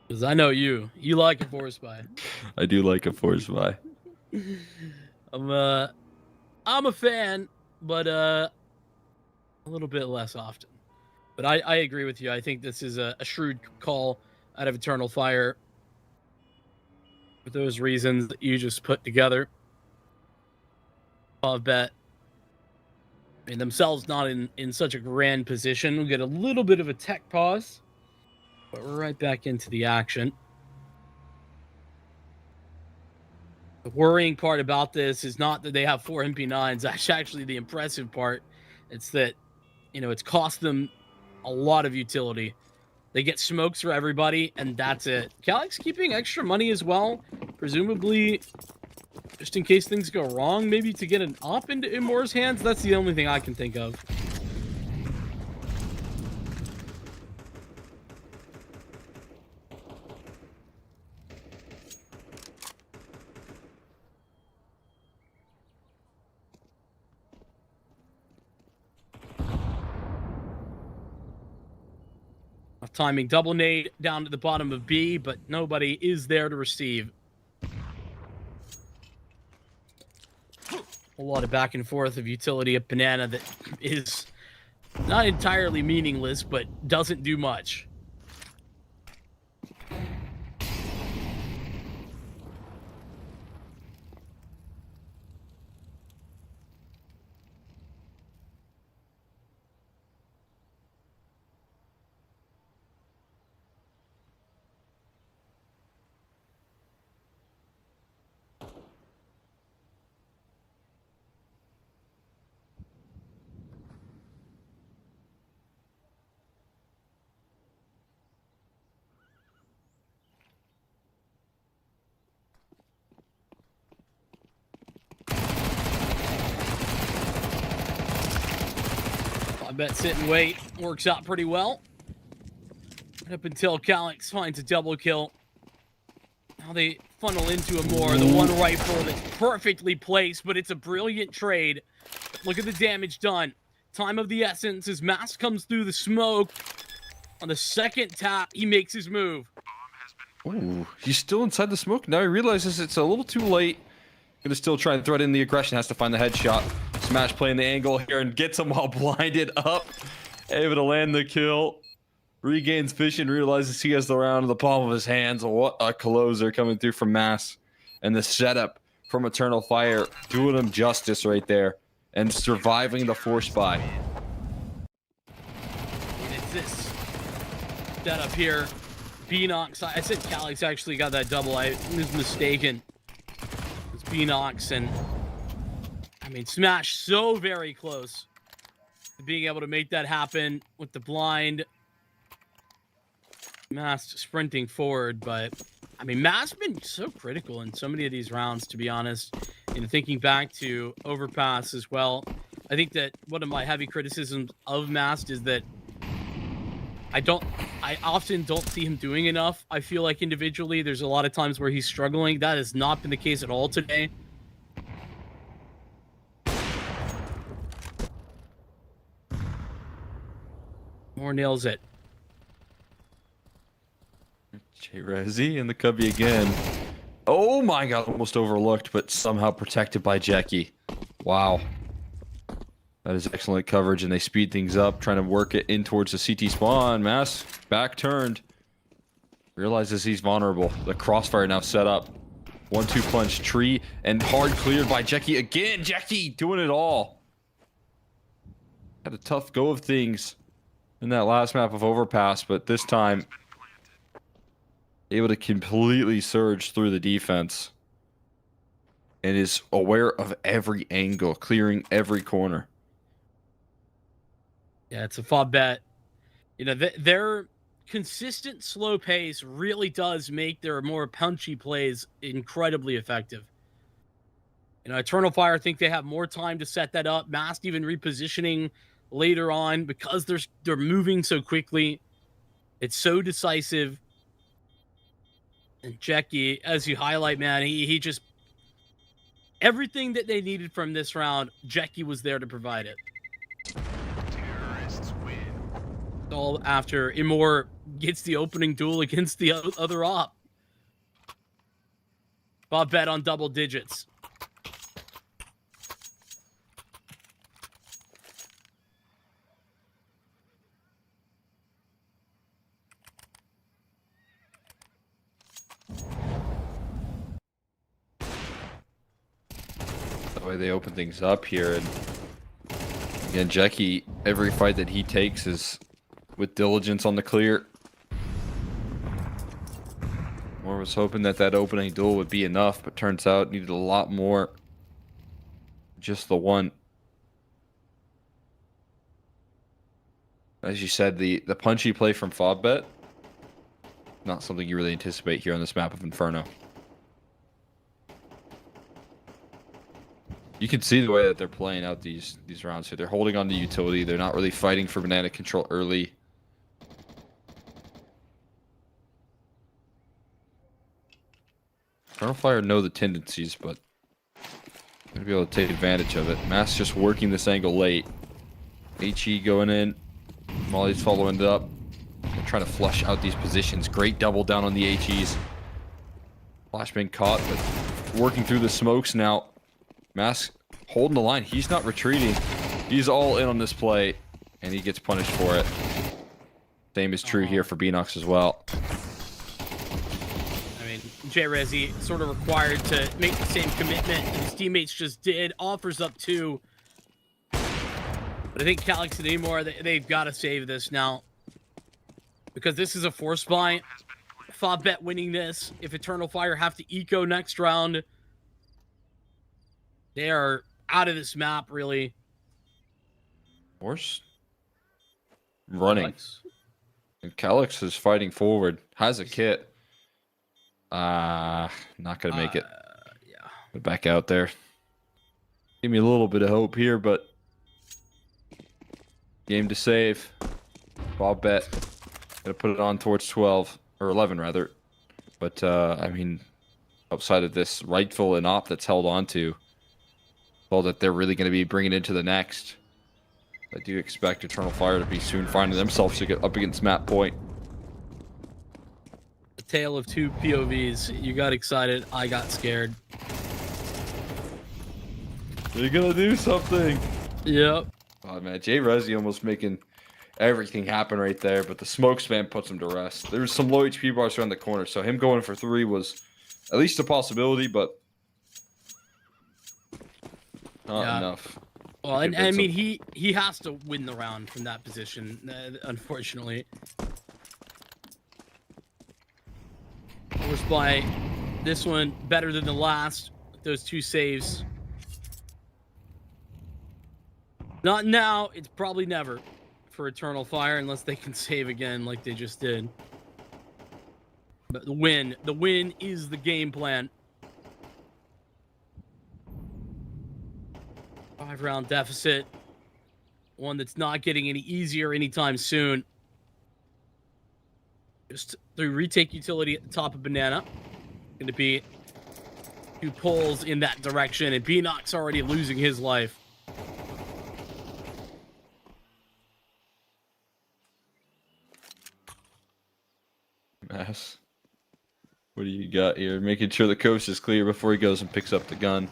Because I know you like a force buy. I do like a force buy. I'm a fan, but a little bit less often. But I agree with you. I think this is a shrewd call out of Eternal Fire for those reasons that you just put together. FAVBET, I mean, themselves not in such a grand position. We get a little bit of a tech pause, but we're right back into the action. The worrying part about this is not that they have 4 MP9s. That's actually the impressive part. It's that, you know, it's cost them a lot of utility. They get smokes for everybody, and that's it. Calyx keeping extra money as well, presumably just in case things go wrong, maybe to get an op into Amor's hands. That's the only thing I can think of. Timing double nade down to the bottom of B, but nobody is there to receive. A lot of back and forth of utility of banana that is not entirely meaningless, but doesn't do much. FAVBET sit and wait works out pretty well. Up until Calyx finds a double kill. Now they funnel into him more. The one rifle that's perfectly placed, but it's a brilliant trade. Look at the damage done. Time of the essence as Mask comes through the smoke. On the second tap, he makes his move. Ooh, he's still inside the smoke. Now he realizes it's a little too late. Gonna still try and thread in the aggression. Has to find the headshot. Smash playing the angle here and gets him while blinded up. Able to land the kill. Regains vision, realizes he has the round in the palm of his hands. What a closer coming through from Mass. And the setup from Eternal Fire doing him justice right there. And surviving the force buy. And it's this setup here. Beanox, I said Calyx actually got that double. I was mistaken. It's Beanox, and I mean, Smash so very close to being able to make that happen with the blind. Mask sprinting forward, but I mean, Mask's been so critical in so many of these rounds, to be honest. And thinking back to Overpass as well, I think that one of my heavy criticisms of Mask is that I often don't see him doing enough. I feel like individually, there's a lot of times where he's struggling. That has not been the case at all today. More nails it. J-Rezi in the cubby again. Oh my god, almost overlooked, but somehow protected by Jackie. Wow. That is excellent coverage, and they speed things up, trying to work it in towards the CT spawn. Mass, back turned. Realizes he's vulnerable. The crossfire now set up. 1-2 punch, tree, and hard cleared by Jackie again. Jackie doing it all. Had a tough go of things in that last map of Overpass, but this time able to completely surge through the defense and is aware of every angle, clearing every corner. Yeah, it's a FAVBET. You know, their consistent slow pace really does make their more punchy plays incredibly effective. You know, Eternal Fire, I think they have more time to set that up. Mask even repositioning later on because they're moving so quickly. It's so decisive. And Jackie, as you highlight, man, he just everything that they needed from this round, Jackie was there to provide it. Terrorists win. All after Imor gets the opening duel against the other op. FAVBET on double digits. The way they open things up here, and again, Jackie, every fight that he takes is with diligence on the clear. Moore was hoping that opening duel would be enough, but turns out needed a lot more. Just the one. As you said, the punchy play from FAVBET, not something you really anticipate here on this map of Inferno. You can see the way that they're playing out these rounds here. They're holding on to utility. They're not really fighting for banana control early. Eternal Fire know the tendencies, but gonna be able to take advantage of it. Mass just working this angle late. HE going in. Molly's following it up. They're trying to flush out these positions. Great double down on the HEs. Flashbang caught, but working through the smokes now. Mask holding the line. He's not retreating. He's all in on this play, and he gets punished for it. Same is true here for Beanox as well. I mean, J-Rezi sort of required to make the same commitment that his teammates just did. Offers up 2. But I think Calyx and Imor, they've got to save this now. Because this is a force buy. FAVBET winning this. If Eternal Fire have to eco next round, they are out of this map, really. Force running. Calyx. And Calyx is fighting forward. Has a kit. Not going to make it. Yeah. But back out there. Give me a little bit of hope here, but Game to save. FAVBET gonna put it on towards 12 or 11 rather. But I mean, outside of this rightful and op that's held on to, all that they're really going to be bringing into the next. I do expect Eternal Fire to be soon finding themselves to get up against map point. A tale of two POVs. You got excited. I got scared. They're gonna do something. Yep. Oh man, Jay Resi almost making everything happen right there, but the smoke spam puts him to rest. There's some low HP bars around the corner, so him going for 3 was at least a possibility, but not enough. Well, and I mean, he has to win the round from that position, unfortunately. Forced by this one better than the last. Those 2 saves. Not now. It's probably never for Eternal Fire unless they can save again like they just did. But the win is the game plan. 5-round deficit. One that's not getting any easier anytime soon. Just the retake utility at the top of Banana. Going to be 2 pulls in that direction, and Beanox already losing his life. Mass. What do you got here? Making sure the coast is clear before he goes and picks up the gun.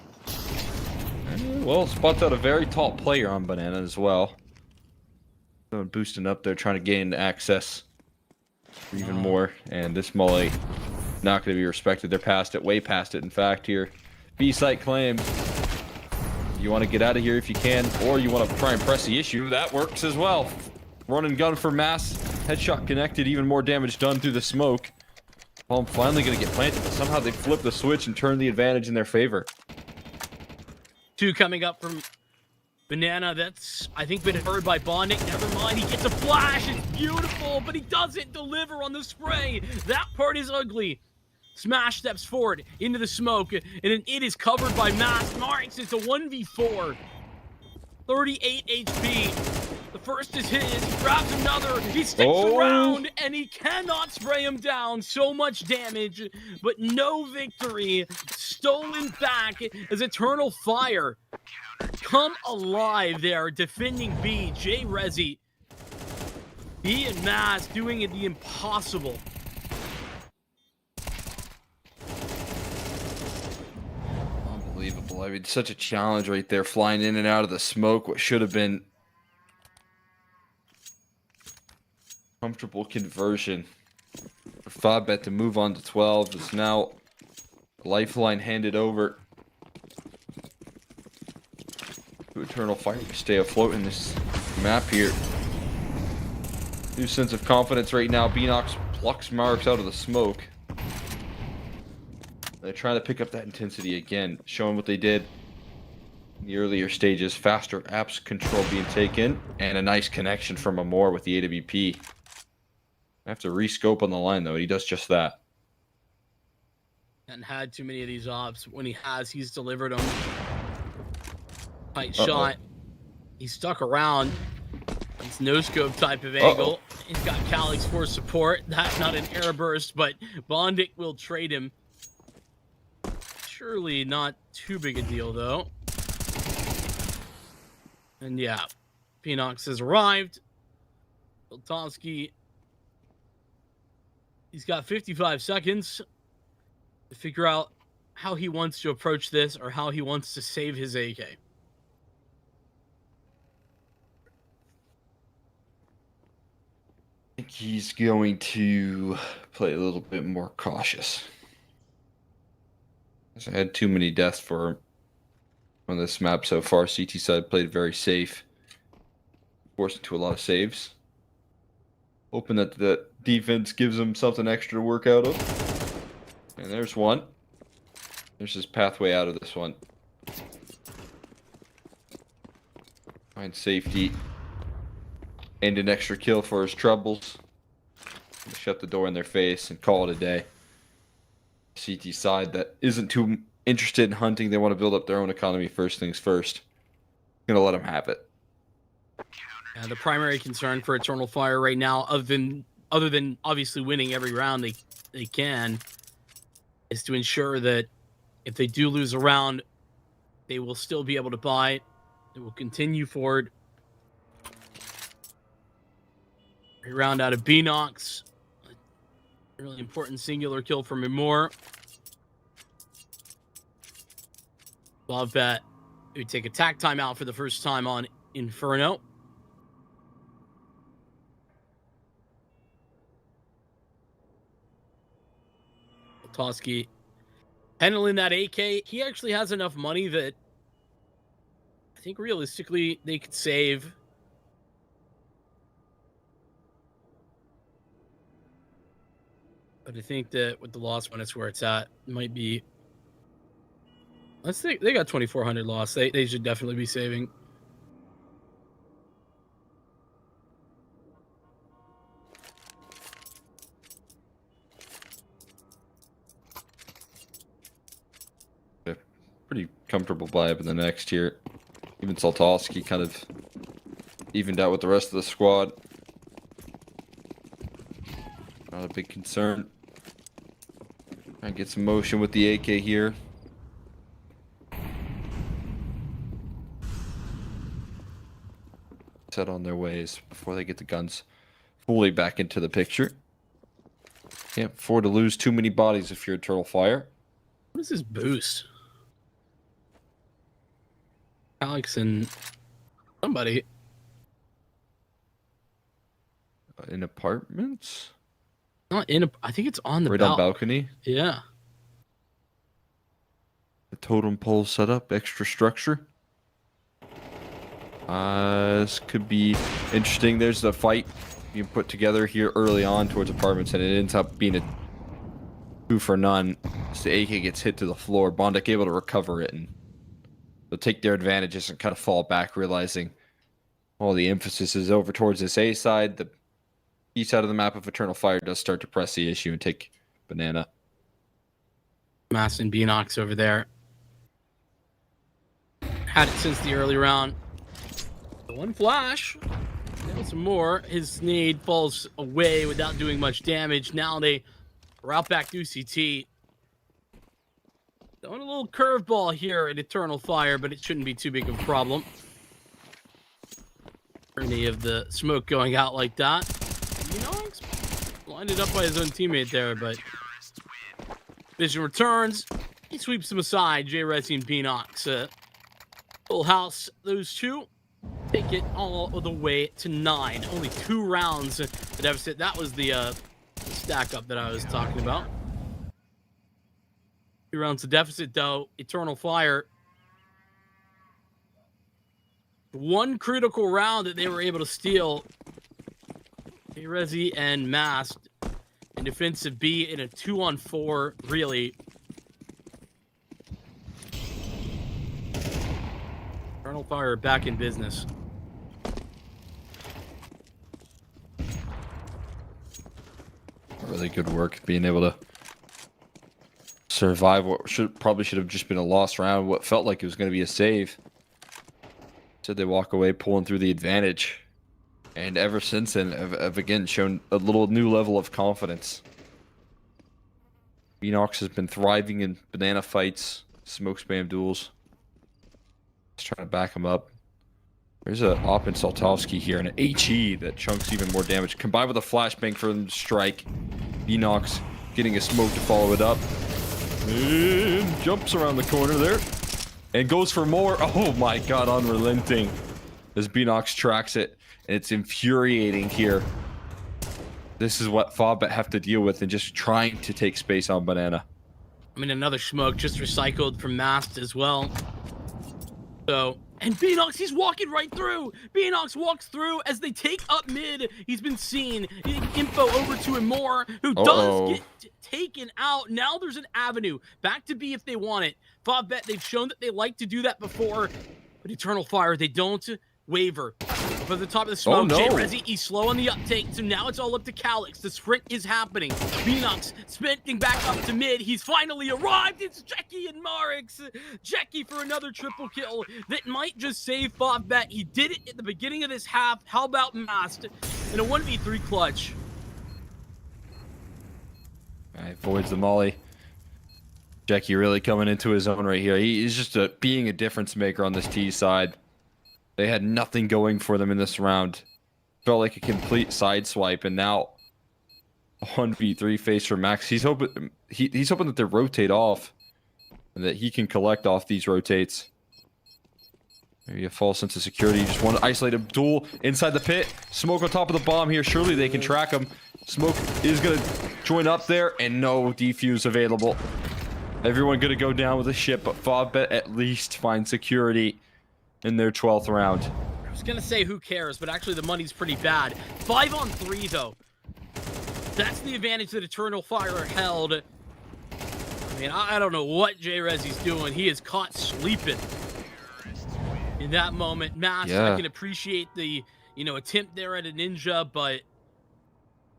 Well, spots out a very tall player on Banana as well. Someone boosting up there, trying to gain access for even more. And this molly not going to be respected. They're past it, way past it. In fact, here, B-site claim. You want to get out of here if you can, or you want to try and press the issue. That works as well. Run and gun for Mass. Headshot connected, even more damage done through the smoke. Bomb finally going to get planted, but somehow they flip the switch and turn the advantage in their favor. 2 coming up from Banana. That's, I think, been heard by Bondic. Never mind, he gets a flash. It's beautiful, but he doesn't deliver on the spray. That part is ugly. Smash steps forward into the smoke, and it is covered by Mass. Marks, it's a 1v4. 38 HP. The first is his. He grabs another. He sticks around, and he cannot spray him down. So much damage, but no victory. Stolen back as Eternal Fire come alive there, defending B. J Resi. B and Mass doing it the impossible. Unbelievable. I mean, such a challenge right there, flying in and out of the smoke. What should have been comfortable conversion for FAVBET to move on to 12. It's now lifeline handed over to Eternal Fire to stay afloat in this map here. New sense of confidence right now. Beanox plucks Marks out of the smoke. They're trying to pick up that intensity again, showing what they did in the earlier stages. Faster apps control being taken, and a nice connection from Amor with the AWP. I have to rescope on the line, though, and he does just that. And had too many of these ops. When he has, he's delivered them. Tight shot. He's stuck around. It's no scope type of angle. He's got Calyx for support. That's not an air burst, but Bondic will trade him. Surely not too big a deal, though. And yeah, Beanox has arrived. Biltovsky, he's got 55 seconds to figure out how he wants to approach this or how he wants to save his AK. I think he's going to play a little bit more cautious. I had too many deaths for him on this map so far. CT side played very safe, forced into a lot of saves. Hoping that the defense gives him something extra to work out of. And there's one. There's his pathway out of this one. Find safety and an extra kill for his troubles. Shut the door in their face and call it a day. CT side that isn't too interested in hunting. They want to build up their own economy first things first. Gonna let them have it. The primary concern for Eternal Fire right now, other than obviously winning every round they can, is to ensure that if they do lose a round, they will still be able to buy. They will continue forward. A round out of Beanox. A really important singular kill from Imor. FAVBET, who take attack timeout for the first time on Inferno. Toski handling that AK. He actually has enough money that I think realistically they could save. But I think that with the loss when it's where it's at, it might be. Let's think they got 2,400 loss. They should definitely be saving. Pretty comfortable buy up in the next here. Even Saltovsky kind of evened out with the rest of the squad. Not a big concern. Try and get some motion with the AK here. Set on their ways before they get the guns fully back into the picture. Can't afford to lose too many bodies if you're Eternal Fire. What is this boost? Alex and somebody In apartments? not in a. I think it's on the Right on balcony? Yeah. The totem pole setup, extra structure. This could be interesting. There's the fight being put together here early on towards apartments, and it ends up being a 2 for none. So the AK gets hit to the floor. Bondak able to recover it, and they'll take their advantages and kind of fall back, realizing all the emphasis is over towards this A side. The B side of the map of Eternal Fire does start to press the issue and take Banana. Mass and Beanox over there. Had it since the early round. One flash. Now some more. His nade falls away without doing much damage. Now they route back to CCT. Throwing a little curveball here at Eternal Fire, but it shouldn't be too big of a problem. Any of the smoke going out like that. Beanox blinded up by his own teammate there, but Vision returns. He sweeps him aside. J-Resi and Beanox. Full house, those two take it all the way to 9. Only 2 rounds the deficit. That was the stack up that I was talking about. 2 rounds of deficit, though. Eternal Fire. One critical round that they were able to steal. Resi and Masked in defensive B in a 2-on-4, really. Eternal Fire back in business. Really good work being able to survive what probably should have just been a lost round. What felt like it was going to be a save. Said they walk away pulling through the advantage. And ever since then, have again shown a little new level of confidence. Beanox has been thriving in banana fights, smoke spam duels. Just trying to back him up. There's a Op and Saltovsky here, and an HE that chunks even more damage. Combined with a flashbang for them to strike. Beanox getting a smoke to follow it up. And jumps around the corner there. And goes for more. Oh my god, unrelenting. As Beanox tracks it. And it's infuriating here. This is what FAVBET have to deal with, and just trying to take space on Banana. I mean, another smoke just recycled from Mast as well. So, and Beanox, he's walking right through. Beanox walks through as they take up mid. He's been seen. Info over to Imor, who does get taken out. Now there's an avenue back to B if they want it. FAVBET, they've shown that they like to do that before, but Eternal Fire, they don't. waver. Up at the top of the smoke, no. Jay Rezi, he's slow on the uptake, so now it's all up to Calix. The sprint is happening. Beanox sprinting back up to mid. He's finally arrived. It's Jackie and Marix. Jackie for another triple kill that might just save FAVBET. He did it at the beginning of this half. How about Mast in a 1v3 clutch? All right, avoids the molly. Jackie really coming into his own right here. He's just being a difference maker on this T side. They had nothing going for them in this round. Felt like a complete sideswipe, and now a 1v3 face for Max. He's hoping that they rotate off and that he can collect off these rotates. Maybe a false sense of security. You just want to isolate a duel inside the pit. Smoke on top of the bomb here. Surely they can track him. Smoke is going to join up there, and no defuse available. Everyone going to go down with a ship, but FAVBET at least find security in their 12th round. I was gonna say who cares, but actually the money's pretty bad. 5 on 3 though. That's the advantage that Eternal Fire held. I mean, I don't know what Jay Rezi's doing. He is caught sleeping in that moment. Mass, I can appreciate the attempt there at a ninja, but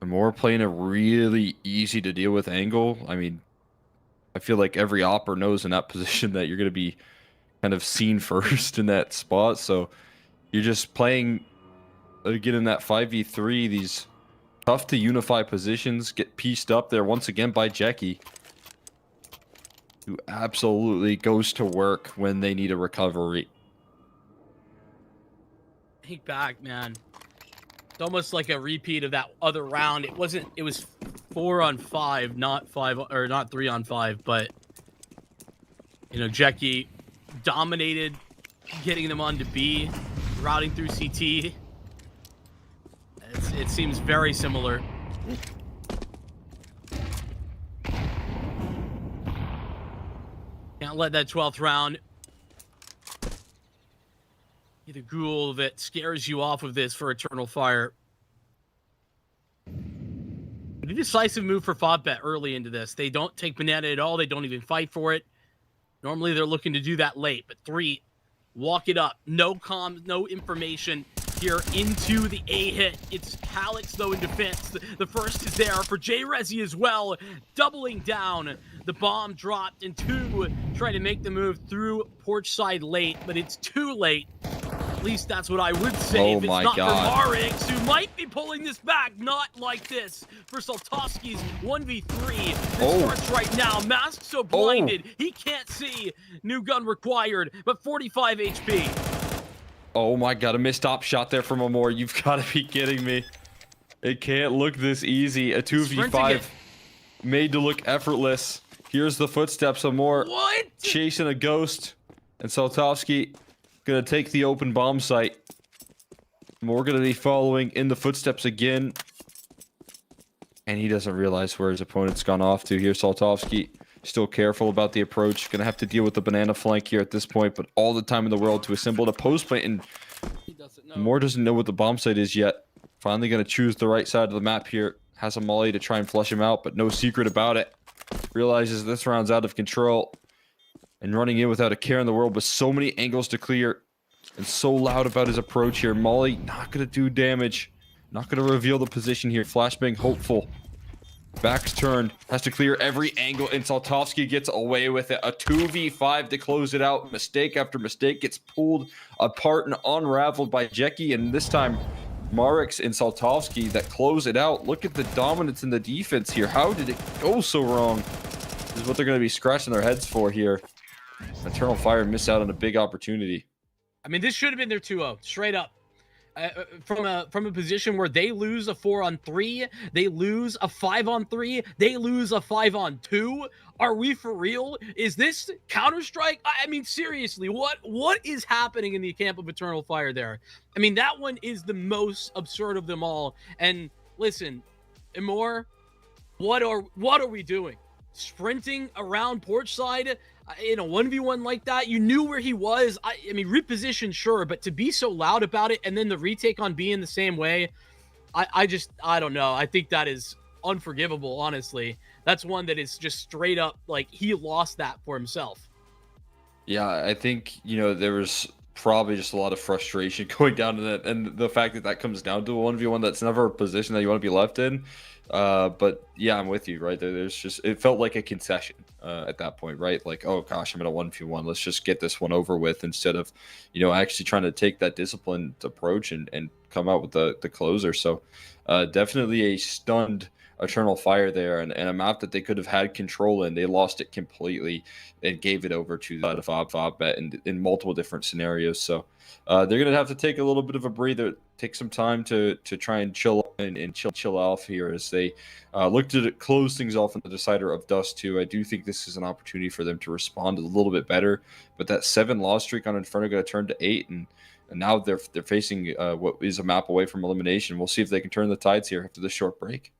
More playing a really easy to deal with angle. I mean, I feel like every opper knows in that position that you're going to be kind of seen first in that spot. So you're just playing, again, in that 5v3, these tough to unify positions get pieced up there once again by Jackie, who absolutely goes to work when they need a recovery. think back, man. It's almost like a repeat of that other round. It was 4 on 5, not 5 or not 3 on 5, but Jackie dominated getting them onto B, routing through CT. It seems very similar. Can't let that 12th round be the ghoul that scares you off of this for Eternal Fire. A decisive move for FAVBET early into this. They don't take banana at all. They don't even fight for it. Normally they're looking to do that late, but 3, walk it up. No comms, no information here into the A hit. It's Calix though in defense. The first is there for Jay Rezi as well, doubling down. The bomb dropped, and 2 try to make the move through porch side late, but it's too late. At least that's what I would say if it's not for Marix, who might be pulling this back. Not like this for Saltovsky's 1v3. This starts right now. Mask so blinded, he can't see. New gun required, but 45 HP. Oh my god, a missed op shot there from Amor. You've got to be kidding me. It can't look this easy. A 2v5 made to look effortless. Here's the footsteps of Amor chasing a ghost, and Saltovsky gonna take the open bomb site. Amor gonna be following in the footsteps again, and he doesn't realize where his opponent's gone off to here. Saltovsky still careful about the approach. Gonna have to deal with the banana flank here at this point, but all the time in the world to assemble the post plant, and Amor doesn't know what the bomb site is yet. Finally gonna choose the right side of the map here. Has a molly to try and flush him out, but no secret about it. Realizes this round's out of control, and running in without a care in the world with so many angles to clear, and so loud about his approach here. Molly not gonna do damage, not gonna reveal the position here. Flashbang hopeful. Back's turned, has to clear every angle, and Saltovsky gets away with it. A 2v5 to close it out. Mistake after mistake gets pulled apart and unraveled by Jackie, and this time Marix and Saltovsky that close it out. Look at the dominance in the defense here. How did it go so wrong? This is what they're going to be scratching their heads for here. Eternal Fire missed out on a big opportunity. I mean, this should have been their 2-0, straight up. From a position where they lose a 4 on 3, they lose a 5 on 3, they lose a 5 on 2. Are we for real? Is this Counter-Strike? I mean, seriously, what is happening in the camp of Eternal Fire there? I mean, that one is the most absurd of them all. And listen, Amor, what are we doing? Sprinting around porch side in a 1v1 like that? You knew where he was. I mean, reposition, sure, but to be so loud about it and then the retake on being the same way, I don't know. I think that is unforgivable, honestly. That's one that is just straight up like he lost that for himself. Yeah, I think, there was probably just a lot of frustration going down to that, and the fact that that comes down to a 1v1, that's never a position that you want to be left in. But yeah, I'm with you, right? There's just, it felt like a concession at that point, right? Like, oh gosh, I'm in a 1v1. Let's just get this one over with, instead of, actually trying to take that disciplined approach and come out with the closer. So definitely a stunned Eternal Fire there, and a map that they could have had control in. They lost it completely and gave it over to the FAVBET in multiple different scenarios. So they're going to have to take a little bit of a breather, take some time to try and chill off here as they look to close things off in the decider of Dust 2. I do think this is an opportunity for them to respond a little bit better, but that 7 loss streak on Inferno going to turn to 8, and now they're facing what is a map away from elimination. We'll see if they can turn the tides here after this short break.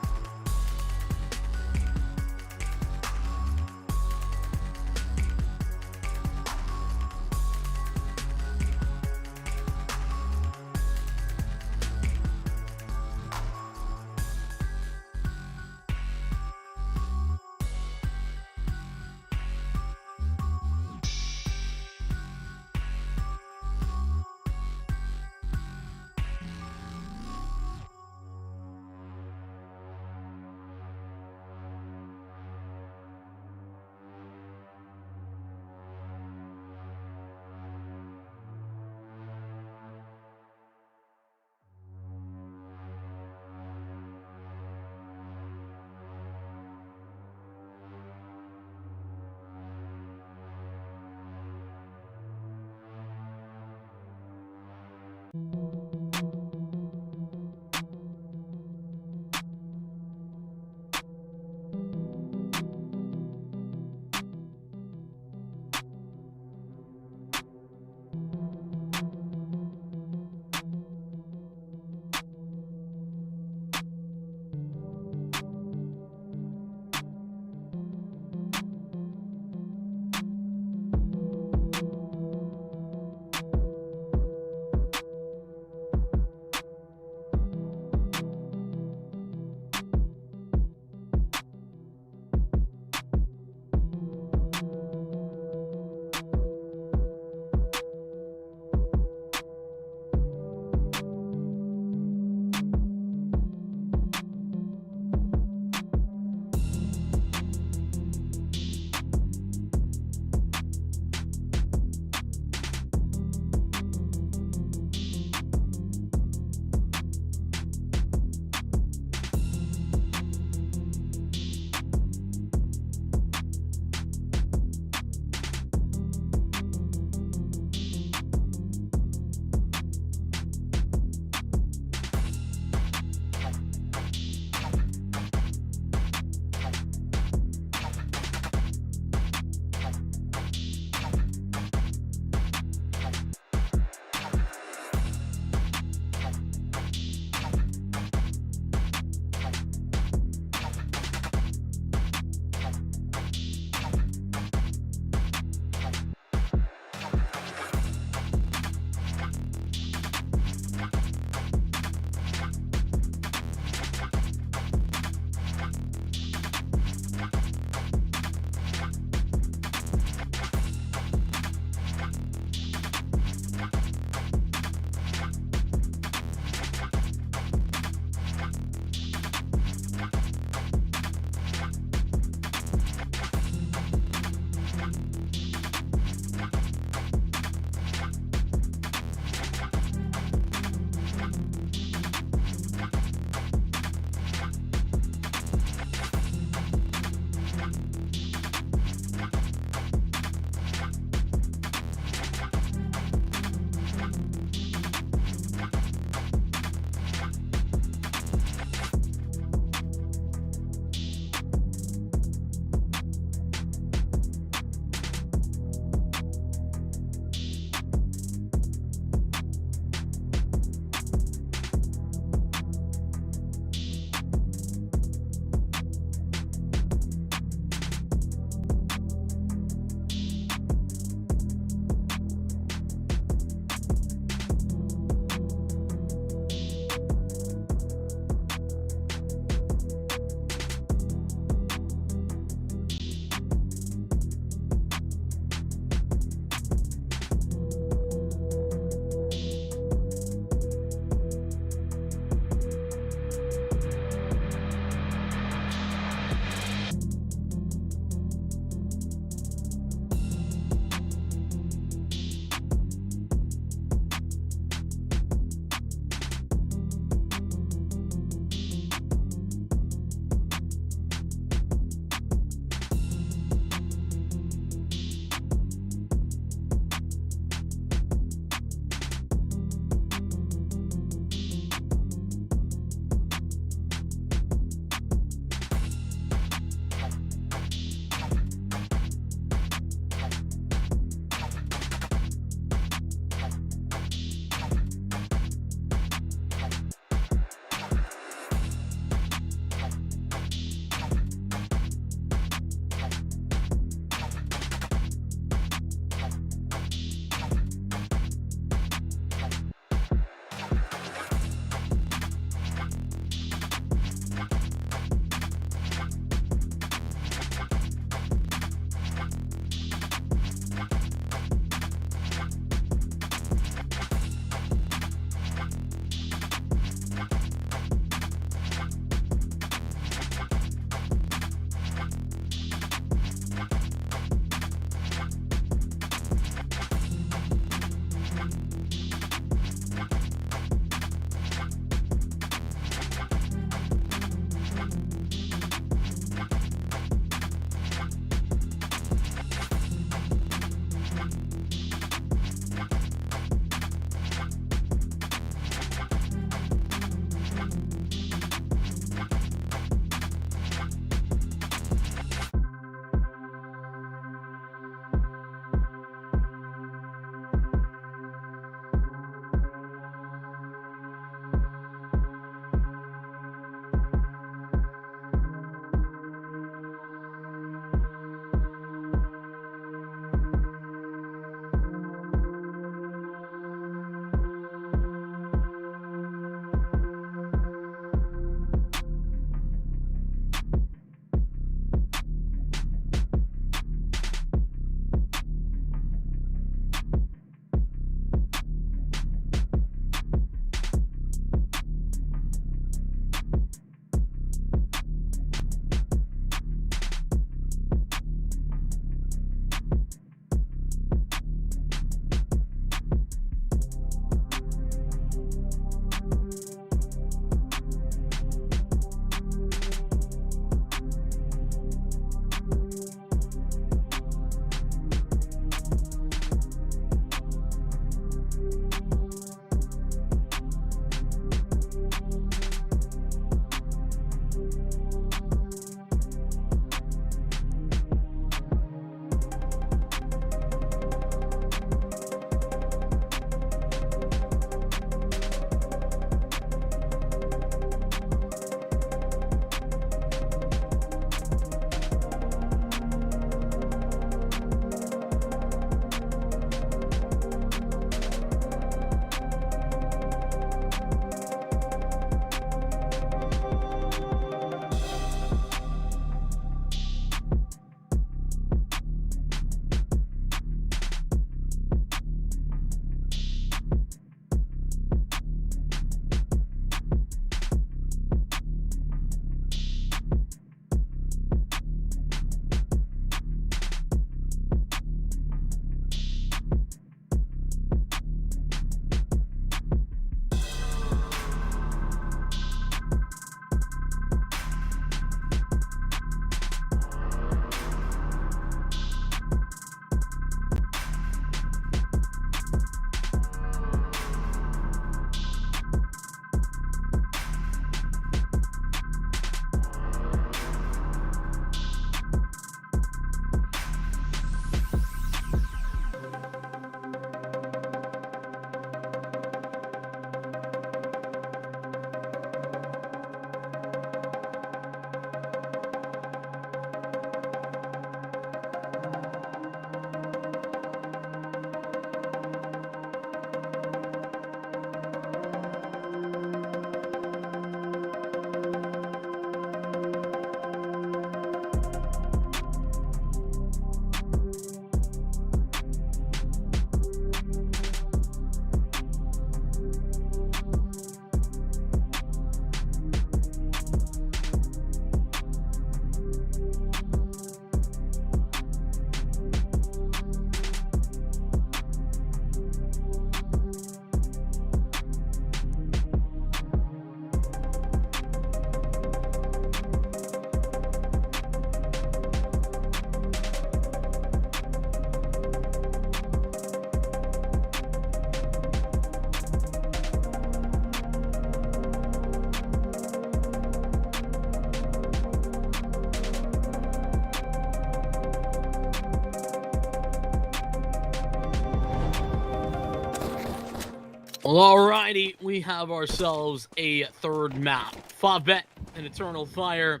Well, alrighty, we have ourselves a third map. FAVBET and Eternal Fire.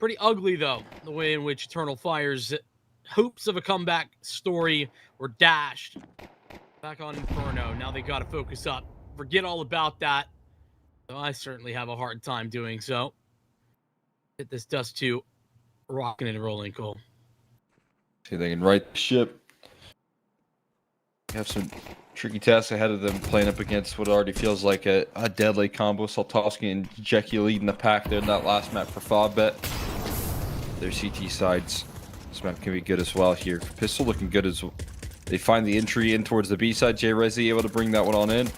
Pretty ugly, though, the way in which Eternal Fire's hopes of a comeback story were dashed. Back on Inferno, now they got to focus up. Forget all about that. So I certainly have a hard time doing so. Get this Dust 2 rocking and rolling, Cole. See if they can right the ship. Have some tricky tasks ahead of them, playing up against what already feels like a deadly combo. Saltovsky and Jackie leading the pack there in that last map for FAVBET. Their CT sides. This map can be good as well here. Pistol looking good as well. They find the entry in towards the B side. J-Rezi able to bring that one on in.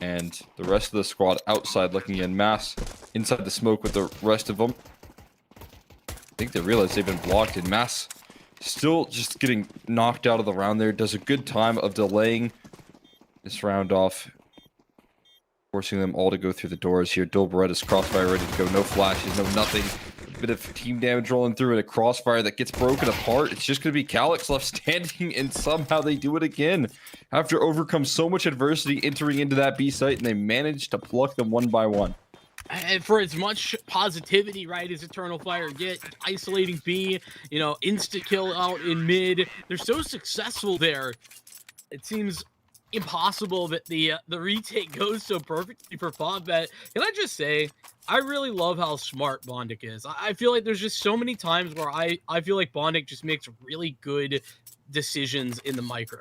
And the rest of the squad outside looking in mass. Inside the smoke with the rest of them. I think they realize they've been blocked in mass. Still just getting knocked out of the round there. Does a good time of delaying this round off. Forcing them all to go through the doors here. Dual Beretta's crossfire ready to go. No flashes, no nothing. A bit of team damage rolling through and a crossfire that gets broken apart. It's just going to be Calyx left standing, and somehow they do it again. After overcome so much adversity entering into that B site, and they managed to pluck them one by one. And for as much positivity, right, as Eternal Fire get, isolating B, you know, insta kill out in mid, they're so successful there. It seems impossible that the retake goes so perfectly for FAVBET. Can I just say, I really love how smart Bondic is. I feel like there's just so many times where I feel like Bondic just makes really good decisions in the micro.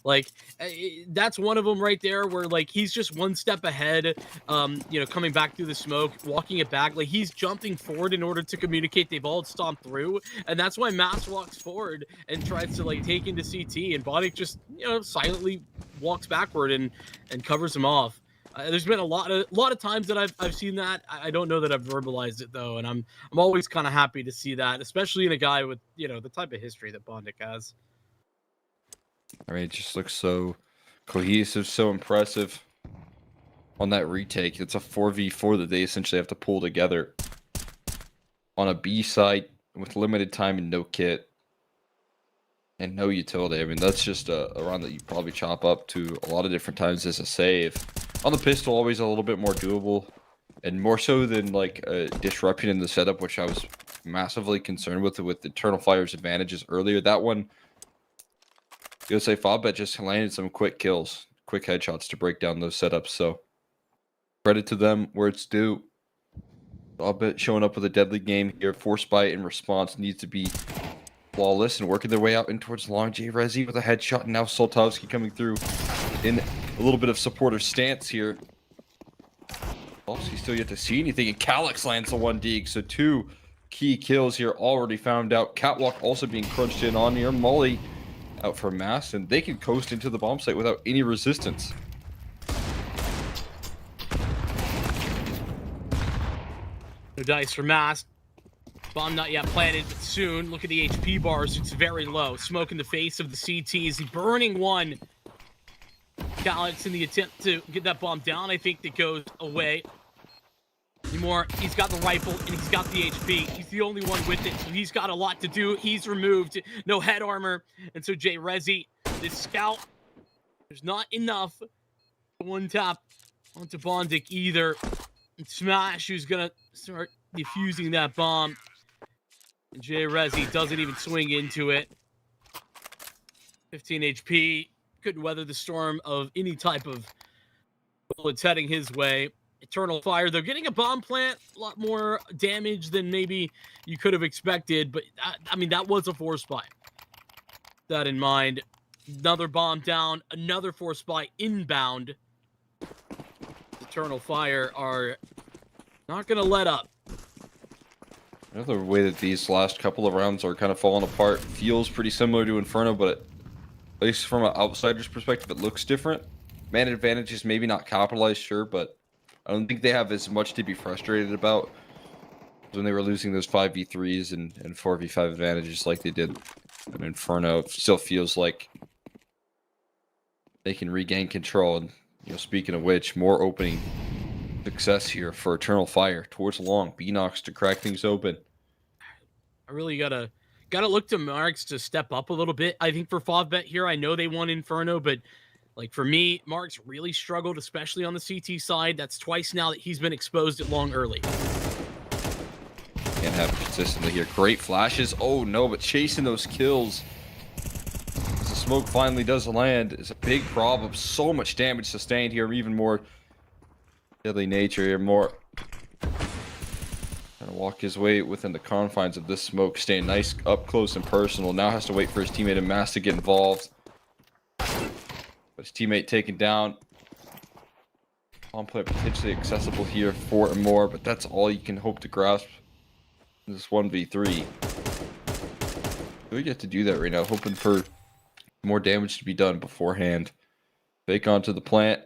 Like, that's one of them right there where, like, he's just one step ahead, you know, coming back through the smoke, walking it back. Like, he's jumping forward in order to communicate they've all stomped through. And that's why Mass walks forward and tries to, like, take into CT. And Bondic just, you know, silently walks backward and covers him off. There's been a lot of times that I've seen that. I don't know that I've verbalized it, though. And I'm always kind of happy to see that, especially in a guy with, you know, the type of history that Bondic has. I mean, it just looks so cohesive, so impressive on that retake. It's a 4v4 that they essentially have to pull together on a B site with limited time and no kit and no utility. I mean, that's just a round that you probably chop up to a lot of different times as a save. On the pistol, always a little bit more doable, and more so than like a disruption in the setup, which I was massively concerned with Eternal Fire's advantages earlier. That one, you'll say FAVBET just landed some quick kills, quick headshots to break down those setups. So credit to them where it's due. FAVBET showing up with a deadly game here. Force Bite in response needs to be flawless and working their way out in towards long. J-Rezi with a headshot, and now Saltovsky coming through in a little bit of supportive stance here. Saltovsky still yet to see anything, and Calyx lands a 1 dig. So 2 key kills here already found out. Catwalk also being crunched in on here. Molly out for Mass, and they can coast into the bomb site without any resistance. No dice for Mass. Bomb not yet planted, but soon. Look at the HP bars. It's very low. Smoke in the face of the CTs. He's burning one. Calyx in the attempt to get that bomb down. I think that goes away. Anymore, he's got the rifle and he's got the HP. He's the only one with it, so he's got a lot to do. He's removed. No head armor. And so J-Rezi, this scout, there's not enough. One tap onto Bondic either. And Smash, who's gonna start defusing that bomb. And J-Rezi doesn't even swing into it. 15 HP. Couldn't weather the storm of any type of bullets heading his way. Eternal Fire, they're getting a bomb plant, a lot more damage than maybe you could have expected, but I mean, that was a force buy. That in mind. Another bomb down, another force buy inbound. Eternal Fire are not going to let up. Another way that these last couple of rounds are kind of falling apart feels pretty similar to Inferno, but at least from an outsider's perspective, it looks different. Man advantages maybe not capitalized, sure, but I don't think they have as much to be frustrated about when they were losing those 5v3s and 4v5 advantages like they did in Inferno. It still feels like they can regain control. And, you know, speaking of which, more opening success here for Eternal Fire towards long. Beanox to crack things open. I really gotta look to Marks to step up a little bit. I think for FAVBET here, I know they won Inferno, but Like for me, Mark's really struggled, especially on the CT side. That's twice now that he's been exposed at long early. Can't have it consistently here. Great flashes. Oh no, but chasing those kills as the smoke finally does land is a big problem. So much damage sustained here, even more deadly nature here. More trying to walk his way within the confines of this smoke, staying nice up close and personal. Now has to wait for his teammate and Mass to get involved. But his teammate taken down. On play potentially accessible here, 4 or more, but that's all you can hope to grasp in this 1v3. We get to do that right now, hoping for more damage to be done beforehand. Fake onto the plant.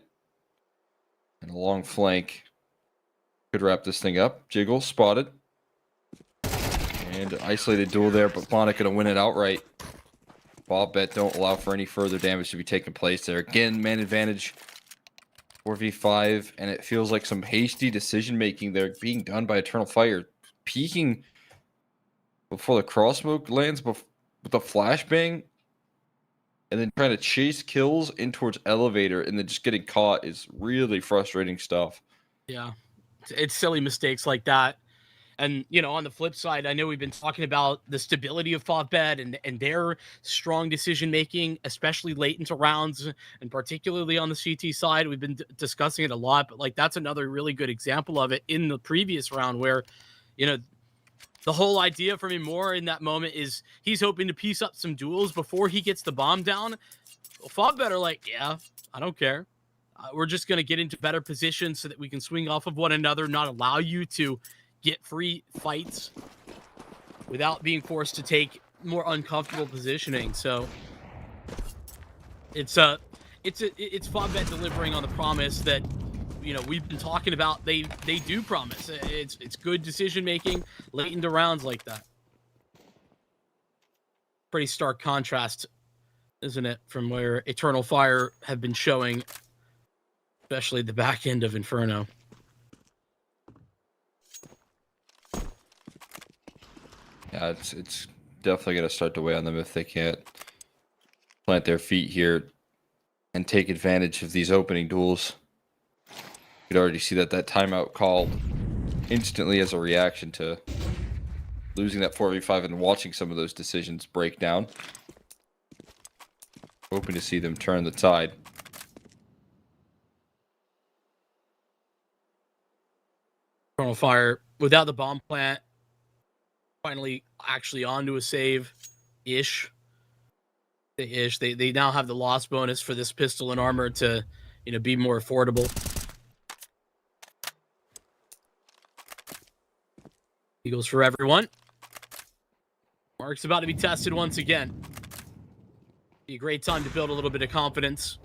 And a long flank. Could wrap this thing up. Jiggle spotted. And an isolated duel there, but Bonnet gonna win it outright. FAVBET don't allow for any further damage to be taking place there. Again, man advantage 4v5, and it feels like some hasty decision making there being done by Eternal Fire. Peeking before the cross smoke lands with the flashbang, and then trying to chase kills in towards elevator, and then just getting caught is really frustrating stuff. Yeah, it's silly mistakes like that. And, you know, on the flip side, I know we've been talking about the stability of FAVBET and their strong decision-making, especially late into rounds, and particularly on the CT side. We've been discussing it a lot, but, like, that's another really good example of it in the previous round where, you know, the whole idea for me more in that moment is he's hoping to piece up some duels before he gets the bomb down. Well, FAVBET are like, yeah, I don't care. We're just going to get into better positions so that we can swing off of one another, not allow you to get free fights without being forced to take more uncomfortable positioning. So it's FAVBET delivering on the promise that, you know, we've been talking about. They do promise. It's good decision making late into rounds like that. Pretty stark contrast, isn't it, from where Eternal Fire have been showing, especially the back end of Inferno. Yeah, it's definitely going to start to weigh on them if they can't plant their feet here and take advantage of these opening duels. You could already see that timeout called instantly as a reaction to losing that 4v5 and watching some of those decisions break down. Hoping to see them turn the tide. Eternal Fire without the bomb plant. Finally actually onto a save-ish. They now have the loss bonus for this pistol and armor to, you know, be more affordable. Eagles for everyone. Mark's about to be tested once again. Be a great time to build a little bit of confidence.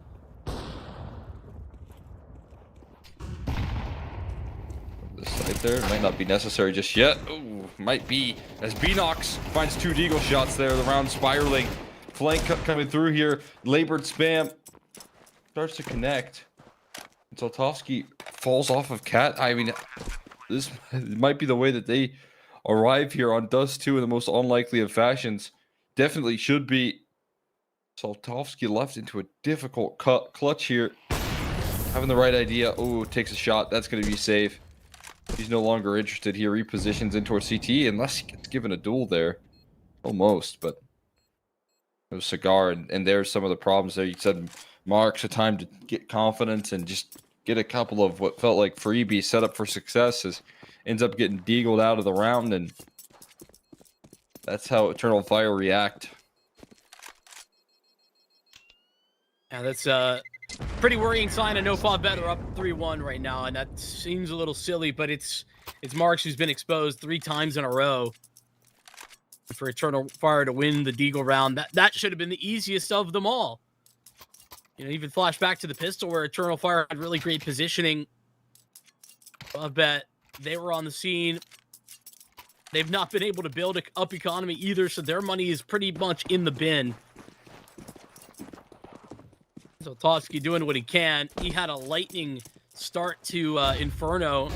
This side there might not be necessary just yet. Ooh, might be, as Beanox finds 2 deagle shots there. The round spiraling. Flank coming through here. Labored spam. Starts to connect. And Soltovsky falls off of Cat. I mean, this might be the way that they arrive here on Dust 2 in the most unlikely of fashions. Definitely should be. Soltovsky left into a difficult clutch here. Having the right idea. Oh, takes a shot. That's going to be safe. He's no longer interested here. Repositions into CT unless he gets given a duel there. Almost, but it was Cigar, and there's some of the problems there. You said Mark's a time to get confidence and just get a couple of what felt like freebies set up for success. Ends up getting deagled out of the round, and that's how Eternal Fire react. Yeah, that's a pretty worrying sign. I know FAVBET are up 3-1 right now, and that seems a little silly, but it's Marks who's been exposed 3 times in a row. For Eternal Fire to win the deagle round, that should have been the easiest of them all. You know, even flash back to the pistol where Eternal Fire had really great positioning. FAVBET, they were on the scene. They've not been able to build up economy either, so their money is pretty much in the bin. So Totsky doing what he can. He had a lightning start to Inferno.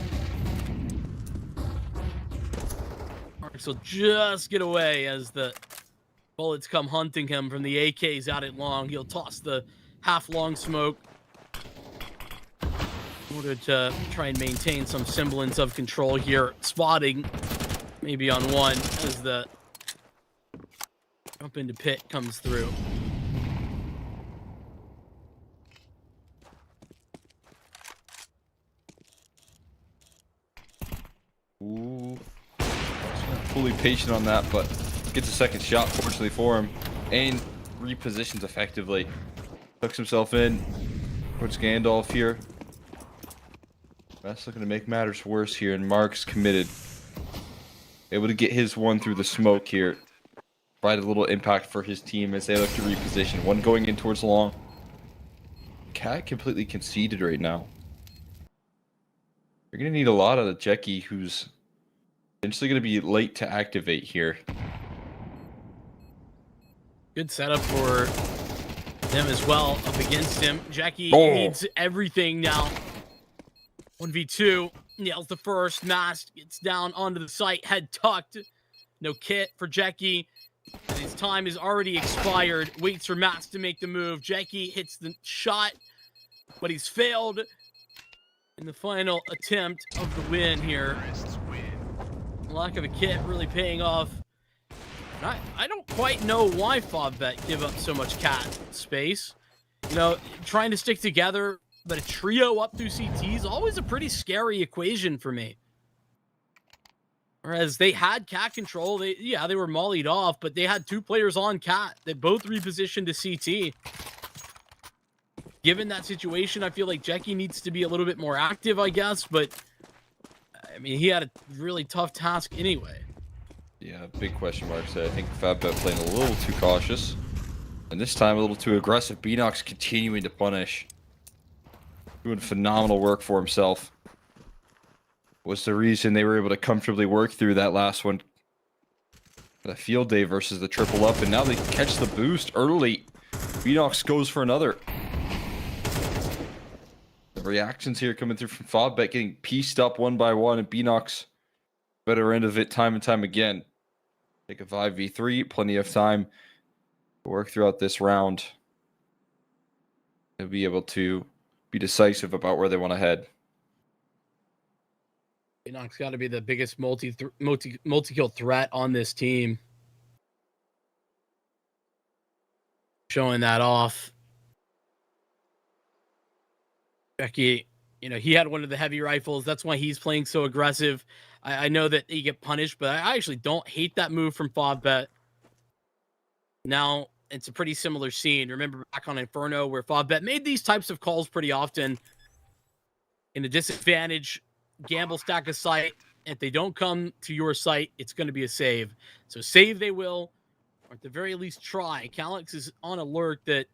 Marks will just get away as the bullets come hunting him from the AKs out at long. He'll toss the half long smoke in order to try and maintain some semblance of control here. Spotting maybe on one as the jump into pit comes through. Ooh. Fully patient on that, but gets a second shot, fortunately for him, and repositions effectively. Hooks himself in, puts Gandalf here. That's looking to make matters worse here, and Mark's committed. Able to get his one through the smoke here. Provide a little impact for his team as they look to reposition. One going in towards long. Cat completely conceded right now. You're going to need a lot out of Jackie, who's potentially going to be late to activate here. Good setup for them as well up against him. Jackie needs everything now. 1v2, nails the first. Mast gets down onto the site, head tucked. No kit for Jackie. And his time is already expired. Waits for Mast to make the move. Jackie hits the shot, but he's failed in the final attempt of the win here. Lack of a kit really paying off. I don't quite know why FAVBET give up so much cat space. You know, trying to stick together, but a trio up through CT is always a pretty scary equation for me. Whereas they had cat control, they were mollied off, but they had two players on cat that both repositioned to CT. Given that situation, I feel like Jackie needs to be a little bit more active, I guess, but I mean, he had a really tough task anyway. Yeah, big question marks there. I think FAVBET playing a little too cautious. And this time a little too aggressive. Beanox continuing to punish. Doing phenomenal work for himself. Was the reason they were able to comfortably work through that last one. The field day versus the triple up. And now they catch the boost early. Beanox goes for another. The reactions here coming through from FAVBET, getting pieced up one by one, and Beanox better end of it time and time again. Take a 5v3, plenty of time to work throughout this round. They'll be able to be decisive about where they want to head. Beanox got to be the biggest multi-kill threat on this team. Showing that off. Jackie, you know, he had one of the heavy rifles. That's why he's playing so aggressive. I know that he get punished, but I actually don't hate that move from FAVBET. Now, it's a pretty similar scene. Remember back on Inferno where FAVBET made these types of calls pretty often in a disadvantage, gamble stack a site. If they don't come to your site, it's going to be a save. So save they will, or at the very least try. Calyx is on alert that,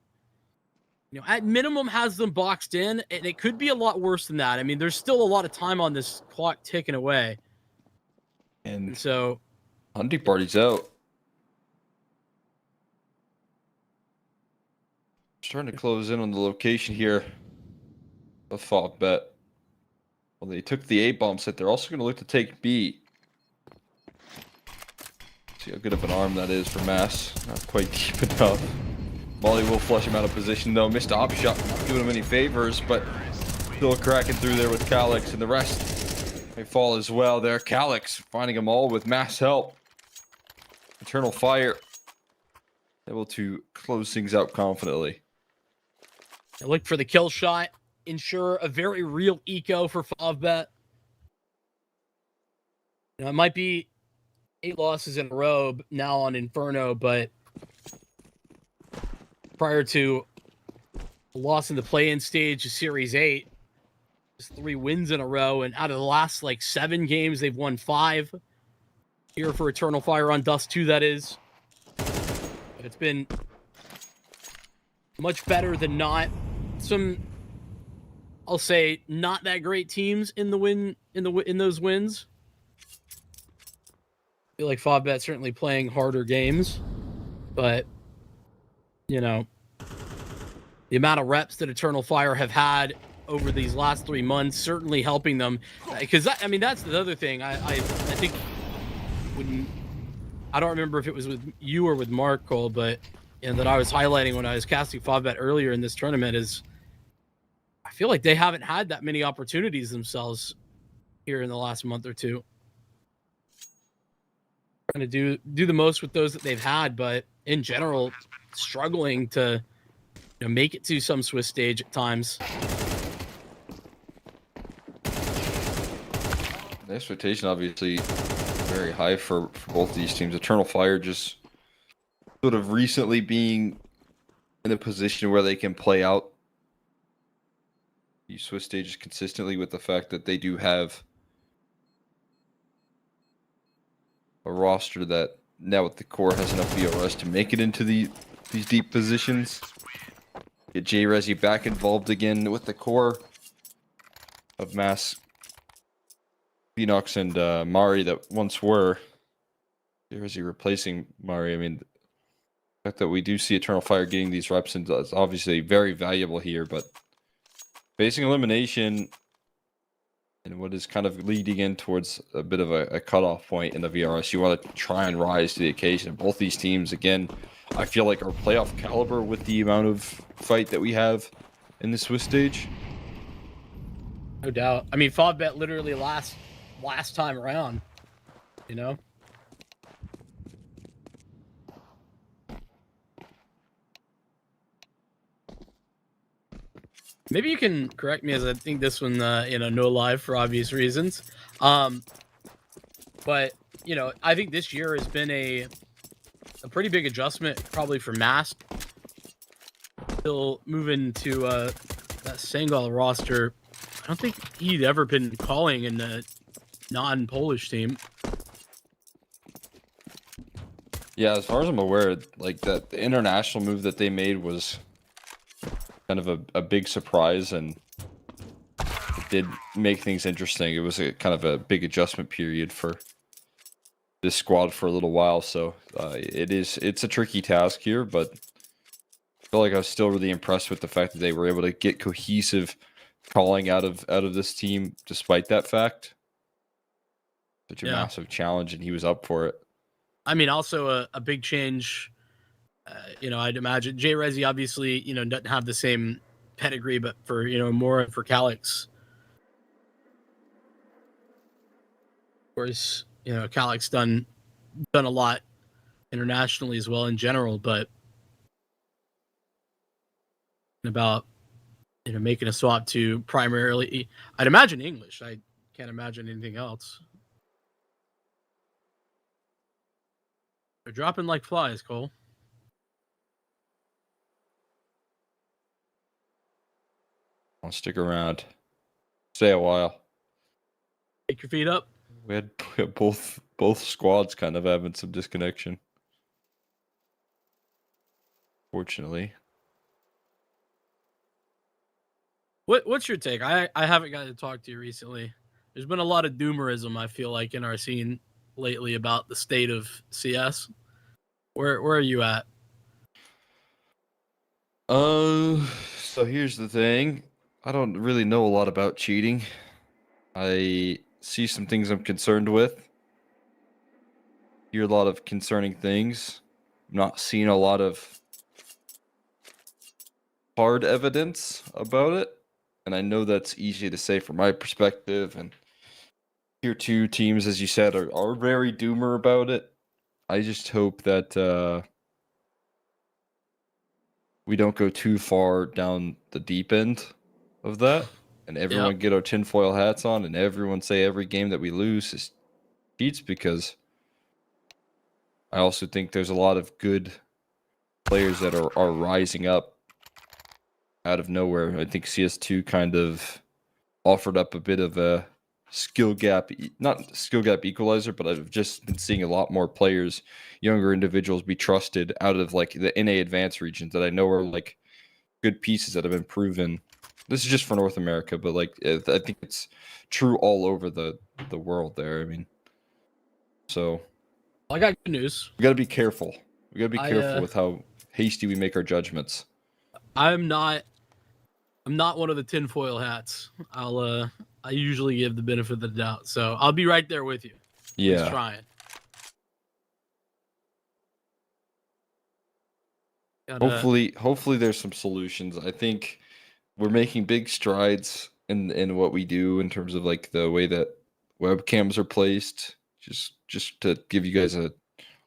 you know, at minimum has them boxed in, and it could be a lot worse than that. I mean, there's still a lot of time on this clock ticking away. And so Hunting party's out. Starting to close in on the location here of FAVBET. Well, they took the A bomb set. They're also going to look to take B. See how good of an arm that is for Mass. Not quite deep enough. Molly will flush him out of position, though. Missed op shot, not doing him any favors, but still cracking through there with Calyx, and the rest may fall as well there. Calyx finding them all with Mass help. Eternal Fire able to close things out confidently. I look for the kill shot. Ensure a very real eco for FAVBET. You know, it might be 8 losses in a row now on Inferno, but prior to a loss in the play-in stage of Series 8, just 3 wins in a row, and out of the last, 7 games, they've won 5. Here for Eternal Fire on Dust 2, that is. But it's been much better than not. Some, I'll say, not that great teams in those wins. I feel like FAVBET certainly playing harder games, but you know, the amount of reps that Eternal Fire have had over these last 3 months certainly helping them. Because I mean, that's the other thing. I think when I don't remember if it was with you or with Mark Cole, but and that I was highlighting when I was casting FAVBET earlier in this tournament is I feel like they haven't had that many opportunities themselves here in the last month or two. Trying to do the most with those that they've had, but in general, struggling to make it to some Swiss stage at times. The expectation obviously very high for both these teams. Eternal Fire just sort of recently being in a position where they can play out these Swiss stages consistently with the fact that they do have a roster that now with the core has enough VRS to make it into these deep positions. Get J-Resi back involved again with the core of Mass, Phoenox, and Mari that once were. J-Resi replacing Mari. I mean, the fact that we do see Eternal Fire getting these reps is obviously very valuable here, but facing Elimination and what is kind of leading in towards a bit of a cutoff point in the VRS, you want to try and rise to the occasion. Both these teams, again, I feel like are playoff caliber with the amount of fight that we have in the Swiss stage. No doubt. I mean, FAVBET literally last time around, Maybe you can correct me, as I think this one, no live for obvious reasons. But I think this year has been a pretty big adjustment, probably for Mask. Still moving to that Sangal roster. I don't think he'd ever been calling in a non-Polish team. Yeah, as far as I'm aware, like the international move that they made was kind of a big surprise, and it did make things interesting. It was a kind of a big adjustment period for this squad for a little while, so it's a tricky task here, but I feel like I was still really impressed with the fact that they were able to get cohesive calling out of this team despite that fact. Such a massive challenge, and he was up for it. I mean, also a big change. I'd imagine J-Resi obviously, doesn't have the same pedigree, but for, more for Calyx. Of course, Calyx done a lot internationally as well in general, but about, making a swap to primarily, I'd imagine English. I can't imagine anything else. They're dropping like flies, Cole. I'll stick around. Stay a while. Take your feet up. We had both squads kind of having some disconnection. Fortunately. What's your take? I haven't gotten to talk to you recently. There's been a lot of doomerism, I feel like, in our scene lately about the state of CS. Where are you at? So here's the thing. I don't really know a lot about cheating. I see some things I'm concerned with. Hear a lot of concerning things. I'm not seeing a lot of hard evidence about it. And I know that's easy to say from my perspective. And Tier 2 teams, as you said, are very doomer about it. I just hope that we don't go too far down the deep end of that. And everyone get our tinfoil hats on and everyone say every game that we lose is cheats, because I also think there's a lot of good players that are rising up out of nowhere. I think CS2 kind of offered up a bit of a skill gap, not skill gap equalizer, but I've just been seeing a lot more players, younger individuals, be trusted out of like the NA advanced regions that I know are like good pieces that have been proven. This is just for North America, but like I think it's true all over the world there. I mean, so I got good news. We got to be careful. We got to be careful with how hasty we make our judgments. I'm not one of the tinfoil hats. I usually give the benefit of the doubt, so I'll be right there with you. Yeah. Just trying. Hopefully there's some solutions. I think we're making big strides in what we do in terms of like the way that webcams are placed. Just to give you guys a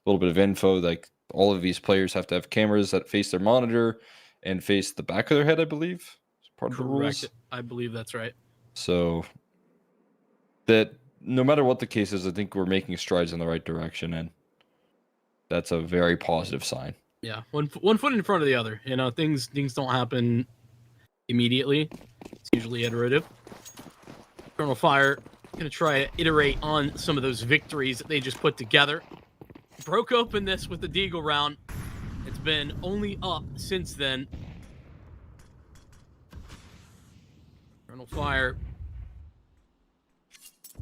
little bit of info, like all of these players have to have cameras that face their monitor and face the back of their head, I believe. It's part of the rules. I believe that's right. So that no matter what the case is, I think we're making strides in the right direction, and that's a very positive sign. Yeah, one foot in front of the other. You know, things don't happen immediately. It's usually iterative. Colonel Fire gonna try to iterate on some of those victories that they just put together. Broke open this with the Deagle round. It's been only up since then. Colonel Fire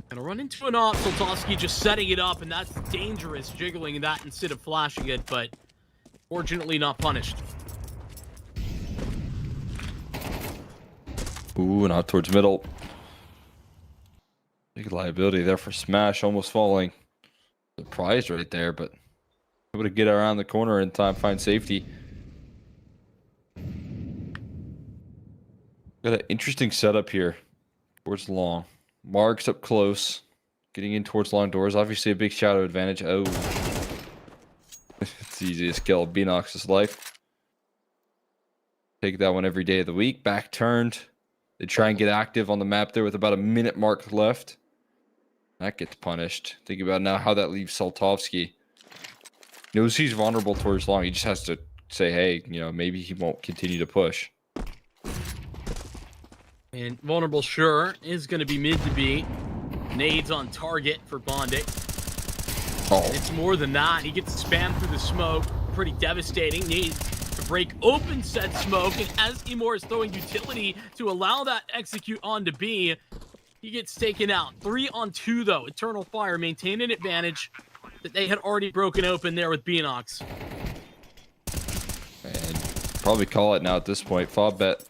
gonna run into an op. Soltovsky just setting it up, and that's dangerous, jiggling that instead of flashing it, but fortunately not punished. Ooh, not towards middle. Big liability there for Smash, almost falling. Surprised right there, but able to get around the corner in time, find safety. Got an interesting setup here towards long. Marks up close, getting in towards long doors. Obviously a big shadow advantage. Oh, it's the easiest kill of Beanox's life. Take that one every day of the week. Back turned. They try and get active on the map there with about a minute mark left. That gets punished. Think about now how that leaves Soltovsky. Knows he's vulnerable towards long. He just has to say, hey, you know, maybe he won't continue to push. And vulnerable, sure, is going to be mid to B. Nades on target for Bondic. Oh. It's more than that. He gets spammed through the smoke. Pretty devastating. Needs to break open said smoke. And as Emor is throwing utility to allow that execute onto B, he gets taken out. 3 on 2, though. Eternal Fire maintained an advantage that they had already broken open there with Beanox. And probably call it now at this point. FAVBET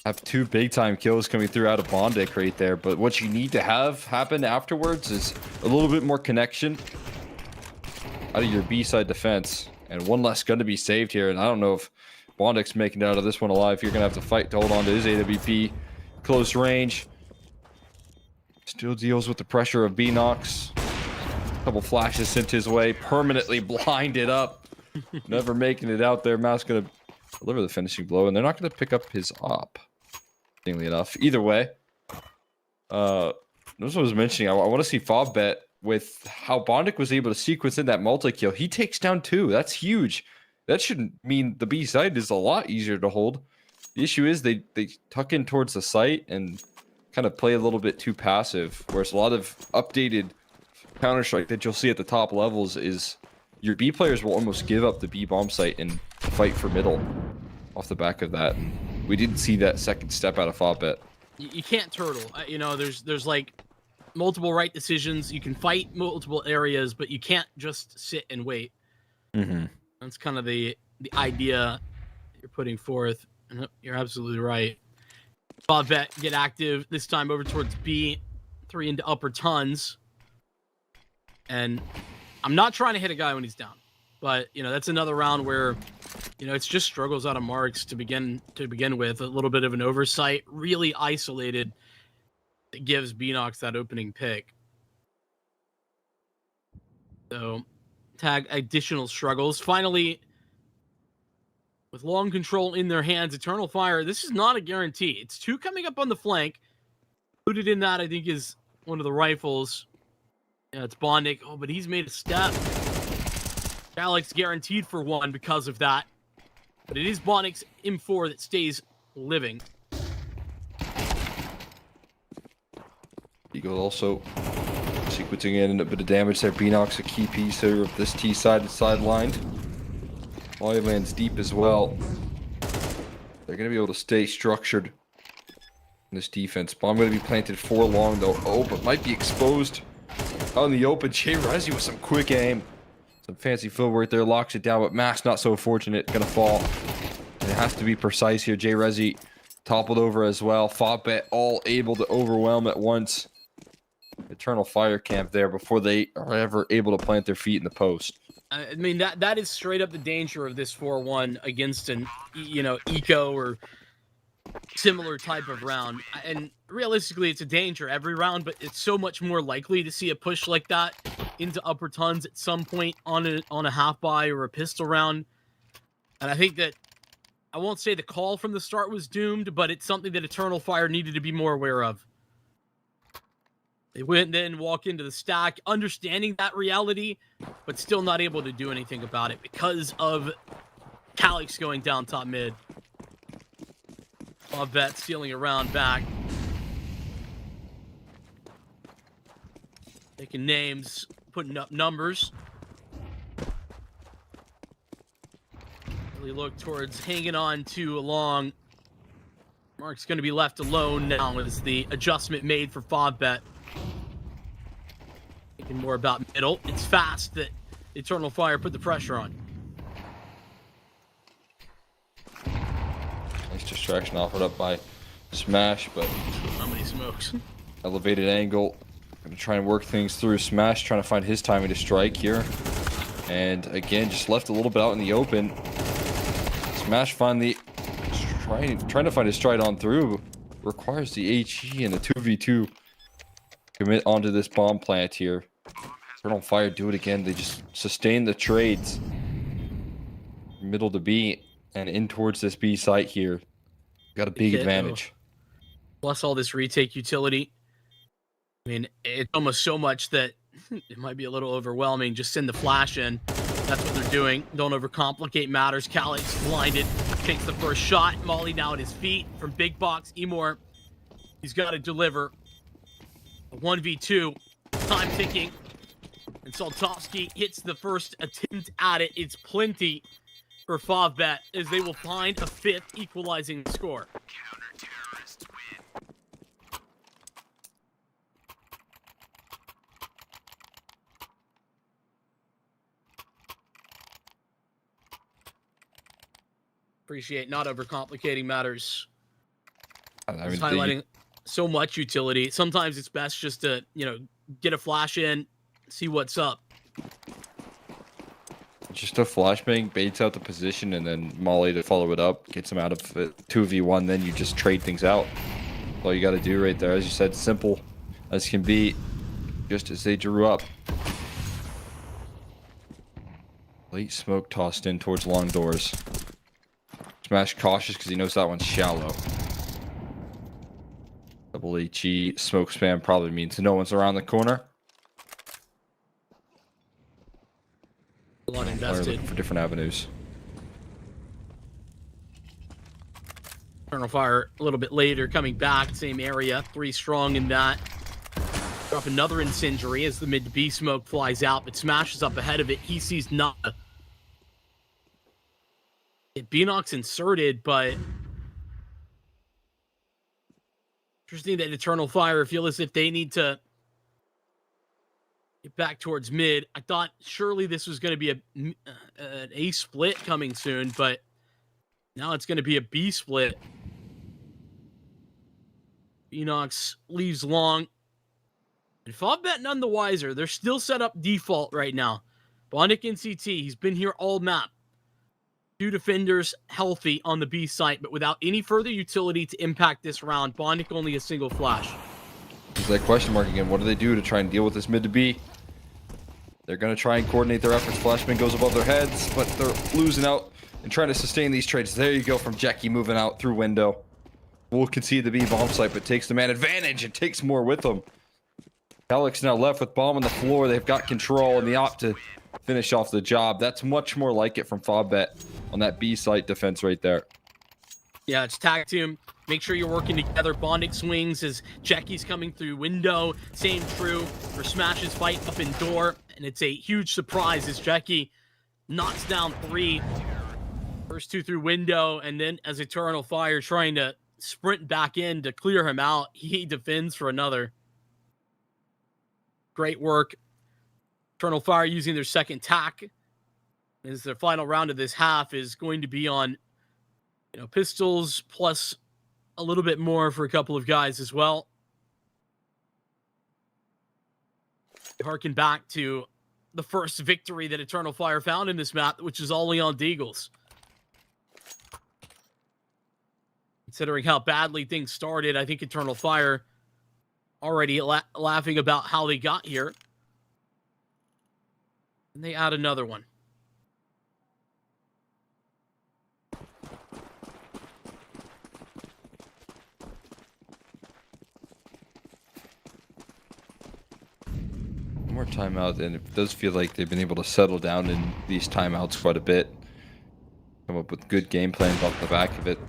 have 2 big-time kills coming through out of Bondic right there. But what you need to have happen afterwards is a little bit more connection out of your B-side defense. And one less gun to be saved here. And I don't know if Bondic's making it out of this one alive. You're going to have to fight to hold on to his AWP. Close range. Still deals with the pressure of Beanox. Couple flashes sent his way. Permanently blinded up. Never making it out there. Mouse going to deliver the finishing blow. And they're not going to pick up his op. Interestingly enough. Either way. That's what I was mentioning. I want to see FAVBET with how Bondic was able to sequence in that multi-kill. He takes down 2. That's huge. That shouldn't mean the B side is a lot easier to hold. The issue is they tuck in towards the site and kind of play a little bit too passive. Whereas a lot of updated Counter-Strike that you'll see at the top levels is your B players will almost give up the B bomb site and fight for middle off the back of that. And we didn't see that second step out of FAVBET. You can't turtle. You know, there's like multiple right decisions. You can fight multiple areas, but you can't just sit and wait. Mm-hmm. That's kind of the idea you're putting forth. And you're absolutely right. FAVBET get active this time over towards B, 3 into upper tons. And I'm not trying to hit a guy when he's down, but you know that's another round where, you know, it's just struggles out of marks to begin with. A little bit of an oversight, really isolated. It gives Beanox that opening pick. So, tag additional struggles. Finally, with long control in their hands, Eternal Fire. This is not a guarantee. It's 2 coming up on the flank. Included in that, I think, is one of the rifles. Yeah, it's Bondic. Oh, but he's made a step. Alex guaranteed for 1 because of that. But it is Bondic's M4 that stays living. Eagle also sequencing in a bit of damage there. Beanox a key piece here of this T side sidelined. Volley lands deep as well. They're going to be able to stay structured in this defense. Bomb going to be planted for long though. Oh, but might be exposed out in the open. Resi with some quick aim. Some fancy footwork there. Locks it down, but Max not so fortunate. Going to fall. And it has to be precise here. Resi toppled over as well. FAVBET all able to overwhelm at once. Eternal Fire camp there before they are ever able to plant their feet in the post. I mean, that is straight up the danger of this 4-1 against an, eco or similar type of round. And realistically, it's a danger every round, but it's so much more likely to see a push like that into upper tons at some point on a half buy or a pistol round. And I think that I won't say the call from the start was doomed, but it's something that Eternal Fire needed to be more aware of. They went then walk into the stack, understanding that reality, but still not able to do anything about it because of Calyx going down top mid. FAVBET stealing a round back. Taking names, putting up numbers. Really look towards hanging on to a long. Mark's going to be left alone now as the adjustment made for FAVBET. Thinking more about middle. It's fast that Eternal Fire put the pressure on. Nice distraction offered up by Smash, but How many smokes? elevated angle. Gonna try and work things through. Smash trying to find his timing to strike here. And again, just left a little bit out in the open. Smash finally trying to find his stride on through. Requires the HE and the 2v2. Commit onto this bomb plant here. Eternal Fire do it again. They just sustain the trades. Middle to B and in towards this B site here. Got a big advantage. Plus all this retake utility. I mean, it's almost so much that it might be a little overwhelming. Just send the flash in. That's what they're doing. Don't overcomplicate matters. Calyx blinded. Takes the first shot. Molly now at his feet from Big Box. Emor. He's got to deliver. A 1v2. Time ticking. And Saltovsky hits the first attempt at it. It's plenty for FAVBET as they will find a fifth equalizing score. Counter-terrorists win. Appreciate not overcomplicating matters. I mean, It's highlighting so much utility. Sometimes it's best just to, get a flash in, see what's up. just a flashbang baits out the position, and then Molly to follow it up, gets him out of it. 2v1, then you just trade things out. All you got to do right there, as you said, simple as can be, just as they drew up. Late smoke tossed in towards long doors. Smash cautious because he knows that one's shallow. Double HE smoke spam probably means no one's around the corner. A lot They're invested. looking for different avenues. Eternal Fire a little bit later, coming back, same area, 3 strong in that. Drop another incendiary as the mid to B smoke flies out, but Smash is up ahead of it. He sees Nada. Beanox inserted, but interesting that Eternal Fire feel as if they need to get back towards mid. I thought surely this was going to be an A split coming soon, but now it's going to be a B split. Beanox leaves long. And FAVBET none the wiser. They're still set up default right now. Bondic and CT, he's been here all map. 2 defenders healthy on the B site, but without any further utility to impact this round. Bondic only a single flash. There's that question mark again. What do they do to try and deal with this mid to B? They're going to try and coordinate their efforts. Flashbang goes above their heads, but they're losing out and trying to sustain these trades. There you go from Jackie moving out through window. Will concede the B bomb site, but takes the man advantage and takes more with them. Alex now left with bomb on the floor. They've got control and the op to finish off the job. That's much more like it from FAVBET on that B site defense right there. Yeah, it's tag team. Make sure you're working together. Bondic swings as Jackie's coming through window. Same true for Smash's fight up in door. And it's a huge surprise as Jackie knocks down 3. First 2 through window. And then as Eternal Fire trying to sprint back in to clear him out, he defends for another. Great work. Eternal Fire using their second tack. As their final round of this half is going to be on pistols plus a little bit more for a couple of guys as well. Harken back to the first victory that Eternal Fire found in this map, which is all on Deagles. Considering how badly things started, I think Eternal Fire already laughing about how they got here. And they add another one. More timeout, and it does feel like they've been able to settle down in these timeouts quite a bit. Come up with good game plans off the back of it.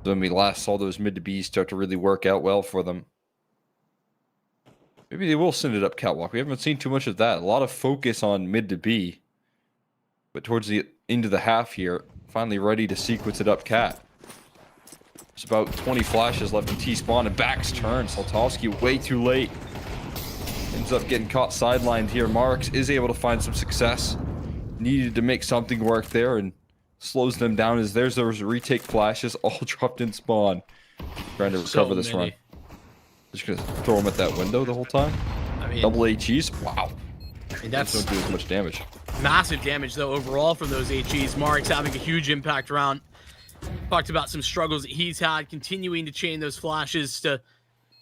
When we last saw those mid to Bs start to really work out well for them. Maybe they will send it up catwalk. We haven't seen too much of that. A lot of focus on mid to B. But towards the end of the half here, finally ready to sequence it up cat. There's about 20 flashes left in T-spawn, and backs turn. Saltovsky way too late. Ends up getting caught sidelined here. Marks is able to find some success. Needed to make something work there, and slows them down as there's those retake flashes all dropped in spawn. Trying to recover this run. Just gonna throw them at that window the whole time. I mean, double HEs. Wow. I mean, that's don't do as much damage. Massive damage though overall from those HEs. Marks having a huge impact around. Talked about some struggles that he's had, continuing to chain those flashes to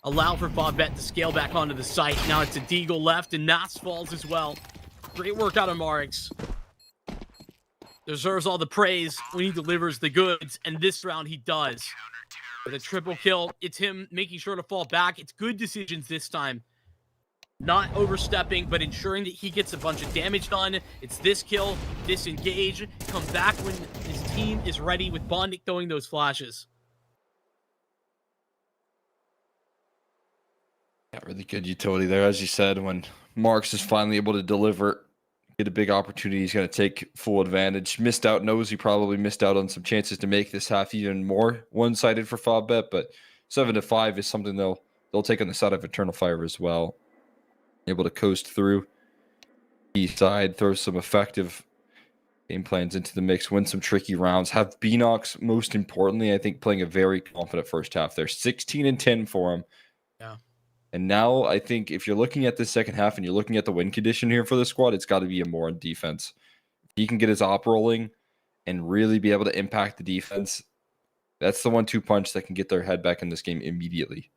allow for FAVBET to scale back onto the site. Now it's a Deagle left, and Nas falls as well. Great work out of Marks. Deserves all the praise when he delivers the goods, and this round he does. With a triple kill, it's him making sure to fall back. It's good decisions this time. Not overstepping, but ensuring that he gets a bunch of damage done. It's this kill, disengage, come back when his team is ready with Bondic throwing those flashes. Yeah, really good utility there, as you said. When Marks is finally able to deliver, get a big opportunity, he's going to take full advantage. Missed out, knows he probably missed out on some chances to make this half even more one-sided for FAVBET, but 7-5 is something they'll take on the side of Eternal Fire as well. Able to coast through east side, throw some effective game plans into the mix, win some tricky rounds. Have Beanox, most importantly, I think, playing a very confident first half there. 16-10 for him. Yeah. And now I think if you're looking at this second half and you're looking at the win condition here for the squad, it's got to be more on defense. If he can get his op rolling and really be able to impact the defense, that's the 1-2 punch that can get their head back in this game immediately.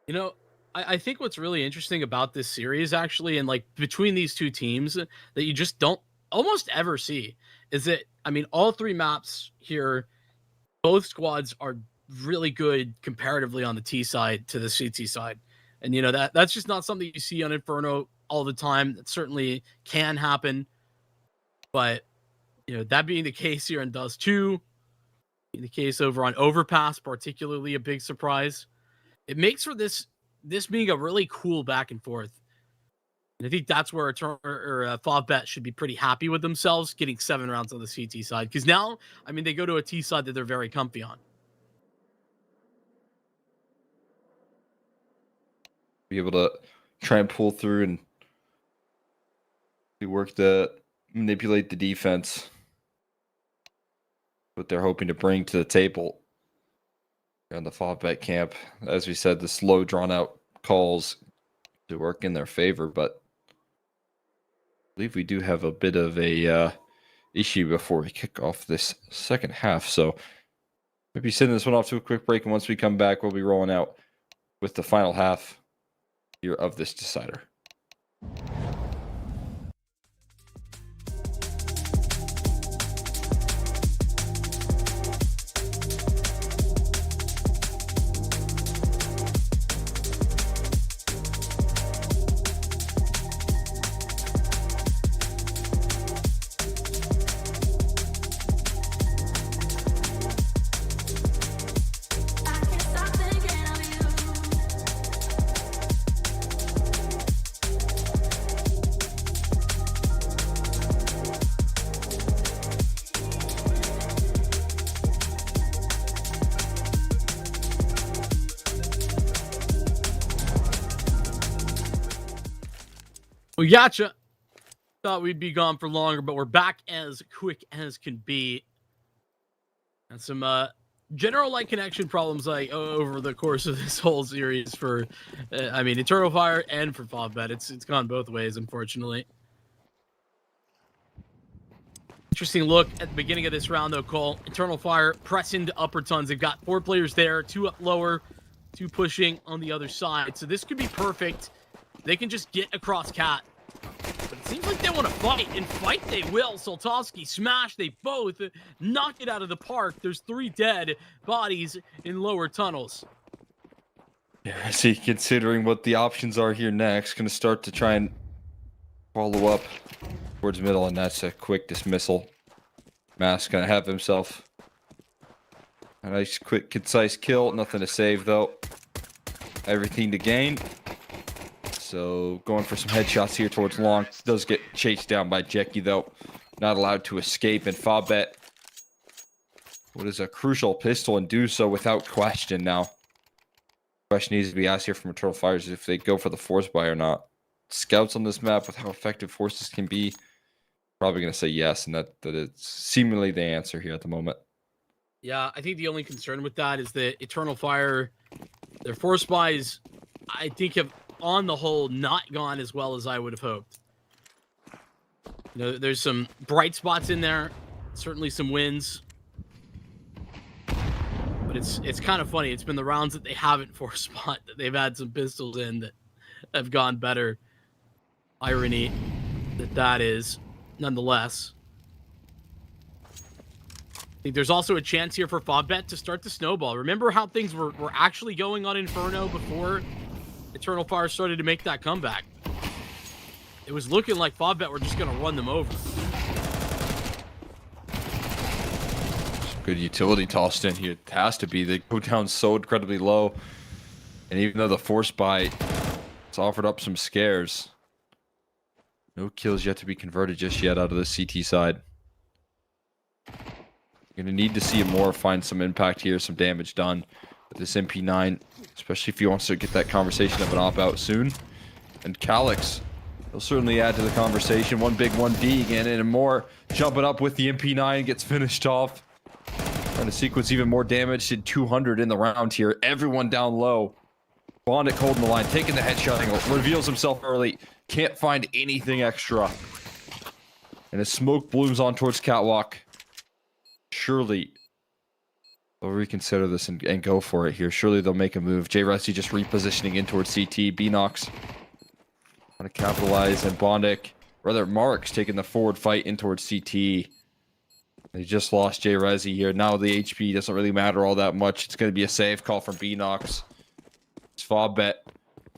You know, I think what's really interesting about this series, actually, and like between these two teams that you just don't almost ever see, is that, I mean, all three maps here, both squads are really good comparatively on the T side to the CT side. And, you know, that's just not something you see on Inferno all the time. That certainly can happen. But, you know, that being the case here in Dust 2, in the case over on Overpass, particularly a big surprise, it makes for this being a really cool back and forth. And I think that's where FAVBET should be pretty happy with themselves, getting 7 rounds on the CT side. Because now, I mean, they go to a T side that they're very comfy on. Be able to try and pull through and work to manipulate the defense. What they're hoping to bring to the table on the FAVBET camp. As we said, the slow, drawn-out calls to work in their favor, but I believe we do have a bit of a issue before we kick off this second half. So maybe sending this one off to a quick break, and once we come back, we'll be rolling out with the final half here of this decider. We gotcha. Thought we'd be gone for longer, but we're back as quick as can be. And some general light connection problems like over the course of this whole series for, I mean, Eternal Fire and for FAVBET. It's gone both ways, unfortunately. Interesting look at the beginning of this round, though, Cole. Eternal Fire pressing to upper tons. They've got 4 players there, 2 up lower, 2 pushing on the other side. So this could be perfect. They can just get across Cat. But it seems like they want to fight, and fight they will. Soltovsky smash. They both knock it out of the park. There's 3 dead bodies in lower tunnels. Yeah, see, considering what the options are here next, going to start to try and follow up towards middle, and that's a quick dismissal. Mask going to have himself a nice, quick, concise kill. Nothing to save, though. Everything to gain. So, going for some headshots here towards long. Does get chased down by Jackie, though. Not allowed to escape, and FAVBET, what is a crucial pistol, and do so without question now. Question needs to be asked here from Eternal Fires if they go for the force buy or not. Scouts on this map with how effective forces can be, probably going to say yes, and that it's seemingly the answer here at the moment. Yeah, I think the only concern with that is that Eternal Fire, their force buys, I think have, on the whole, not gone as well as I would have hoped. You know, there's some bright spots in there, certainly some wins. But it's kind of funny. It's been the rounds that they haven't force spot that they've had some pistols in that have gone better. Irony that is, nonetheless. I think there's also a chance here for FAVBET to start to snowball. Remember how things were actually going on Inferno before Eternal Fire started to make that comeback? It was looking like FAVBET were just going to run them over. Good utility tossed in here. It has to be. They go down so incredibly low. And even though the force buy, it's offered up some scares. No kills yet to be converted just yet out of the CT side. You're going to need to see more, find some impact here, some damage done with this MP9, especially if he wants to get that conversation of an op-out soon. And Calyx, he'll certainly add to the conversation. One big 1D again, and more jumping up with the MP9, gets finished off. Trying to sequence even more damage, did 200 in the round here. Everyone down low. Bondic holding the line, taking the headshot angle, reveals himself early. Can't find anything extra. And as smoke blooms on towards Catwalk, surely they'll reconsider this and go for it here. Surely they'll make a move. J. Rusty just repositioning in towards CT. Beanox trying to capitalize, and Bondic, rather Marks, taking the forward fight in towards CT. They just lost J. Resi here. Now the HP doesn't really matter all that much. It's going to be a save call from Beanox. FAVBET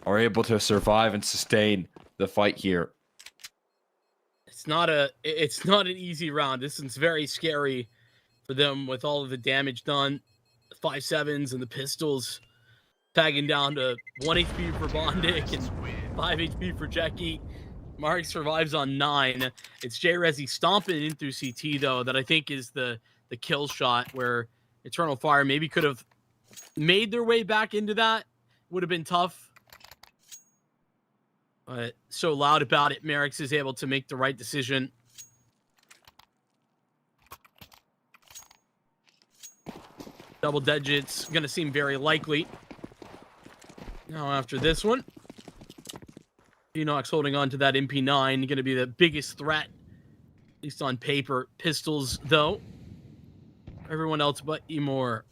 are able to survive and sustain the fight here. It's not an easy round. This is very scary for them with all of the damage done. 5.7s and the pistols tagging down to 1 HP for Bondic and 5 HP for Jackie. Mark survives on 9. It's J. Resi stomping in through CT, though, that I think is the kill shot where Eternal Fire maybe could have made their way back into that. Would have been tough. But so loud about it, Merrick's is able to make the right decision. Double digits, going to seem very likely. Now after this one, Beanox holding on to that MP9, going to be the biggest threat, at least on paper. Pistols, though. Everyone else but Emor.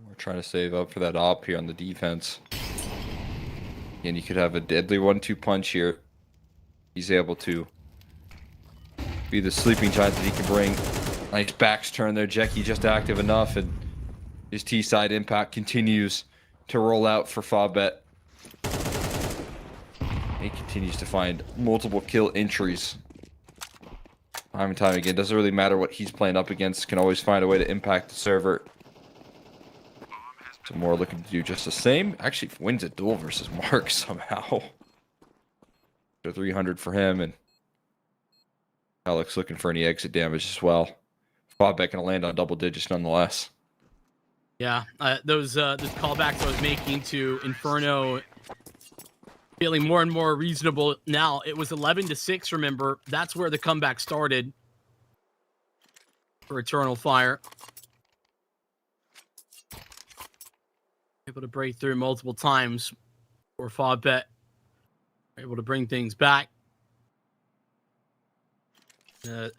We're trying to save up for that op here on the defense. And you could have a deadly 1-2 punch here. He's able to be the sleeping giant that he can bring. Nice backs turn there. Jackie just active enough, and his T-side impact continues to roll out for FAVBET. He continues to find multiple kill entries. Time and time again. Doesn't really matter what he's playing up against. Can always find a way to impact the server. So more looking to do just the same. Actually wins a duel versus Mark somehow. 300 for him, and Alex looking for any exit damage as well. FAVBET gonna land on double digits nonetheless. Yeah, those callbacks I was making to Inferno feeling more and more reasonable now. It was 11-6, remember? That's where the comeback started for Eternal Fire. Able to break through multiple times for FAVBET. Able to bring things back.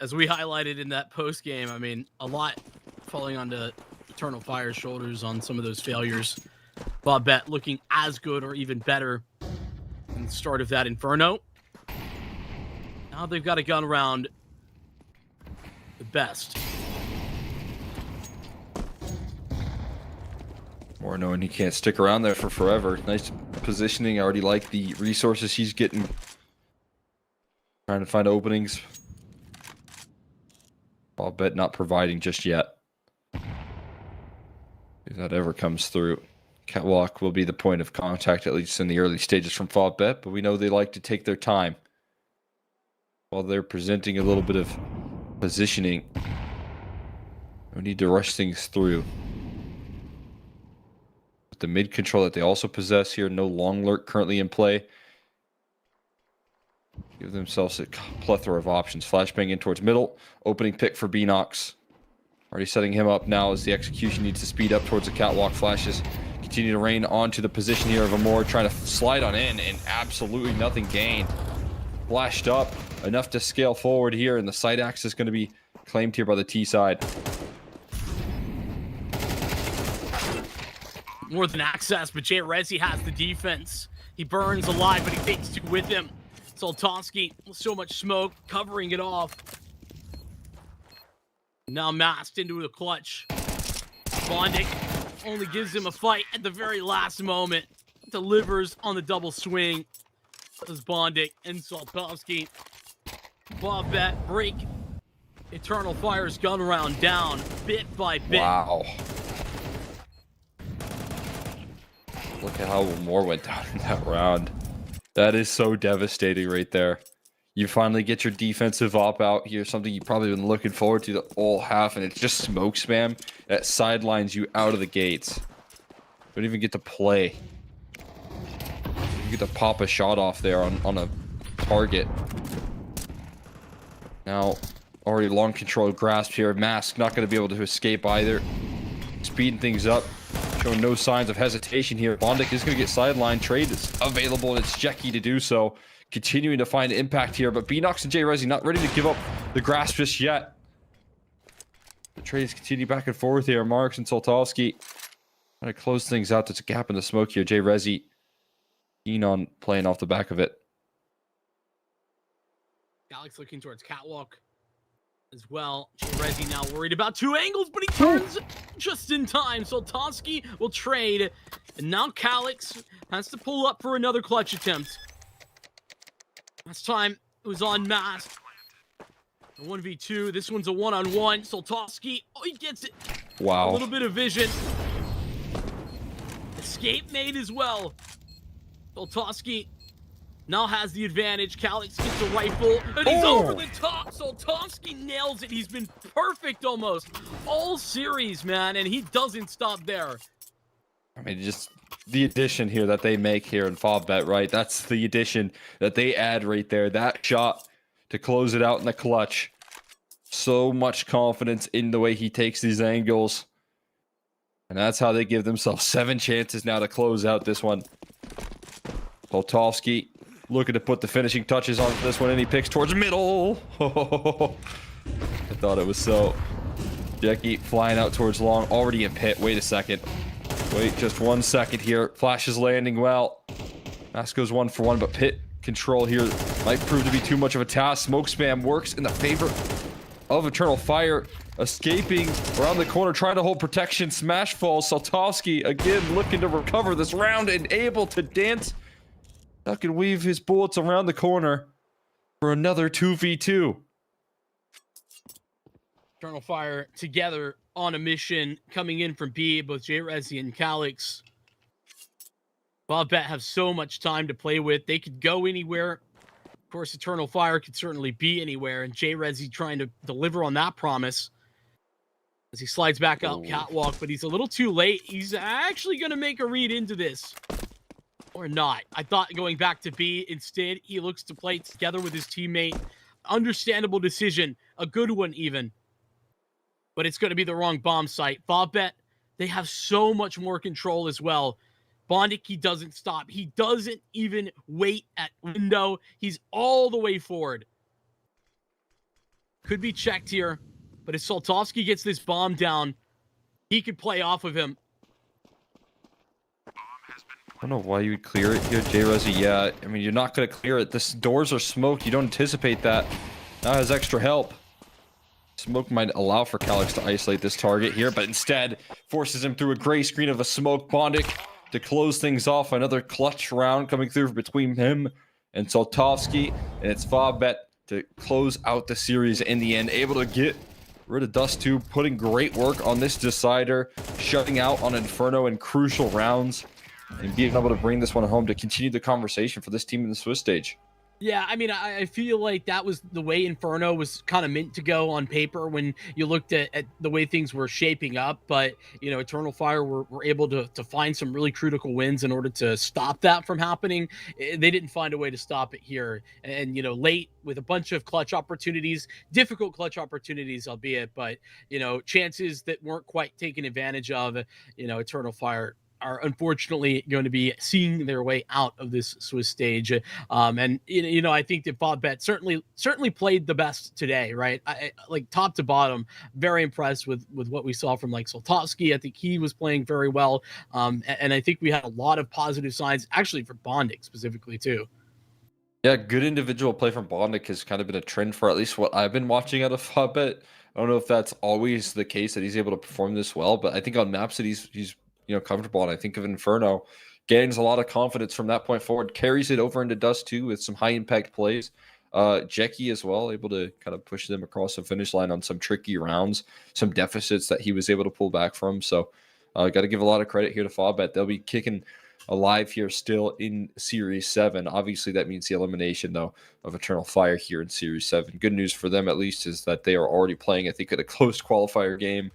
As we highlighted in that post game, I mean, a lot falling onto Eternal Fire's shoulders on some of those failures. FAVBET looking as good or even better in the start of that Inferno. Now they've got a gun around the best. More knowing he can't stick around there for forever. Nice positioning. I already like the resources he's getting. Trying to find openings. FAVBET not providing just yet. If that ever comes through. Catwalk will be the point of contact, at least in the early stages from FAVBET, but we know they like to take their time. While they're presenting a little bit of positioning, we need to rush things through. With the mid control that they also possess here, no long lurk currently in play. Give themselves a plethora of options. Flashbang in towards middle. Opening pick for Beanox. Already setting him up now as the execution needs to speed up towards the catwalk. Flashes continue to rain onto the position here of Amor, trying to slide on in, and absolutely nothing gained. Flashed up enough to scale forward here, and the side axe is going to be claimed here by the T side. More than access, but Jay Rezi has the defense. He burns alive, but he takes two with him. Soltowski, so much smoke, covering it off. Now masked into the clutch. Bondic only gives him a fight at the very last moment. Delivers on the double swing. Does Bondic and Soltowski. FAVBET break Eternal Fire's gun round down bit by bit. Wow. Look at how Moore went down in that round. That is so devastating right there. You finally get your defensive op out here, something you've probably been looking forward to the whole half, and it's just smoke spam that sidelines you out of the gates. Don't even get to play. You get to pop a shot off there on a target. Now, already long controlled grasp here. Mask not going to be able to escape either. Speeding things up. Showing no signs of hesitation here. Bondic is going to get sidelined. Trade is available, and it's Jackie to do so. Continuing to find impact here, but Beanox and Jay Rezi not ready to give up the grasp just yet. The trades continue back and forth here. Marks and Soltowski trying to close things out. There's a gap in the smoke here. Jay Rezi keen on playing off the back of it. Alex looking towards catwalk as well. Jay Rezi now worried about two angles, but he turns just in time. Soltowski will trade, and now Calix has to pull up for another clutch attempt. Last time it was on mask. A 1v2. This one's a 1-on-1. Soltowski, oh, he gets it. Wow. A little bit of vision. Escape made as well. Soltowski now has the advantage. Calix gets a rifle, and he's over the top. Soltowski nails it. He's been perfect almost all series, man, and he doesn't stop there. I mean, just the addition here that they make here in FAVBET, right? That's the addition that they add right there. That shot to close it out in the clutch. So much confidence in the way he takes these angles. And that's how they give themselves 7 chances now to close out this one. Soltowski looking to put the finishing touches on this one, and he picks towards middle. I thought it was so. Jackie flying out towards long, already in pit. Wait a second. Wait just 1 second here. Flash is landing well. Mask goes 1 for 1, but pit control here might prove to be too much of a task. Smoke spam works in the favor of Eternal Fire. Escaping around the corner, trying to hold protection. Smash falls. Soltowski again looking to recover this round and able to dance. Duck and weave his bullets around the corner for another 2v2. Eternal Fire together on a mission coming in from B, both Jay Rezi and Calix. FAVBET have so much time to play with. They could go anywhere. Of course, Eternal Fire could certainly be anywhere, and Jay Rezi trying to deliver on that promise. as he slides back out Oh. catwalk, but he's a little too late. He's actually going to make a read into this. Or not. I thought going back to B. Instead, he looks to play together with his teammate. Understandable decision. A good one, even. But it's going to be the wrong bomb site. FAVBET, they have so much more control as well. Bondic, he doesn't stop. He doesn't even wait at window. He's all the way forward. Could be checked here. But if Soltovsky gets this bomb down, he could play off of him. I don't know why you would clear it here, J-Resi. Yeah, I mean, you're not going to clear it. The doors are smoked. You don't anticipate that. Now has extra help. Smoke might allow for Calyx to isolate this target here, but instead forces him through a gray screen of a smoke. Bondic to close things off. Another clutch round coming through between him and Soltovsky. And it's FAVBET to close out the series in the end. Able to get rid of Dust 2, putting great work on this decider, shutting out on Inferno in crucial rounds, and being able to bring this one home to continue the conversation for this team in the Swiss stage. Yeah, I mean, I feel like that was the way Inferno was kind of meant to go on paper when you looked at the way things were shaping up. But, you know, Eternal Fire were able to find some really critical wins in order to stop that from happening. They didn't find a way to stop it here. And, you know, late with a bunch of clutch opportunities, difficult clutch opportunities, albeit, but, you know, chances that weren't quite taken advantage of, you know, Eternal Fire are unfortunately going to be seeing their way out of this Swiss stage. And, you know, I think that FAVBET certainly played the best today, right? Like top to bottom, very impressed with what we saw from like Soltovsky. I think he was playing very well. And I think we had a lot of positive signs, actually for Bondic specifically too. Yeah, good individual play from Bondic has kind of been a trend for at least what I've been watching out of FAVBET. I don't know if that's always the case that he's able to perform this well, but I think on maps that he's you know, comfortable. And I think of Inferno gains a lot of confidence from that point forward, carries it over into Dust 2 with some high impact plays. Jackie as well, able to kind of push them across the finish line on some tricky rounds, some deficits that he was able to pull back from. So got to give a lot of credit here to FAVBET. They'll be kicking alive here still in Series 7. Obviously, that means the elimination, though, of Eternal Fire here in Series 7. Good news for them, at least, is that they are already playing, I think, at a close qualifier game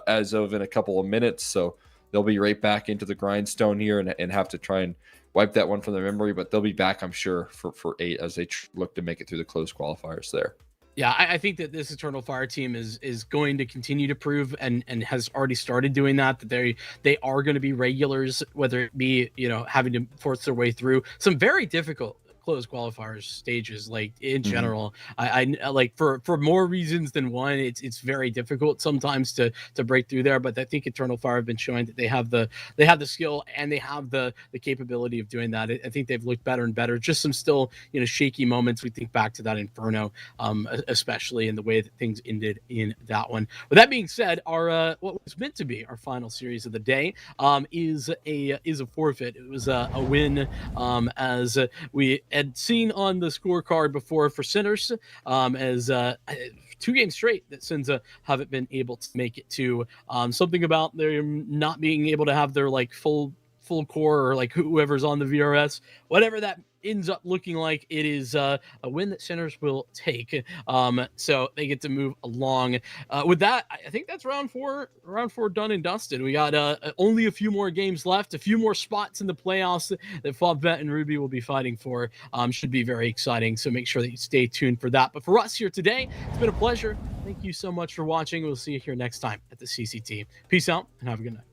as of in a couple of minutes. So they'll be right back into the grindstone here and have to try and wipe that one from their memory, but they'll be back, I'm sure, for 8 as they look to make it through the close qualifiers there. Yeah, I think that this Eternal Fire team is going to continue to prove and has already started doing that they are going to be regulars, whether it be, you know, having to force their way through some very difficult close qualifiers stages, like in general. I like for more reasons than one, it's very difficult sometimes to break through there, but I think Eternal Fire have been showing that they have the skill and they have the capability of doing that. I think they've looked better and better. Just some still, you know, shaky moments. We think back to that Inferno, especially in the way that things ended in that one. With that being said, our what was meant to be our final series of the day is a forfeit. It was a win, as we had seen on the scorecard before for Sinners, as 2 games straight that Sinza haven't been able to make it to. Something about them not being able to have their like full core, or like whoever's on the VRS, whatever that ends up looking like, it is a win that Sinners will take. So they get to move along. With that, I think that's round four done and dusted. We got only a few more games left, a few more spots in the playoffs that FAVBET and Ruby will be fighting for. Should be very exciting, so make sure that you stay tuned for that. But for us here today, it's been a pleasure. Thank you so much for watching. We'll see you here next time at the CCT. Peace out and have a good night.